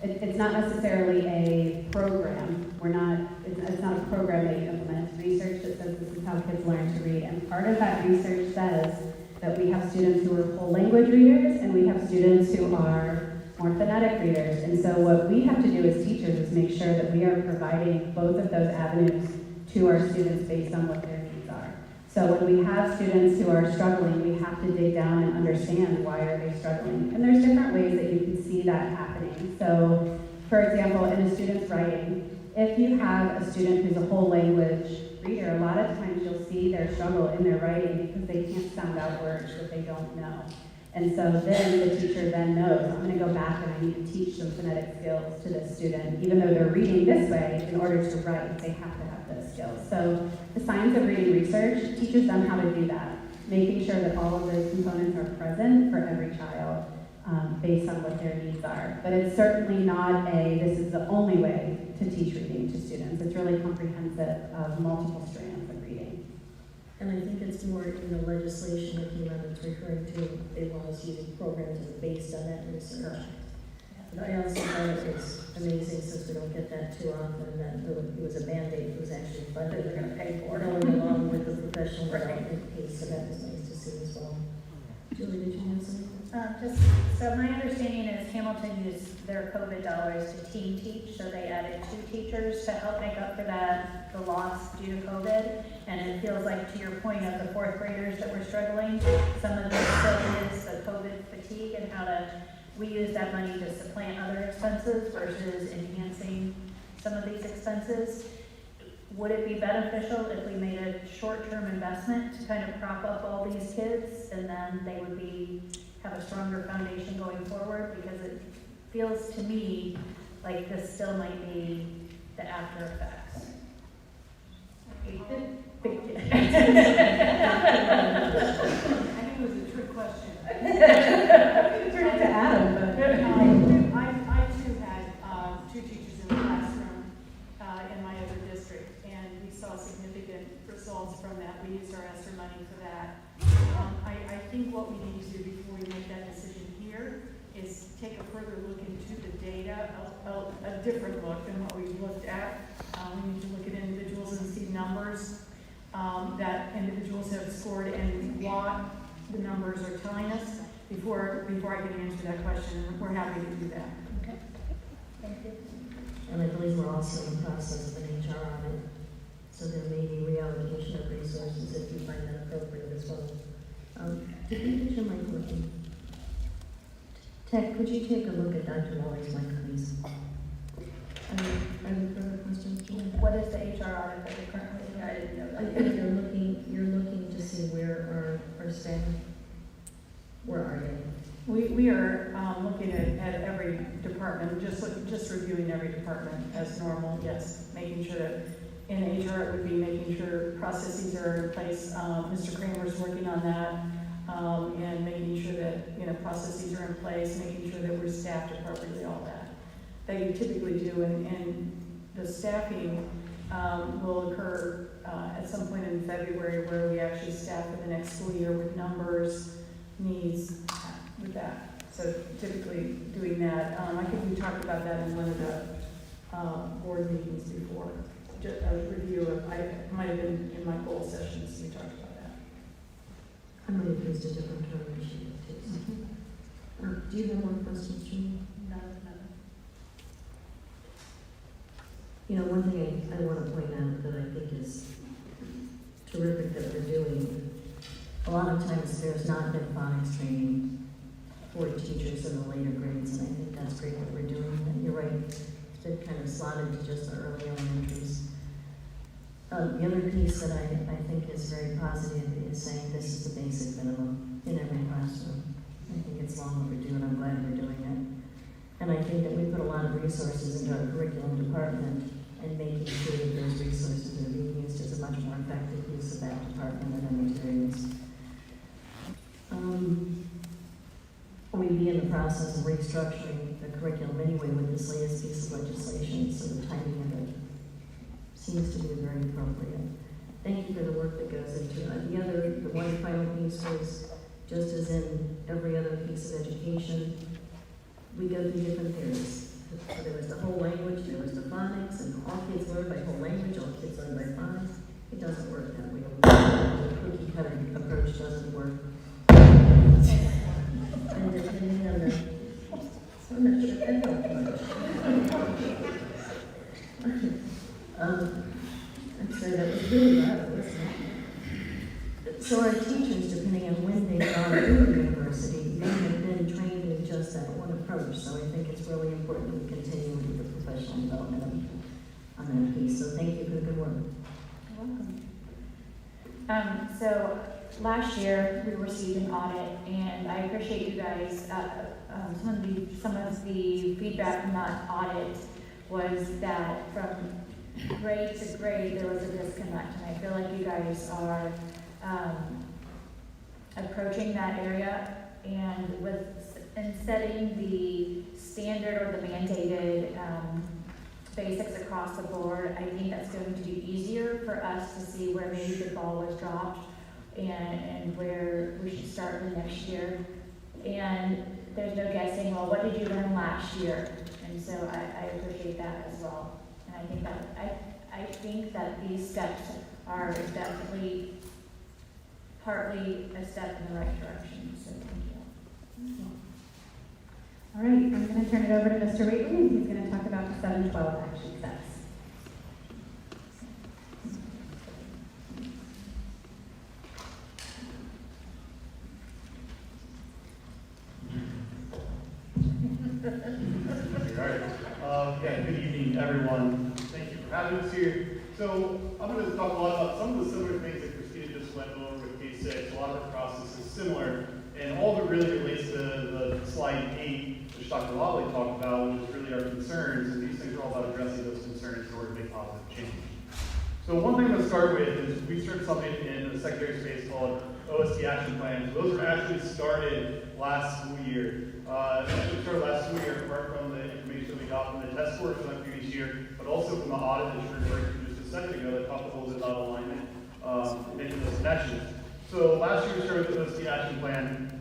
it's not necessarily a program. It's not a program that you implement. It's research that says this is how kids learn to read. And part of that research says that we have students who are whole language readers and we have students who are more phonetic readers. And so what we have to do as teachers is make sure that we are providing both of those avenues to our students based on what their needs are. So when we have students who are struggling, we have to dig down and understand why are they struggling. And there's different ways that you can see that happening. So for example, in a student's writing, if you have a student who's a whole language reader, a lot of times you'll see their struggle in their writing because they can't sound out words that they don't know. And so then the teacher then knows, I'm going to go back and I need to teach some phonetic skills to this student. Even though they're reading this way, in order to write, they have to have those skills. So the science of reading research teaches them how to do that, making sure that all of those components are present for every child based on what their needs are. But it's certainly not this is the only way to teach reading to students. It's really comprehensive of multiple strands of reading. And I think it's more in the legislation that came out that's referring to, they want us using programs that are based on that research. But I also thought it was amazing, since we don't get that too often, that it was a mandate, it was actually funded. They're gonna pay for it. Going along with the professional development piece, so that was nice to see as well. Julie, did you have something? So my understanding is Hamilton used their COVID dollars to team teach, so they added 2 teachers to help make up for the loss due to COVID. And it feels like, to your point of the 4th graders that were struggling, some of this still is the COVID fatigue and we use that money to supplant other expenses versus enhancing some of these expenses. Would it be beneficial if we made a short-term investment to kind of prop up all these kids and then they would have a stronger foundation going forward? Because it feels to me like this still might be the after effects. I think it was a trick question. Turn it to Adam, but I too had 2 teachers in the classroom in my other district, and we saw significant results from that. We used our ESSER money for that. I think what we need to do before we make that decision here is take a further look into the data, a different look than what we've looked at. We need to look at individuals and see numbers that individuals have scored and what the numbers are telling us before I can answer that question. We're happy to do that. Okay. Thank you. And I believe we're also in the process of an HR audit, so there may be reallocation of resources if you find that appropriate as well. Did you get your mic working? Tech, could you take a look at Dr. Wally's mic, please? Any further questions, Julie? What is the HR audit that you're currently doing? I didn't know I that. think you're looking to see where our staff, where are they? We are looking at every department, just reviewing every department as normal, yes. Making sure that in HR it would be making sure processes are in place. Mr. Kramer's working on that. and making sure that, you know, processes are in place, making sure that we're staffed appropriately, all that you typically do, and the staffing will occur at some point in February where we actually staff for the next school year with numbers, needs, with that. So typically doing that, I think we talked about that in one of the board meetings before. Just a review of, it might have been in my goal sessions, we talked about that. I might have used a different term initially too. Do you have more questions, Julie? No. You know, one thing I want to point out that I think is terrific that we're doing, a lot of times there's not been phonics training for teachers in the later grades, and I think that's great that we're doing. And you're right, it's been kind of slotted to just the early elementaries. The other piece that I think is very positive is saying this is the basic minimum in every classroom. I think it's long overdue, and I'm glad we're doing it. And I think that we put a lot of resources into our curriculum department and making sure that those resources are being used as a much more effective use of that department and the materials. We'd be in the process of restructuring the curriculum anyway with this latest piece of legislation, so the timing of it seems to be very appropriate. Thank you for the work that goes into it. The one final piece was, just as in every other piece of education, we go through different theories. So there was the whole language, there was the phonics, and all kids learn by whole language, all kids learn by phonics. It doesn't work that way. The cookie cutter approach doesn't work. And depending on the, I'm not sure that helped much. I'm sorry, that was really loud, wasn't it? So our teachers, depending on when they are in the university, may have been trained in just that one approach. So I think it's really important that we continue with the professional development on that piece. So thank you for the good work. You're welcome. So last year we received an audit, and I appreciate you guys. Some of the feedback from that audit was that from grade to grade there was a disconnect, and I feel like you guys are approaching that area and setting the standard or the mandated basics across the board. I think that's going to be easier for us to see where maybe the ball was dropped and where we should start the next year. And there's no guessing, well, what did you learn last year? And so I appreciate that as well. And I think that these steps are definitely partly a step in the right direction. So thank you. All right, I'm going to turn it over to Mr. Waitley, and he's going to talk about the 712 action steps. All right. Good evening, everyone. Thank you for having us here. So I'm going to talk a lot about some of the similar things that Christina just went over with K6. A lot of the process is similar, and all of it really relates to the slide 8, which Dr. Lawley talked about, which is really our concerns, and these things are all about addressing those concerns in order to make positive change. So one thing I'm going to start with is we started something in the secondary space called OST action plans. Those were actually started last school year. Actually started last school year apart from the information we got from the test scores from the previous year, but also from the audit that you referred to just a second ago that talked a little bit about alignment and making those connections. So last year we started with the OST action plan.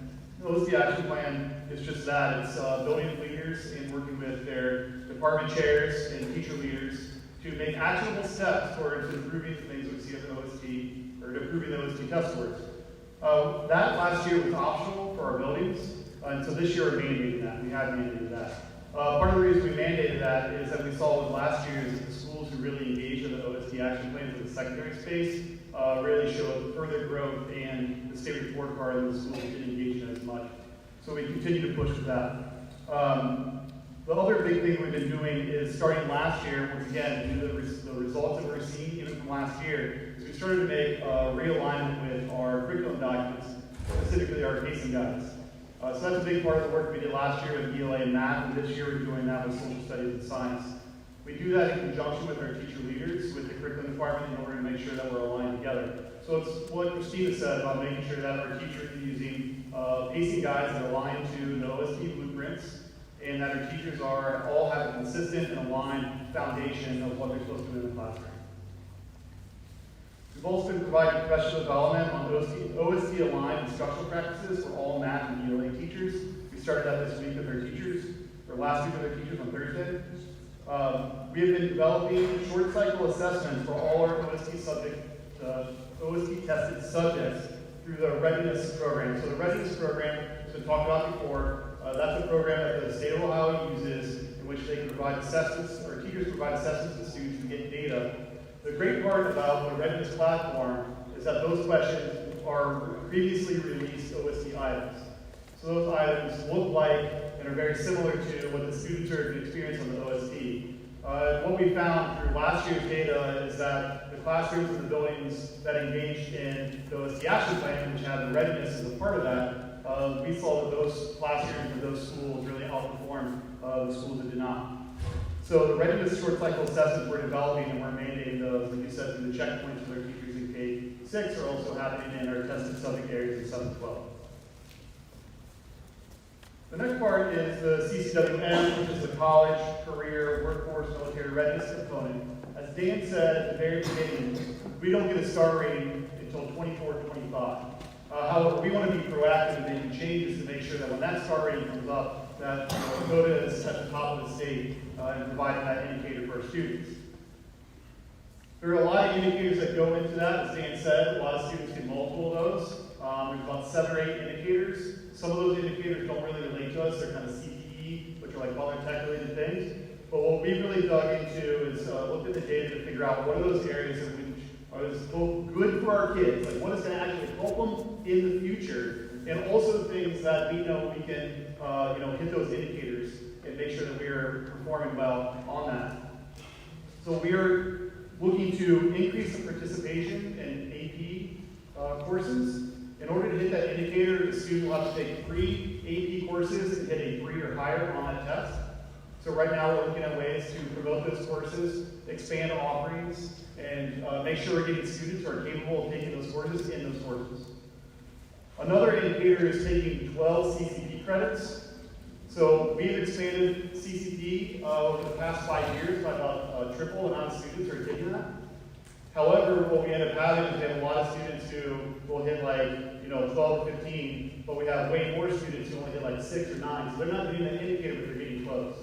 The OST action plan is just that. It's building leaders and working with their department chairs and teacher leaders to make actionable steps towards improving the things we see at the OST, or improving the OST test scores. That last year was optional for our buildings, and so this year we're mandating that. We have mandated that. Part of the reason we mandated that is that we saw with last year is that the schools who really engaged in the OST action plans in the secondary space really showed further growth, and the state report card in the schools didn't engage in as much. So we continue to push with that. The other big thing we've been doing is starting last year, once again, due to the results that we're seeing even from last year, is we started to make realignment with our curriculum documents, specifically our pacing guides. So that's a big part of the work we did last year with ELA and math, and this year we're doing that with social studies and science. We do that in conjunction with our teacher leaders, with the curriculum department, in order to make sure that we're aligned together. So it's what Christina said about making sure that our teachers are using pacing guides that align to the OSD blueprints, and that our teachers all have a consistent and aligned foundation of what they're supposed to do in the classroom. We've also been providing professional development on OSD-aligned instructional practices for all math and ELA teachers. We started that this week with our teachers, or last week with our teachers on Thursday. We have been developing short cycle assessments for all our OSD tested subjects through the readiness program. So the readiness program has been talked about before. That's a program that the state of Ohio uses, in which they can provide assessments, or teachers provide assessments to students and get data. The great part about the readiness platform is that those questions are previously released OSD items. So those items look like and are very similar to what the students are experiencing on the OSD. What we found through last year's data is that the classrooms and the buildings that engaged in the OSD action plan, which had the readiness as a part of that, we saw that those classrooms and those schools really outperformed the schools that did not. So the readiness short cycle assessments we're developing, and we're mandating those, like you said, through the checkpoints for our teachers in K-6 are also happening in our tested subject areas in 7-12. The next part is the CCWM, which is the college, career, workforce, military readiness component. As Dan said at the very beginning, we don't get a star rating until 24-25. However, we want to be proactive in making changes to make sure that when that star rating comes up, that Lakota is at the top of the state and providing that indicator for our students. There are a lot of indicators that go into that. As Dan said, a lot of students get multiple of those. There's about 7 or 8 indicators. Some of those indicators don't really relate to us. They're kind of CTE, which are like other tech-related things. But what we really dug into is looked at the data to figure out what are those areas in which are both good for our kids, like what is going to actually help them in the future, and also things that we know we can hit those indicators and make sure that we are performing well on that. So we are looking to increase the participation in AP courses. In order to hit that indicator, the student will have to take 3 AP courses and hit a 3 or higher on that test. So right now we're looking at ways to promote those courses, expand offerings, and make sure we're getting students who are capable of taking those courses in those courses. Another indicator is taking 12 CCP credits. So we've expanded CCP over the past 5 years by about triple the amount of students who are taking that. However, what we end up having is we have a lot of students who will hit like 12 or 15, but we have way more students who only hit like 6 or 9. So they're not getting that indicator, but they're getting close.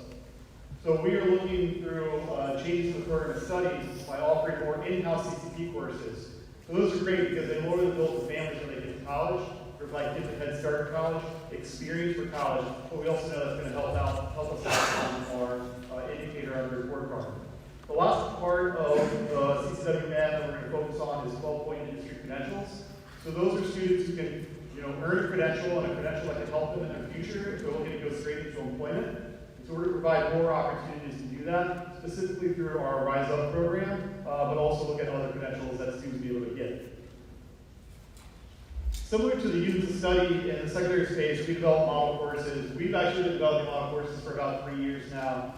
So we are looking through changes to the program of studies by offering more in-house CCP courses. So those are great because they lower the bill to families when they get to college, provide kids a head start to college, experience for college, but we also know that's going to help us out on our indicator on the report card. The last part of CCWM that we're going to focus on is 12-point industry credentials. So those are students who can earn a credential, and a credential that can help them in their future if they're looking to go straight into employment. So we're going to provide more opportunities to do that, specifically through our Rise Up program, but also look at other credentials that students will be able to get. Similar to the units of study in the secondary space, we develop model courses. We've actually been developing model courses for about 3 years now.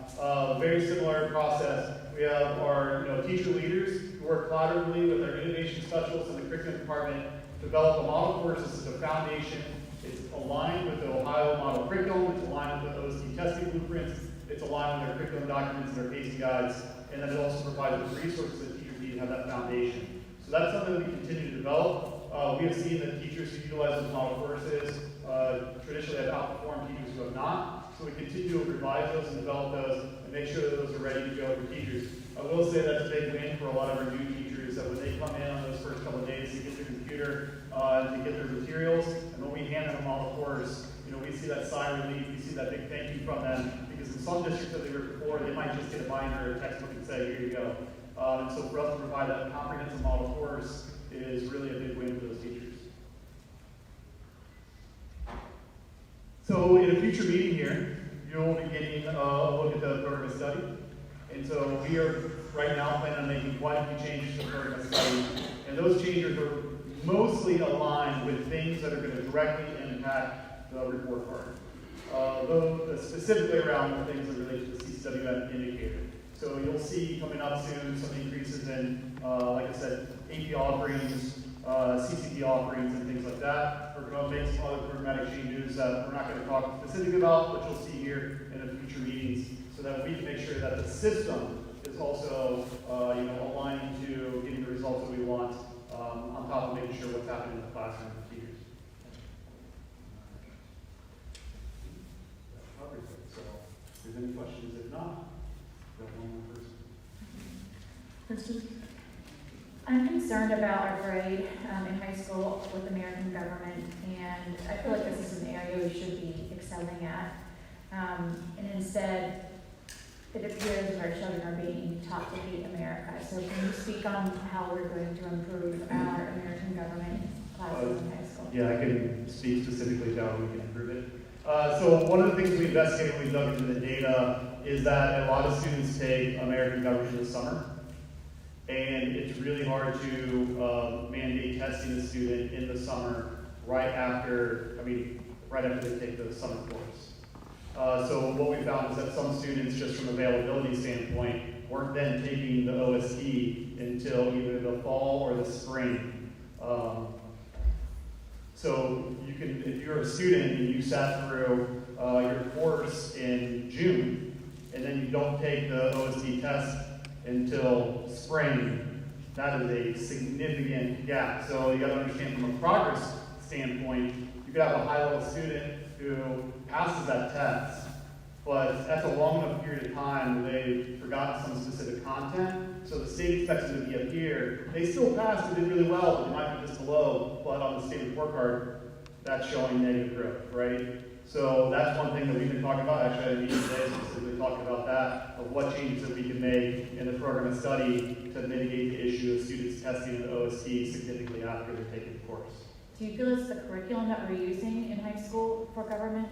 Very similar process. We have our teacher leaders who work collaboratively with our innovation specialists in the curriculum department to develop a model course. This is a foundation. It's aligned with the Ohio model curriculum. It's aligned with the OSD testing blueprints. It's aligned with our curriculum documents and our pacing guides. And then it also provides the resources that teachers need to have that foundation. So that's something that we continue to develop. We have seen that teachers who utilize those model courses traditionally have outperformed teachers who have not. So we continue to revise those and develop those and make sure that those are ready to go for teachers. I will say that's a big win for a lot of our new teachers, that when they come in on those first couple of days to get their computer, to get their materials, and when we hand them a model course, we see that sigh of relief, we see that big thank you from them, because in some districts that they were before, they might just get a binder or a textbook and say, here you go. And so for us to provide that comprehensive model course is really a big win for those teachers. So in a future meeting here, you'll be getting a look at the program of study. And so we are right now planning on making quite a few changes to the program of study. And those changes are mostly aligned with things that are going to directly impact the report card. Though specifically around the things that relate to the CCWM indicator. So you'll see coming up soon some increases in, like I said, AP offerings, CCP offerings, and things like that. We're going to make some other programmatic changes that we're not going to talk specifically about, but you'll see here in the future meetings, so that we can make sure that the system is also, aligning to getting the results that we want, on top of making sure what's happening in the classroom for teachers. So, if there's any questions, if not, go one more person. Kristen? I'm concerned about our grade in high school with American government, and I feel like this is an area we should be excelling at. And instead, it appears that our children are being taught to hate America. So can you speak on how we're going to improve our American government classes in high school? Yeah, I can speak specifically to how we can improve it. So one of the things we investigated when we dug into the data is that a lot of students take American government in the summer. And it's really hard to mandate testing a student in the summer right after they take the summer course. So what we found is that some students, just from availability standpoint, weren't then taking the OST until either the fall or the spring. So you can, if you're a student and you sat through your course in June, and then you don't take the OST test until spring, that is a significant gap. So you got to understand from a progress standpoint, you could have a high-level student who passes that test, but that's a long enough period of time where they've forgotten some specific content, so the state expects them to be up here. They still passed, they did really well, but they might be just below, but on the state report card, that's showing negative growth, right? So that's one thing that we've been talking about. Actually, I had a meeting today specifically talking about that, of what changes that we can make in the program of study to mitigate the issue of students testing an OST significantly after they're taking the course. Do you feel it's the curriculum that we're using in high school for government?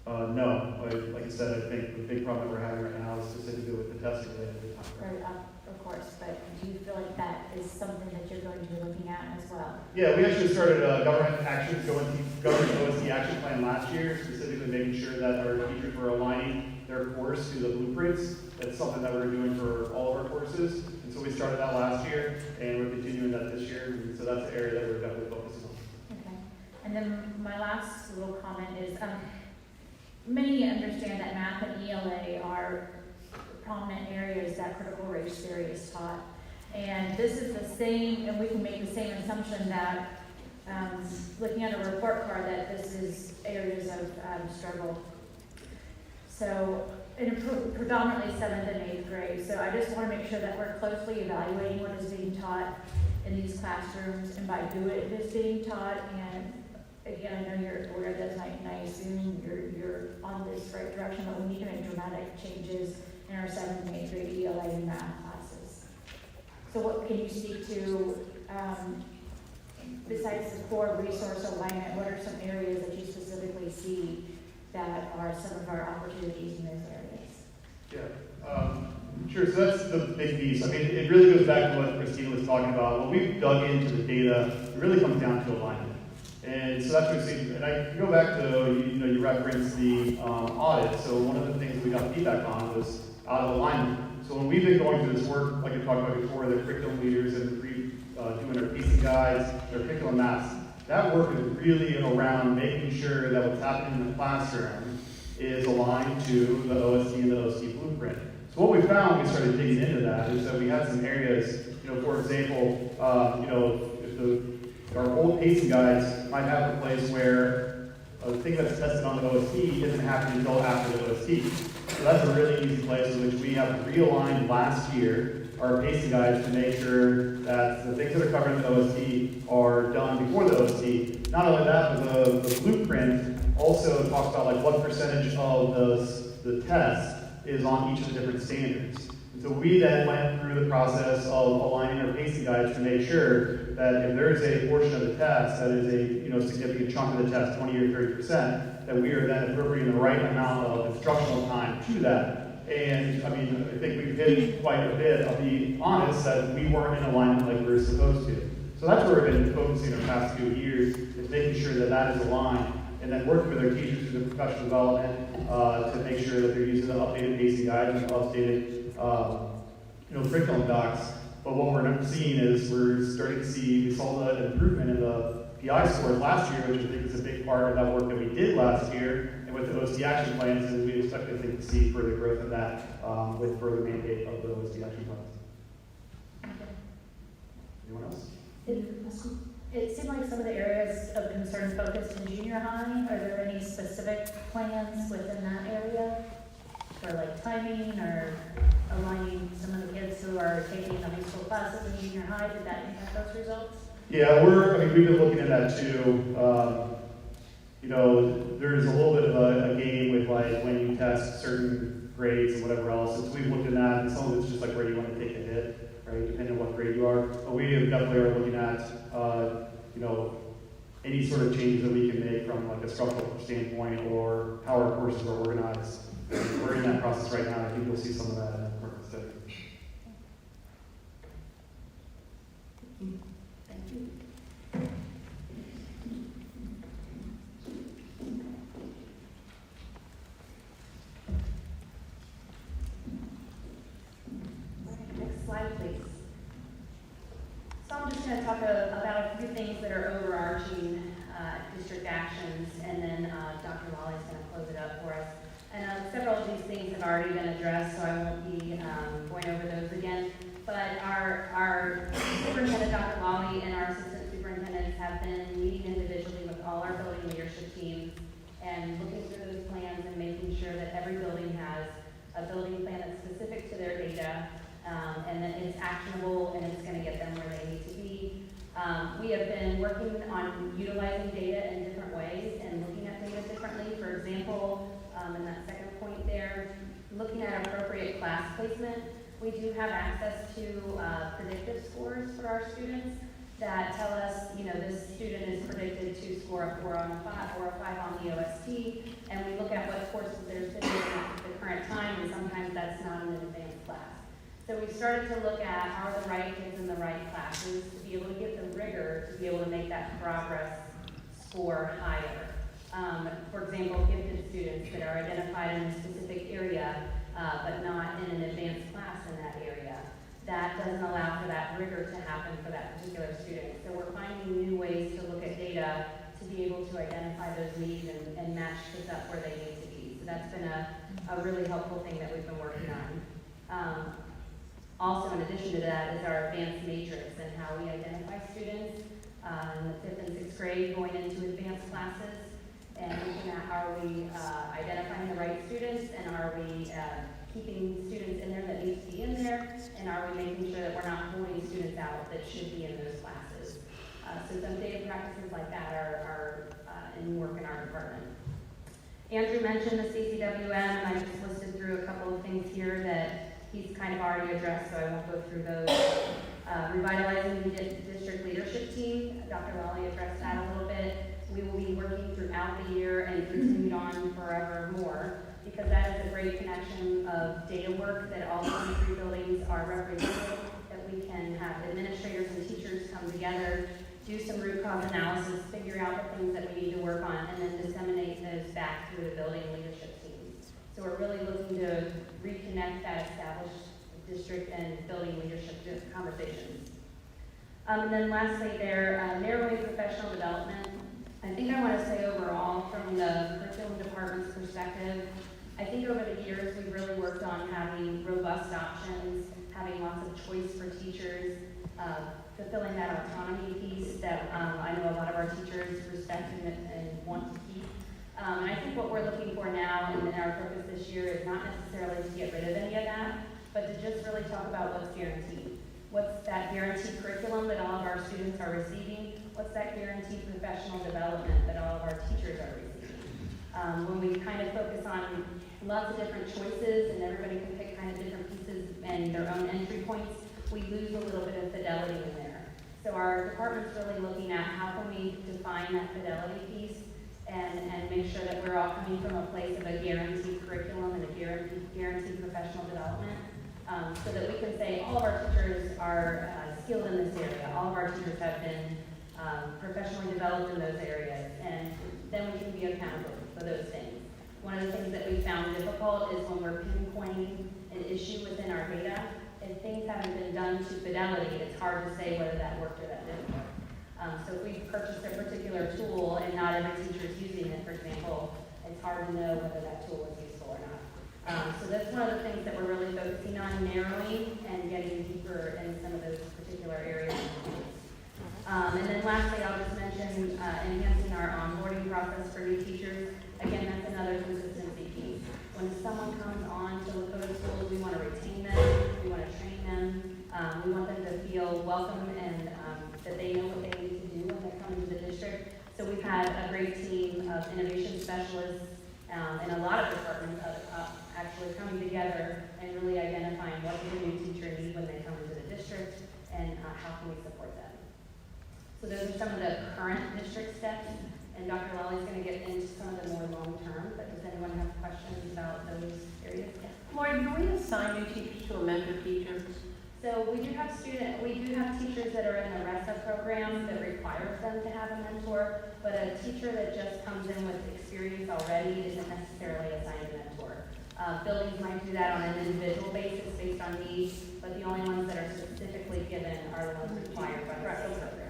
No. Like I said, I think the big problem that we're having right now is specifically with the testing related to time. Right, of course, but do you feel like that is something that you're going to be looking at as well? Yeah, we actually started a government OST action plan last year, specifically making sure that our teachers were aligning their course to the blueprints. That's something that we're doing for all of our courses. And so we started that last year, and we're continuing that this year. And so that's an area that we're definitely focusing on. Okay. And then my last little comment is, many understand that math and ELA are prominent areas that critical race theory is taught. And this is the same, and we can make the same assumption that, looking at a report card, that this is areas of struggle. So, in predominantly 7th and 8th grade. So I just want to make sure that we're closely evaluating what is being taught in these classrooms, and by who it is being taught. And again, I know you're aware of this, and I assume you're on this right direction, but we need to make dramatic changes in our 7th and 8th grade ELA and math classes. So what can you speak to, besides the core resource alignment, what are some areas that you specifically see that are some of our opportunities in those areas? Yeah, sure. So that's the big piece. I mean, it really goes back to what Christina was talking about. When we've dug into the data, it really comes down to alignment. And so that's what we see. And I go back to, you referenced the audit. So one of the things we got feedback on was out of alignment. So when we've been going through this work, like I talked about before, the curriculum leaders and doing our pacing guides, their curriculum maps, that work is really around making sure that what's happening in the classroom is aligned to the OST and the OST blueprint. So what we found when we started digging into that is that we had some areas, for example, if our old pacing guides might have a place where a thing that's tested on the OST isn't happening until after the OST. So that's a really easy place in which we have realigned last year our pacing guides to make sure that the things that are covered in the OST are done before the OST. Not only that, but the blueprint also talks about like what percentage of the test is on each of the different standards. And so we then went through the process of aligning our pacing guides to make sure that if there is a portion of the test that is a significant chunk of the test, 20 or 30%, that we are then appropriating the right amount of instructional time to that. And I mean, I think we've hit quite a bit. I'll be honest that we weren't in alignment like we were supposed to. So that's where we've been focusing the past few years, is making sure that that is aligned. and then working with our teachers through the professional development to make sure that they're using the updated basic guides and updated curriculum docs. But what we're not seeing is we're starting to see, we saw the improvement in the PI scores last year, which I think is a big part of that work that we did last year, and with the OSD action plans, and we expect to see further growth in that with further mandate of the OSD action plans. Anyone else? It seemed like some of the areas of concern focused in junior high. Are there any specific plans within that area for like timing or aligning some of the kids who are taking the high school classes in junior high? Did that impact those results? Yeah, we've been looking at that too. There's a little bit of a game with like when you test certain grades and whatever else. And so we've looked at that, and some of it's just like where you want to take a hit, right? Depending on what grade you are. But we definitely are looking at, any sort of changes that we can make from like a structural standpoint or how our courses are organized. We're in that process right now. I think you'll see some of that in the corporate study. Thank you. Next slide, please. So I'm just going to talk about a few things that are overarching district actions, and then Dr. Wally's going to close it up for us. And several of these things have already been addressed, so I won't be going over those again. But our superintendent, Dr. Wally, and our assistant superintendents have been meeting individually with all our building leadership teams and looking through those plans and making sure that every building has a building plan that's specific to their data, and that it's actionable and it's going to get them where they need to be. We have been working on utilizing data in different ways and looking at data differently. For example, in that second point there, looking at appropriate class placement, we do have access to predictive scores for our students that tell us, this student is predicted to score a 4 on a 5 or a 5 on the OST, and we look at what courses they're sitting in at the current time, and sometimes that's not in an advanced class. So we started to look at, are the right kids in the right classes to be able to give them rigor, to be able to make that progress score higher. For example, gifted students that are identified in a specific area, but not in an advanced class in that area. That doesn't allow for that rigor to happen for that particular student. So we're finding new ways to look at data to be able to identify those needs and match kids up where they need to be. So that's been a really helpful thing that we've been working on. Also, in addition to that, is our advanced matrix and how we identify students in the 5th and 6th grade going into advanced classes, and looking at, are we identifying the right students, and are we keeping students in there that need to be in there, and are we making sure that we're not holding students out that should be in those classes. So some data practices like that are in work in our department. Andrew mentioned the CCWM, and I just listed through a couple of things here that he's kind of already addressed, so I won't go through those. Revitalizing the district leadership team, Dr. Wally addressed that a little bit. We will be working throughout the year and continued on forevermore, because that is a great connection of data work that all 23 buildings are represented, that we can have administrators and teachers come together, do some root cause analysis, figure out the things that we need to work on, and then disseminate those back through the building leadership teams. So we're really looking to reconnect that established district and building leadership conversations. And then lastly there, narrowing professional development. I think I want to say overall, from the curriculum department's perspective, I think over the years we've really worked on having robust options, having lots of choice for teachers, fulfilling that autonomy piece that I know a lot of our teachers respect and want to keep. And I think what we're looking for now and our focus this year is not necessarily to get rid of any of that, but to just really talk about what's guaranteed. What's that guaranteed curriculum that all of our students are receiving? What's that guaranteed professional development that all of our teachers are receiving? When we kind of focus on lots of different choices and everybody can pick kind of different pieces and their own entry points, we lose a little bit of fidelity in there. So our department's really looking at how can we define that fidelity piece and make sure that we're all coming from a place of a guaranteed curriculum and a guaranteed professional development, so that we can say all of our teachers are skilled in this area, all of our teachers have been professionally developed in those areas, and then we can be accountable for those things. One of the things that we found difficult is when we're pinpointing an issue within our data, if things haven't been done to fidelity, it's hard to say whether that worked or that didn't work. So if we purchased a particular tool and not every teacher is using it, for example, it's hard to know whether that tool is useful or not. So that's one of the things that we're really focusing on, narrowing and getting deeper in some of those particular areas. And then lastly, I'll just mention enhancing our onboarding process for new teachers. Again, that's another consistency piece. When someone comes on to Lakota schools, we want to retain them, we want to train them, we want them to feel welcome and that they know what they need to do when they come into the district. So we've had a great team of innovation specialists in a lot of departments actually coming together and really identifying what does a new teacher need when they come into the district and how can we support them. So those are some of the current district steps, and Dr. Lawley's going to get into some of the more long-term, but does anyone have questions about those areas? Yeah. Maureen, do we assign new teachers to a mentor teacher? So we do have teachers that are in the RESA program that requires them to have a mentor, but a teacher that just comes in with experience already isn't necessarily assigned a mentor. Buildings might do that on an individual basis based on needs, but the only ones that are specifically given are the ones required by the RESA program.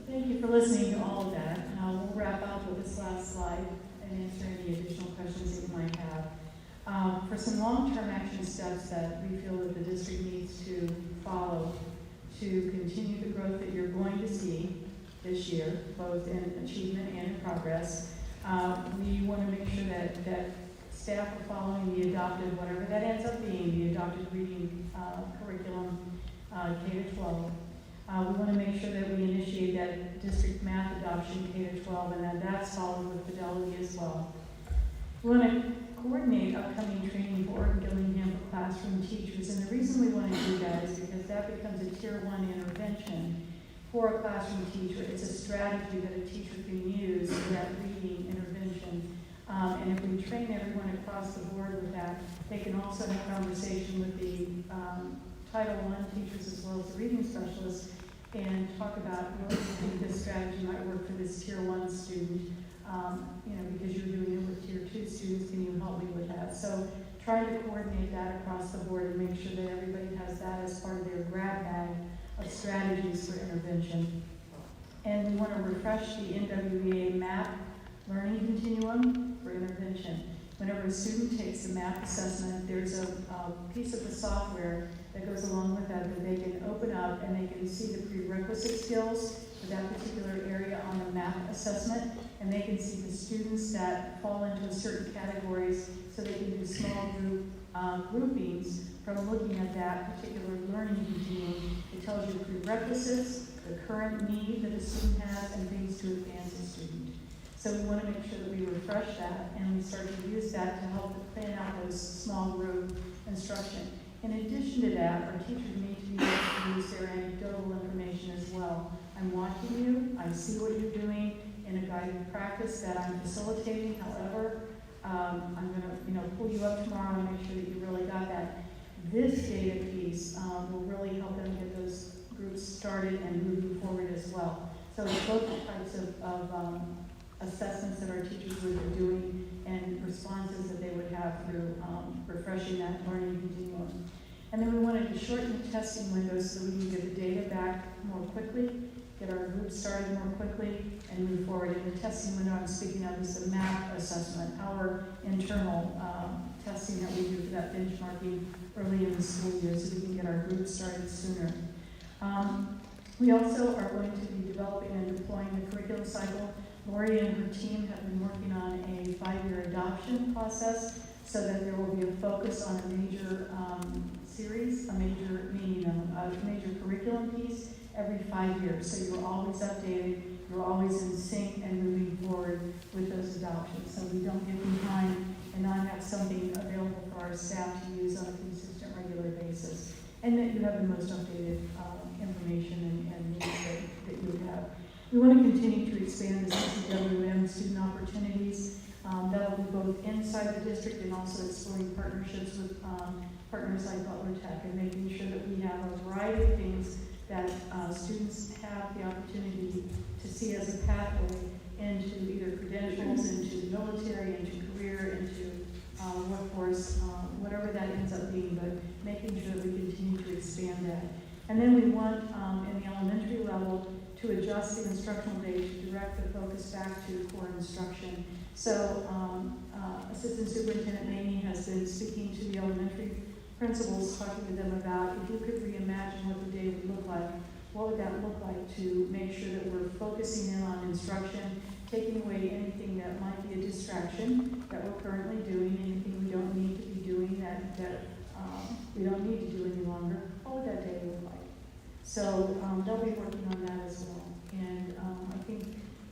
Thank you for listening to all of that. We'll wrap up with this last slide and answer any additional questions that you might have. For some long-term action steps that we feel that the district needs to follow to continue the growth that you're going to see this year, both in achievement and in progress, we want to make sure that staff are following the adopted, whatever that ends up being, the adopted reading curriculum K-12. We want to make sure that we initiate that district math adoption K-12 and that that's followed with fidelity as well. We want to coordinate upcoming training for Oregon Gillingham for classroom teachers, and the reason we want to do that is because that becomes a Tier 1 intervention for a classroom teacher. It's a strategy that a teacher can use for that reading intervention. And if we train everyone across the board with that, they can also have conversation with the Title I teachers as well as the reading specialists and talk about what you think this strategy might work for this Tier 1 student. Because you're doing it with Tier 2 students, can you help me with that? So trying to coordinate that across the board and make sure that everybody has that as part of their grab bag of strategies for intervention. And we want to refresh the NWEA MAP learning continuum for intervention. Whenever a student takes a MAP assessment, there's a piece of the software that goes along with that they can open up and they can see the prerequisite skills for that particular area on the MAP assessment, and they can see the students that fall into certain categories so they can do small group groupings from looking at that particular learning continuum. It tells you the prerequisites, the current need that a student has, and things to advance a student. So we want to make sure that we refresh that and we start to use that to help plan out those small group instruction. In addition to that, our teachers need to be able to use their anecdotal information as well. I'm watching you, I see what you're doing in a guided practice that I'm facilitating. However, I'm going to pull you up tomorrow and make sure that you really got that. This data piece will really help them get those groups started and moving forward as well. So it's both types of assessments that our teachers would be doing and responses that they would have through refreshing that learning continuum. And then we wanted to shorten the testing windows so we can get the data back more quickly, get our groups started more quickly, and move forward. And the testing window I'm speaking of is the MAP assessment, our internal testing that we do for that benchmarking early in the school year so we can get our groups started sooner. We also are going to be developing and deploying the curriculum cycle. Lori and her team have been working on a 5-year adoption process so that there will be a focus on a major series, a major curriculum piece every 5 years. So you're always updated, you're always in sync and moving forward with those adoptions. So we don't get behind and not have something available for our staff to use on a consistent, regular basis. And that you have the most updated information and news that you have. We want to continue to expand the CCWM student opportunities. That'll be both inside the district and also exploring partnerships with partners like Butler Tech and making sure that we have a variety of things that students have the opportunity to see as a pathway into either credentials, into the military, into career, into workforce, whatever that ends up being, but making sure that we continue to expand that. And then we want, in the elementary level, to adjust the instructional day to direct the focus back to core instruction. So Assistant Superintendent Maney has been speaking to the elementary principals, talking to them about if you could reimagine what the day would look like, what would that look like to make sure that we're focusing in on instruction, taking away anything that might be a distraction that we're currently doing, anything we don't need to be doing that we don't need to do any longer. What would that day look like? So they'll be working on that as well. And I think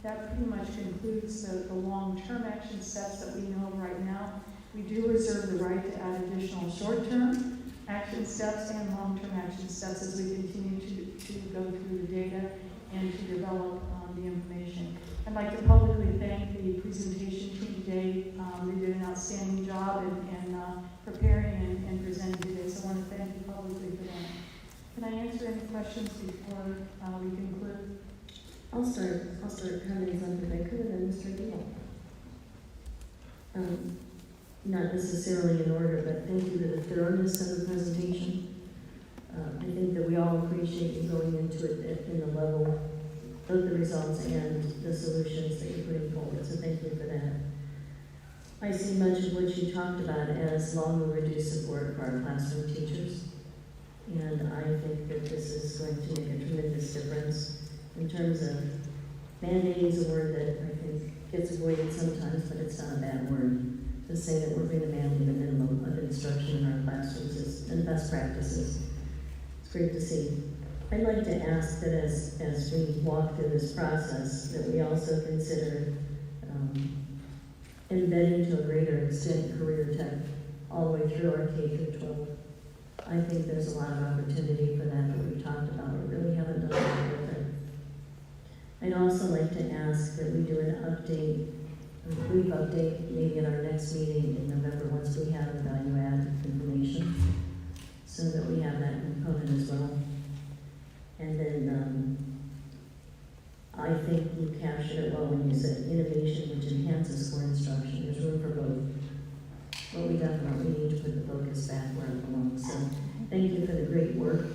that pretty much concludes the long-term action steps that we know of right now. We do reserve the right to add additional short-term action steps and long-term action steps as we continue to go through the data and to develop the information. I'd like to publicly thank the presentation team today. They did an outstanding job in preparing and presenting today, so I want to thank you publicly for that. Can I answer any questions before we conclude? I'll start commenting on if I could, and then Mr. Deal. Not necessarily in order, but thank you for the thoroughness of the presentation. I think that we all appreciate you going into it in the level, both the results and the solutions that you're putting forward, so thank you for that. I see much of what you talked about as long overdue support for our classroom teachers, and I think that this is going to make a tremendous difference in terms of mandating is a word that I think gets avoided sometimes, but it's not a bad word. To say that we're going to mandate a minimum of instruction in our classrooms and best practices. It's great to see. I'd like to ask that as we walk through this process, that we also consider embedding to a greater extent career tech all the way through our K through 12. I think there's a lot of opportunity for that we've talked about. We really haven't done a lot with it. I'd also like to ask that we do an update, a brief update, maybe in our next meeting in November once we have the value add information, so that we have that component as well. And then I think you captured it well when you said innovation which enhances core instruction. There's room for both. But we definitely need to put the focus back where it belongs. So thank you for the great work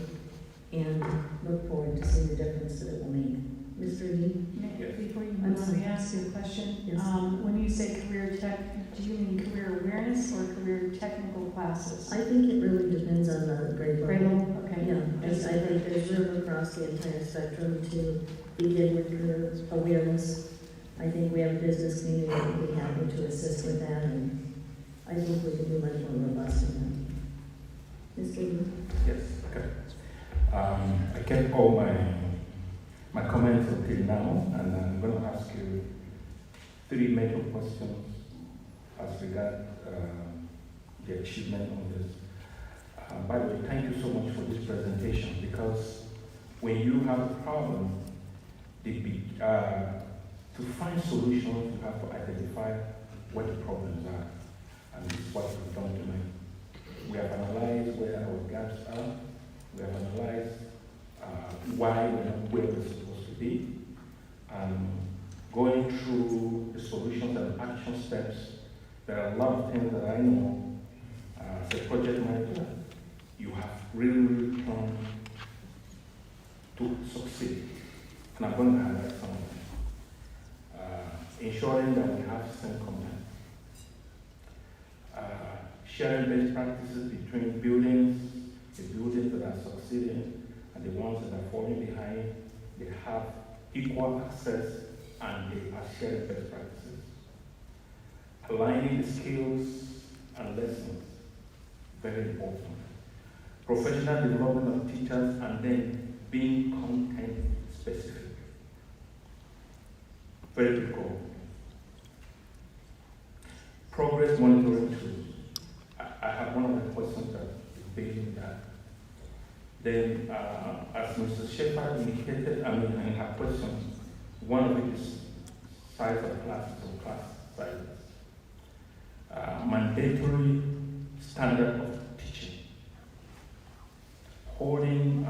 and look forward to seeing the difference that it will make. Mr. Lee? Before you move on, let me ask you a question. Yes. When you say career tech, do you mean career awareness or career technical classes? I think it really depends on the grade level. Grade level, okay. Yeah, I think there's room across the entire spectrum to begin with career awareness. I think we have a business community that would be happy to assist with that, and I think we can be much more robust in that. Mr. Lee? Yes, okay. I kept all my comments until now, and I'm going to ask you 3 major questions as regard the achievement of this. By the way, thank you so much for this presentation, because when you have a problem, to find solutions, you have to identify what the problems are. And this is what we've done tonight. We have analyzed where our gaps are. We have analyzed why we're not where we're supposed to be. Going through the solutions and action steps, there are a lot of things that I know as a project manager, you have really planned to succeed. And I'm going to highlight some of them. Ensuring that we have same content. Sharing best practices between buildings, the buildings that are succeeding and the ones that are falling behind. They have equal access and they are sharing best practices. Aligning the skills and lessons, very important. Professional development of teachers and then being content specific. Very critical. Progress monitoring tools. I have one of the questions that is based on that. Then, as Mrs. Shepard indicated, in her question, one of it is size of classes or class sizes. mandatory standard of teaching, holding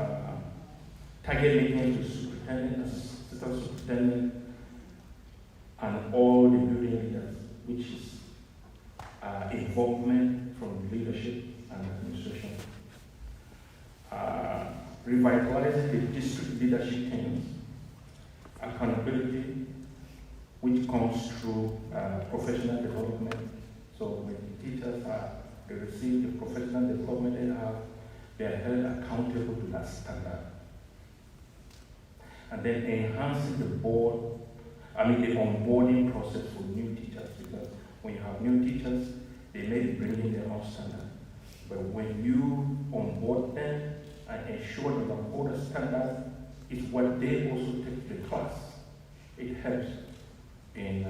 target meetings with superintendent, assistant superintendent, and all the building leaders, which is involvement from leadership and administration. Revitalizing the district leadership teams, accountability, which comes through professional development. So when the teachers they receive the professional development they are held accountable to that standard. And then enhancing the onboarding process for new teachers, because when you have new teachers, they may be bringing their own standard. But when you onboard them and ensure that the Lakota standard is what they also take to the class, it helps in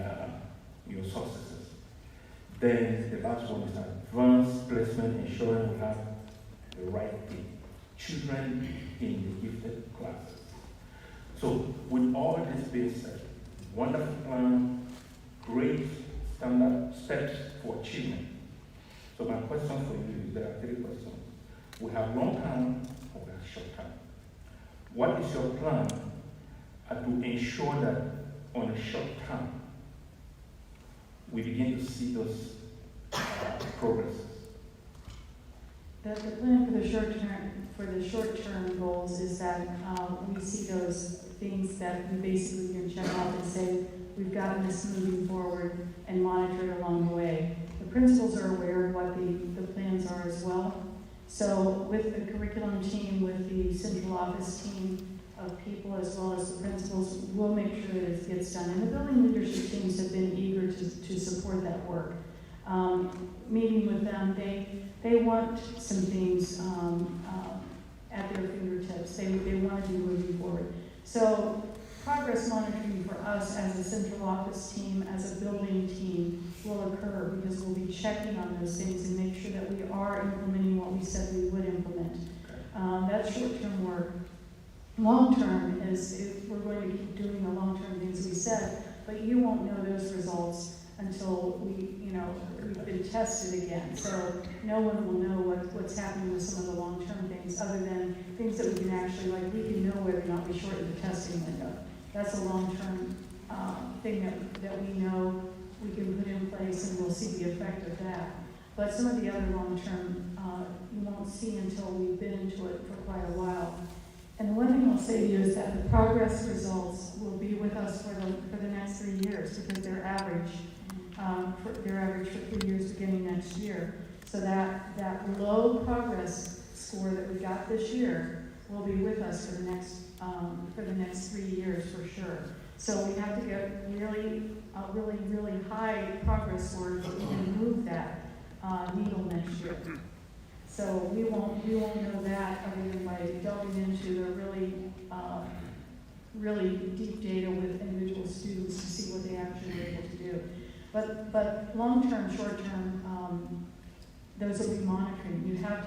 your successes. Then the last one is advanced placement, ensuring we have the right children in the gifted classes. So with all this being said, wonderful plan, great standard steps for achievement. So my question for you is, there are 3 questions. We have long term, or we have short term. What is your plan to ensure that on the short term, we begin to see those progresses? The plan for the short-term goals is that we see those things that we basically can check off and say, we've gotten this moving forward and monitor it along the way. The principals are aware of what the plans are as well. So with the curriculum team, with the central office team of people as well as the principals, we'll make sure that it gets done. And the building leadership teams have been eager to support that work. Meeting with them, they want some things at their fingertips. They want to be moving forward. So progress monitoring for us as a central office team, as a building team, will occur because we'll be checking on those things and make sure that we are implementing what we said we would implement. That's short-term work. Long-term is we're going to keep doing the long-term things we said, but you won't know those results until we've been tested again. So no one will know what's happening with some of the long-term things other than things that we can actually, like we can know whether or not we shortened the testing window. That's a long-term thing that we know we can put in place, and we'll see the effect of that. But some of the other long-term you won't see until we've been into it for quite a while. And the one thing I'll say to you is that the progress results will be with us for the next 3 years because they're average. They're average for 3 years beginning next year. So that low progress score that we got this year will be with us for the next 3 years for sure. So we have to get really high progress scores so we can move that needle next year. So we won't know that other than by delving into the really deep data with individual students to see what they actually were able to do. But long-term, short-term, those will be monitoring. You have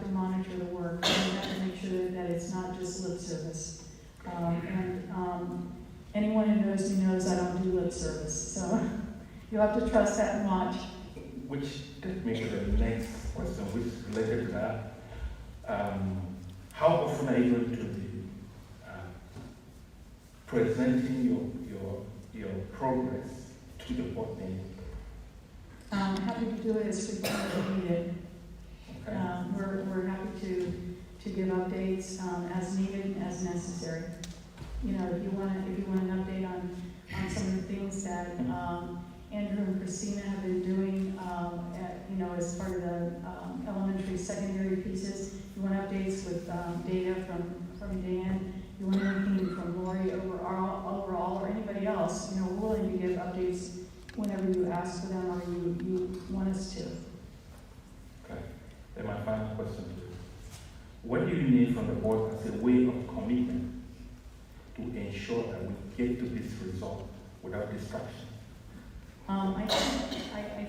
to monitor the work. And you have to make sure that it's not just lip service. Anyone who knows me knows I don't do lip service. So you have to trust that and watch. Which takes me to the next question, which is related to that. How often are you going to be presenting your progress to the board meeting? I'm happy to do it as frequently as needed. Okay. We're happy to give updates as needed and as necessary. You know, if you want an update on some of the things that Andrew and Christina have been doing, as part of the elementary, secondary pieces. You want updates with data from Dan. You want anything from Lori overall, or anybody else. We're willing to give updates whenever you ask for them or you want us to. Okay. Then my final question to you. What do you need from the board as a way of commitment to ensure that we get to this result without distraction? I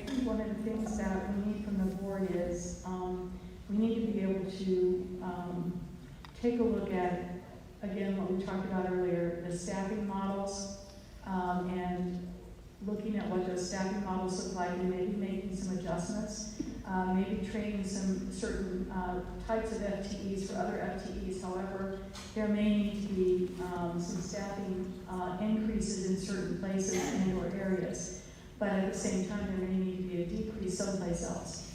think one of the things that we need from the board is we need to be able to take a look at, again, what we talked about earlier, the staffing models, and looking at what those staffing models look like and maybe making some adjustments, maybe training some certain types of FTEs for other FTEs. However, there may need to be some staffing increases in certain places and or areas. But at the same time, there may need to be a decrease someplace else.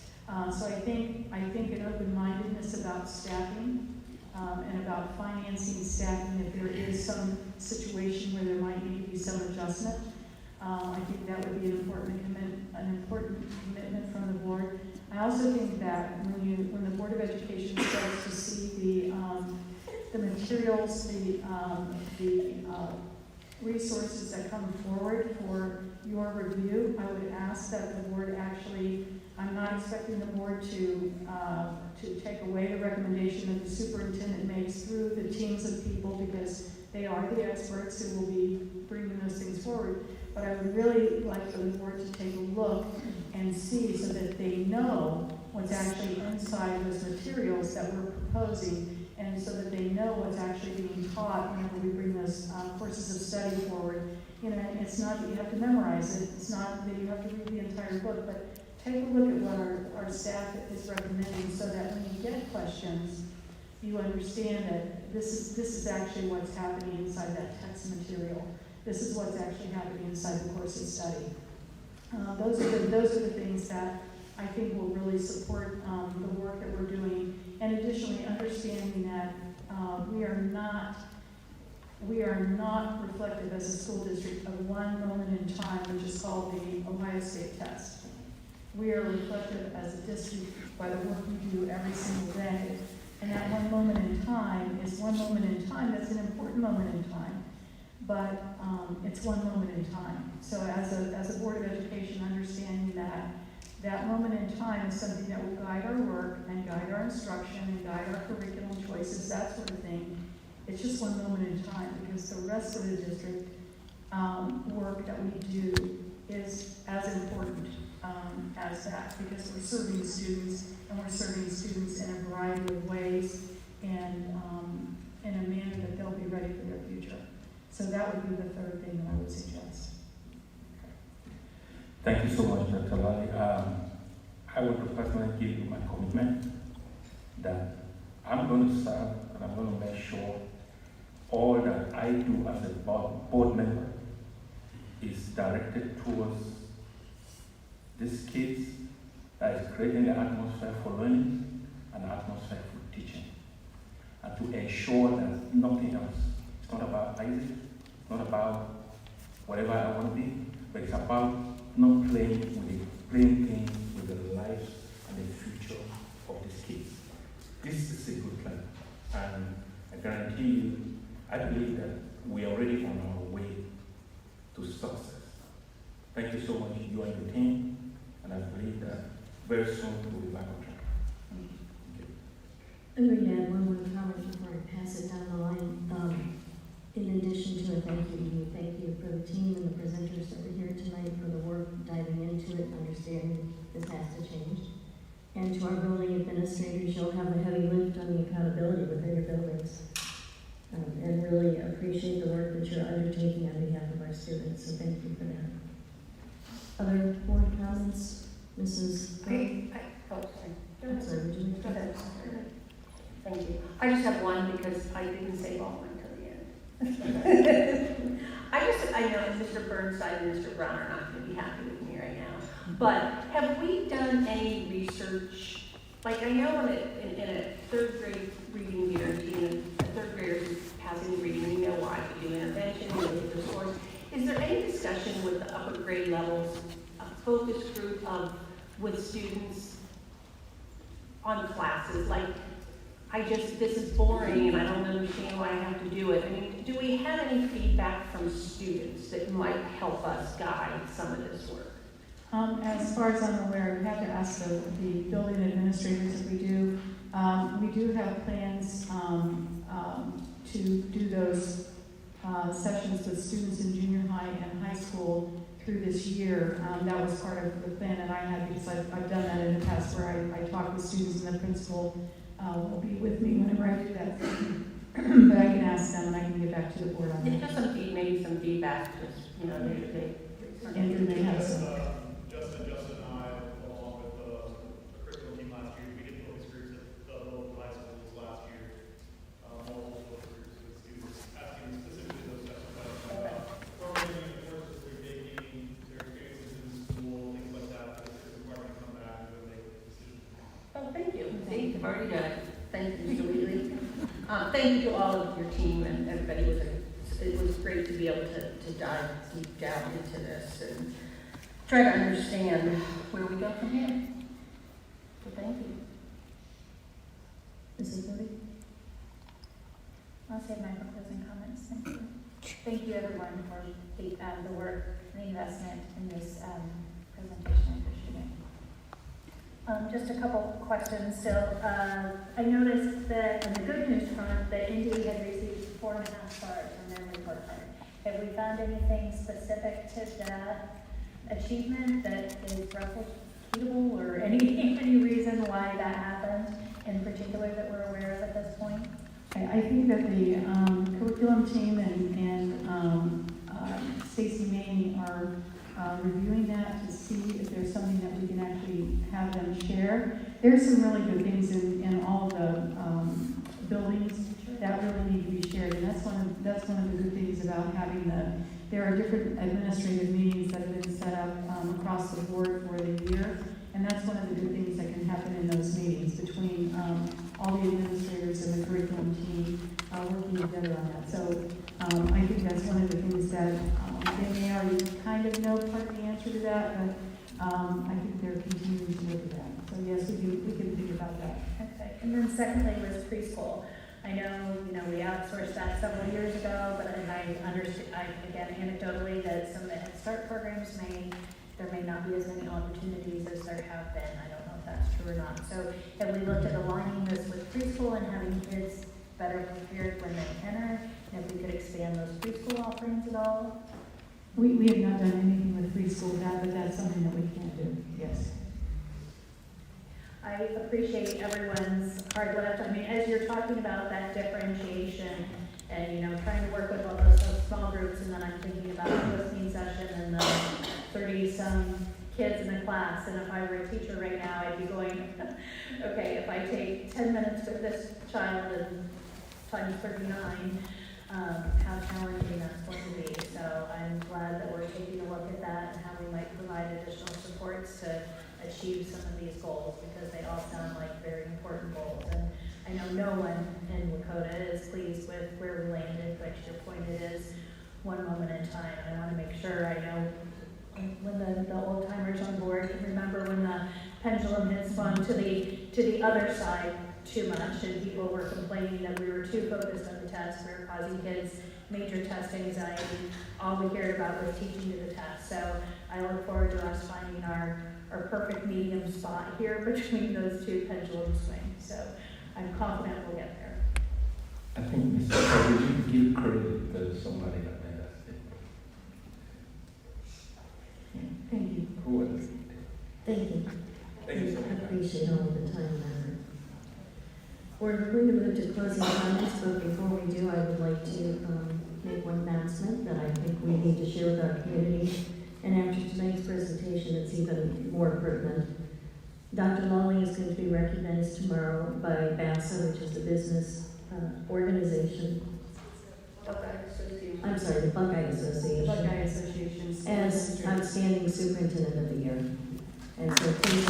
So I think an open-mindedness about staffing and about financing staffing, if there is some situation where there might need to be some adjustment, I think that would be an important commitment from the board. I also think that when the Board of Education starts to see the materials, the resources that come forward for your review, I would ask that the board actually, I'm not expecting the board to take away the recommendation that the superintendent makes through the teams of people, because they are the experts who will be bringing those things forward. But I would really like for the board to take a look and see, so that they know what's actually inside those materials that we're proposing, and so that they know what's actually being taught whenever we bring those courses of study forward. You know, it's not that you have to memorize it, it's not that you have to read the entire book, but take a look at what our staff is recommending, so that when you get questions, you understand that this is actually what's happening inside that text material. This is what's actually happening inside the course of study. Those are the things that I think will really support the work that we're doing. And additionally, understanding that we are not reflective as a school district of one moment in time, which is called the Ohio State test. We are reflective as a district by the work we do every single day. And that one moment in time is one moment in time that's an important moment in time. But it's one moment in time. So as a Board of Education, understanding that moment in time is something that will guide our work and guide our instruction and guide our curriculum choices, that sort of thing. It's just one moment in time, because the rest of the district work that we do is as important as that, because we're serving students, and we're serving students in a variety of ways, and in a manner that they'll be ready for their future. So that would be the third thing that I would suggest. Thank you so much, Dr. Lally. I want to personally give you my commitment that I'm going to serve, and I'm going to make sure all that I do as a board member is directed towards these kids, that is creating an atmosphere for learning and an atmosphere for teaching, and to ensure that nothing else. It's not about Isaac, it's not about whatever I want to be, but it's about not playing things with the lives and the future of these kids. This is a good plan, and I guarantee you, I believe that we are already on our way to success. Thank you so much, you and your team, and I believe that very soon we'll be back on track. I'm going to add one more comment before I pass it down the line. In addition to a thank you for the team and the presenters that were here tonight for the work diving into it and understanding this has to change. And to our building administrators, you'll have a heavy lift on the accountability within your buildings. And really appreciate the work that you're undertaking on behalf of our students, so thank you for that. Other board comments? Mrs. Sorry. I'm sorry, would you make Go ahead. Thank you. I just have one, because I didn't save all mine till the end. I know Mr. Burnside and Mr. Brown are not going to be happy with me right now, but have we done any research? Like, I know in a third grade reading guarantee, a third grader is passing reading, we know why, we do intervention, we look at the source. Is there any discussion with the upper grade levels, a focus group with students on classes? Like, this is boring and I don't understand why I have to do it. I mean, do we have any feedback from students that might help us guide some of this work? As far as I'm aware, we have to ask the building administrators if we do. We do have plans to do those sessions with students in junior high and high school through this year. That was part of the plan that I had, because I've done that in the past, where I talk with students and the principal will be with me whenever I do that. But I can ask them and I can get back to the board on that. Just maybe some feedback, just, they Andrew may have Yes, some. Justin and I, along with the curriculum team last year, we did focus groups at the local high schools last year. Multiple focus groups with students, asking specifically those types of questions about programming, the courses they're taking, their experiences in school, things like that, for the department to come back and make a decision. Oh, thank you. See, you've already done it. Thank you, Mr. Wheatley. Thank you to all of your team and everybody. It was great to be able to dive deep down into this and try to understand where we go from here. So thank you. Mrs. Moody? I'll save mine for closing comments. Thank you. Thank you, everyone, for the work and the investment in this presentation. I appreciate it. Just a couple questions still. I noticed that on the good news front, that Indy had received 4.5 stars on their report card. Have we found anything specific to that achievement that is replicable, or any reason why that happened in particular that we're aware of at this point? I think that the curriculum team and Stacy Maney are reviewing that to see if there's something that we can actually have them share. There's some really good things in all the buildings that really need to be shared, and that's one of the good things about having there are different administrative meetings that have been set up across the board for the year, and that's one of the good things that can happen in those meetings between all the administrators and the curriculum team working together on that. So I think that's one of the things that they may already kind of know part of the answer to that, but I think they're continuing to look at that. So yes, we can think about that. Okay. And then secondly was preschool. I know, we outsourced that several years ago, but I understand, again, anecdotally, that some of the Head Start programs there may not be as many opportunities as there have been. I don't know if that's true or not. So have we looked at aligning this with preschool and having kids better prepared when they enter? And if we could expand those preschool offerings at all? We have not done anything with preschool with that, but that's something that we can do, yes. I appreciate everyone's hard lift. I mean, as you're talking about that differentiation and, trying to work with all those small groups, and then I'm thinking about the listening session and the 30-some kids in the class, and if I were a teacher right now, I'd be going, okay, if I take 10 minutes with this child and times 39, how challenging that's going to be. So I'm glad that we're taking a look at that and how we might provide additional supports to achieve some of these goals, because they all sound like very important goals. And I know no one in Lakota is pleased with where we landed, but to your point, it is one moment in time. I want to make sure I know when the old timers on board can remember when the pendulum had swung to the other side too much, and people were complaining that we were too focused on the test. We were causing kids major test anxiety. All we cared about was teaching to the test. So I look forward to us finding our perfect medium spot here between those two pendulum swings. So I'm confident we'll get there. I think, Mr. Chair, would you give credit to somebody that made that statement? Thank you. Who was it? Thank you. Thank you so much. I appreciate all of the time and effort. We're going to move to closing comments, but before we do, I would like to make one announcement that I think we need to share with our community. And after tonight's presentation, it's even more pertinent. Dr. Lawley is going to be recognized tomorrow by BASA, which is the business organization. I'm sorry, the Buckeye Association. Buckeye Association. As outstanding superintendent of the year. And so please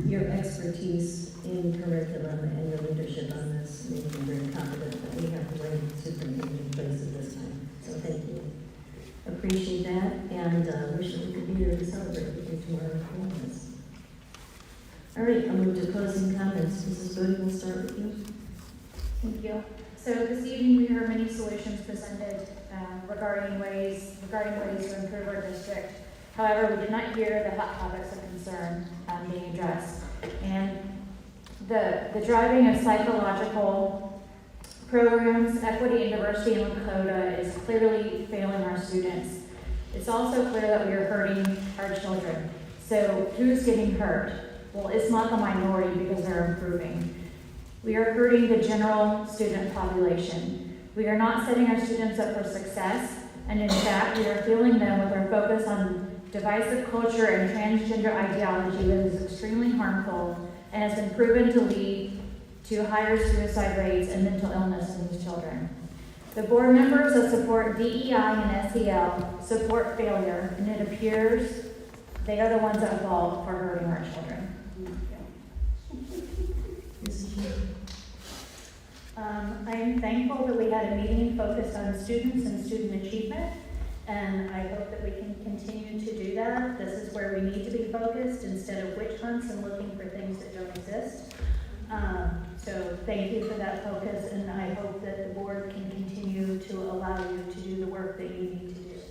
your expertise in curriculum and your leadership on this make me very confident that we have the right superintendent in place at this time. So thank you. Appreciate that, and wish that we could be there to celebrate with you tomorrow for this. All right, I'll move to closing comments. Mrs. Bodie, we'll start with you. Thank you. So this evening, we heard many solutions presented regarding ways to improve our district. However, we did not hear the hot topics of concern being addressed. And the driving of psychological programs, equity and diversity in Lakota is clearly failing our students. It's also clear that we are hurting our children. So who's getting hurt? Well, it's not the minority because they're improving. We are hurting the general student population. We are not setting our students up for success, and in fact, we are fueling them with our focus on divisive culture and transgender ideology that is extremely harmful and has been proven to lead to higher suicide rates and mental illness in these children. The board members that support DEI and SEL support failure, and it appears they are the ones at fault for hurting our children. I am thankful that we had a meeting focused on students and student achievement, and I hope that we can continue to do that. This is where we need to be focused instead of witch hunts and looking for things that don't exist. So thank you for that focus, and I hope that the board can continue to allow you to do the work that you need to do.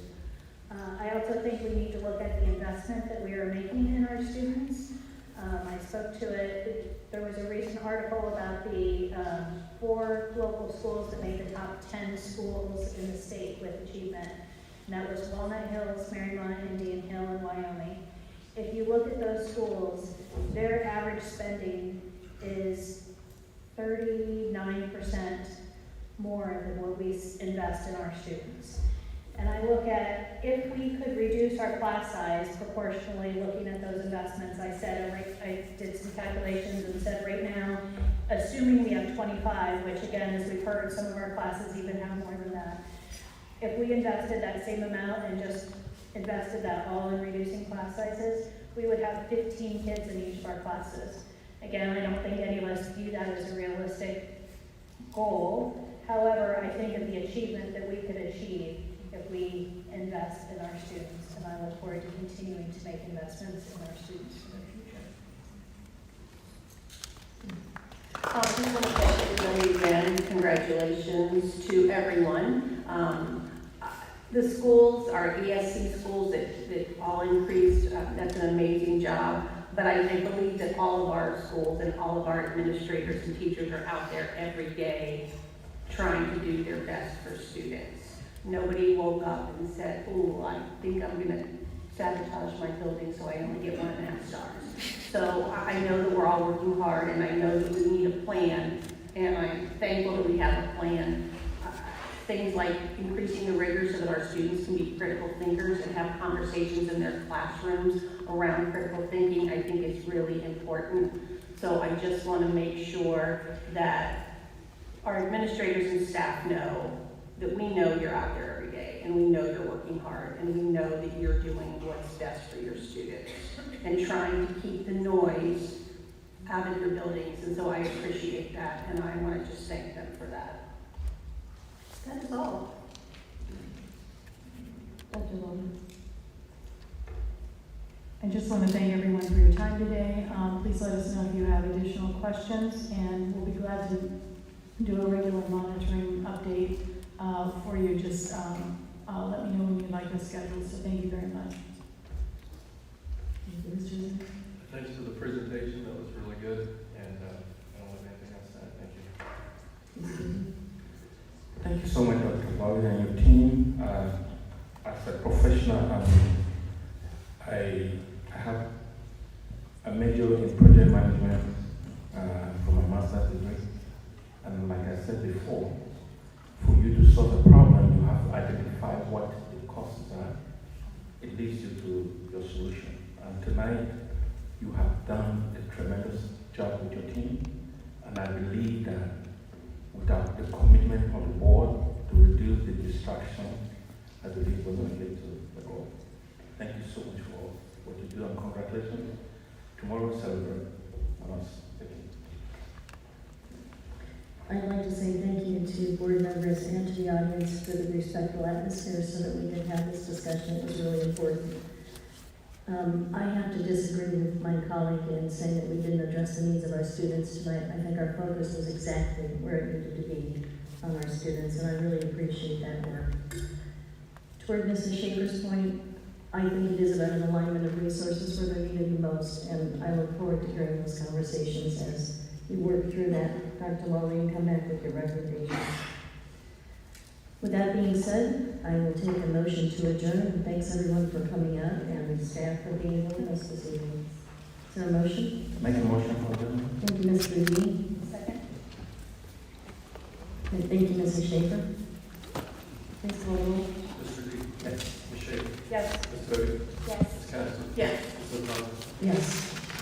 I also think we need to look at the investment that we are making in our students. I spoke to it. There was a recent article about the 4 local schools that made the top 10 schools in the state with achievement. And that was Walnut Hills, Marymount, Indian Hill, and Wyoming. If you look at those schools, their average spending is 39% more than what we invest in our students. And I look at, if we could reduce our class size proportionally, looking at those investments, I did some calculations and said right now, assuming we have 25, which again, as we've heard, some of our classes even have more than that. If we invested that same amount and just invested that all in reducing class sizes, we would have 15 kids in each of our classes. Again, I don't think any of us view that as a realistic goal. However, I think of the achievement that we could achieve if we invest in our students, and I look forward to continuing to make investments in our students in the future. I just want to thank everybody again. Congratulations to everyone. The schools, our ESC schools that all increased, that's an amazing job. But I believe that all of our schools and all of our administrators and teachers are out there every day trying to do their best for students. Nobody woke up and said, oh, I think I'm going to sabotage my building so I only get 1.5 stars. So I know that we're all working hard, and I know that we need a plan, and I'm thankful that we have a plan. Things like increasing the rigor so that our students can be critical thinkers and have conversations in their classrooms around critical thinking, I think is really important. So I just want to make sure that our administrators and staff know that we know you're out there every day, and we know you're working hard, and we know that you're doing what's best for your students and trying to keep the noise out of your buildings. And so I appreciate that, and I want to just thank them for that. That is all. Dr. Logan. I just want to thank everyone for your time today. Please let us know if you have additional questions, and we'll be glad to do a regular monitoring update for you. Just let me know when you'd like us scheduled. So thank you very much. Thanks for the presentation. That was really good. And I don't have anything else to add. Thank you. Thank you so much, Dr. Bowden and your team. As a professional, I have a major in project management from my master's degree. And like I said before, for you to solve a problem, you have to identify what the causes are. It leads you to your solution. And tonight, you have done a tremendous job with your team. And I believe that without the commitment of the board to reduce the distraction, I believe we're going to get to the goal. Thank you so much for what you do, and congratulations. Tomorrow we'll celebrate on us. I'd like to say thank you to board members and to the audience for the respectful atmosphere so that we could have this discussion. It was really important. I have to disagree with my colleague in saying that we didn't address the needs of our students tonight. I think our focus was exactly where it needed to be on our students, and I really appreciate that work. Toward Mrs. Schaefer's point, I think it is about an alignment of resources where they're needed the most, and I look forward to hearing those conversations as you work through that. Dr. Lawley, and come back with your recommendations. With that being said, I will take a motion to adjourn, and thanks everyone for coming out and staff for being with us this evening. Is there a motion? Make a motion for adjournment. Thank you, Ms. Green. Second. Thank you, Mrs. Schaefer.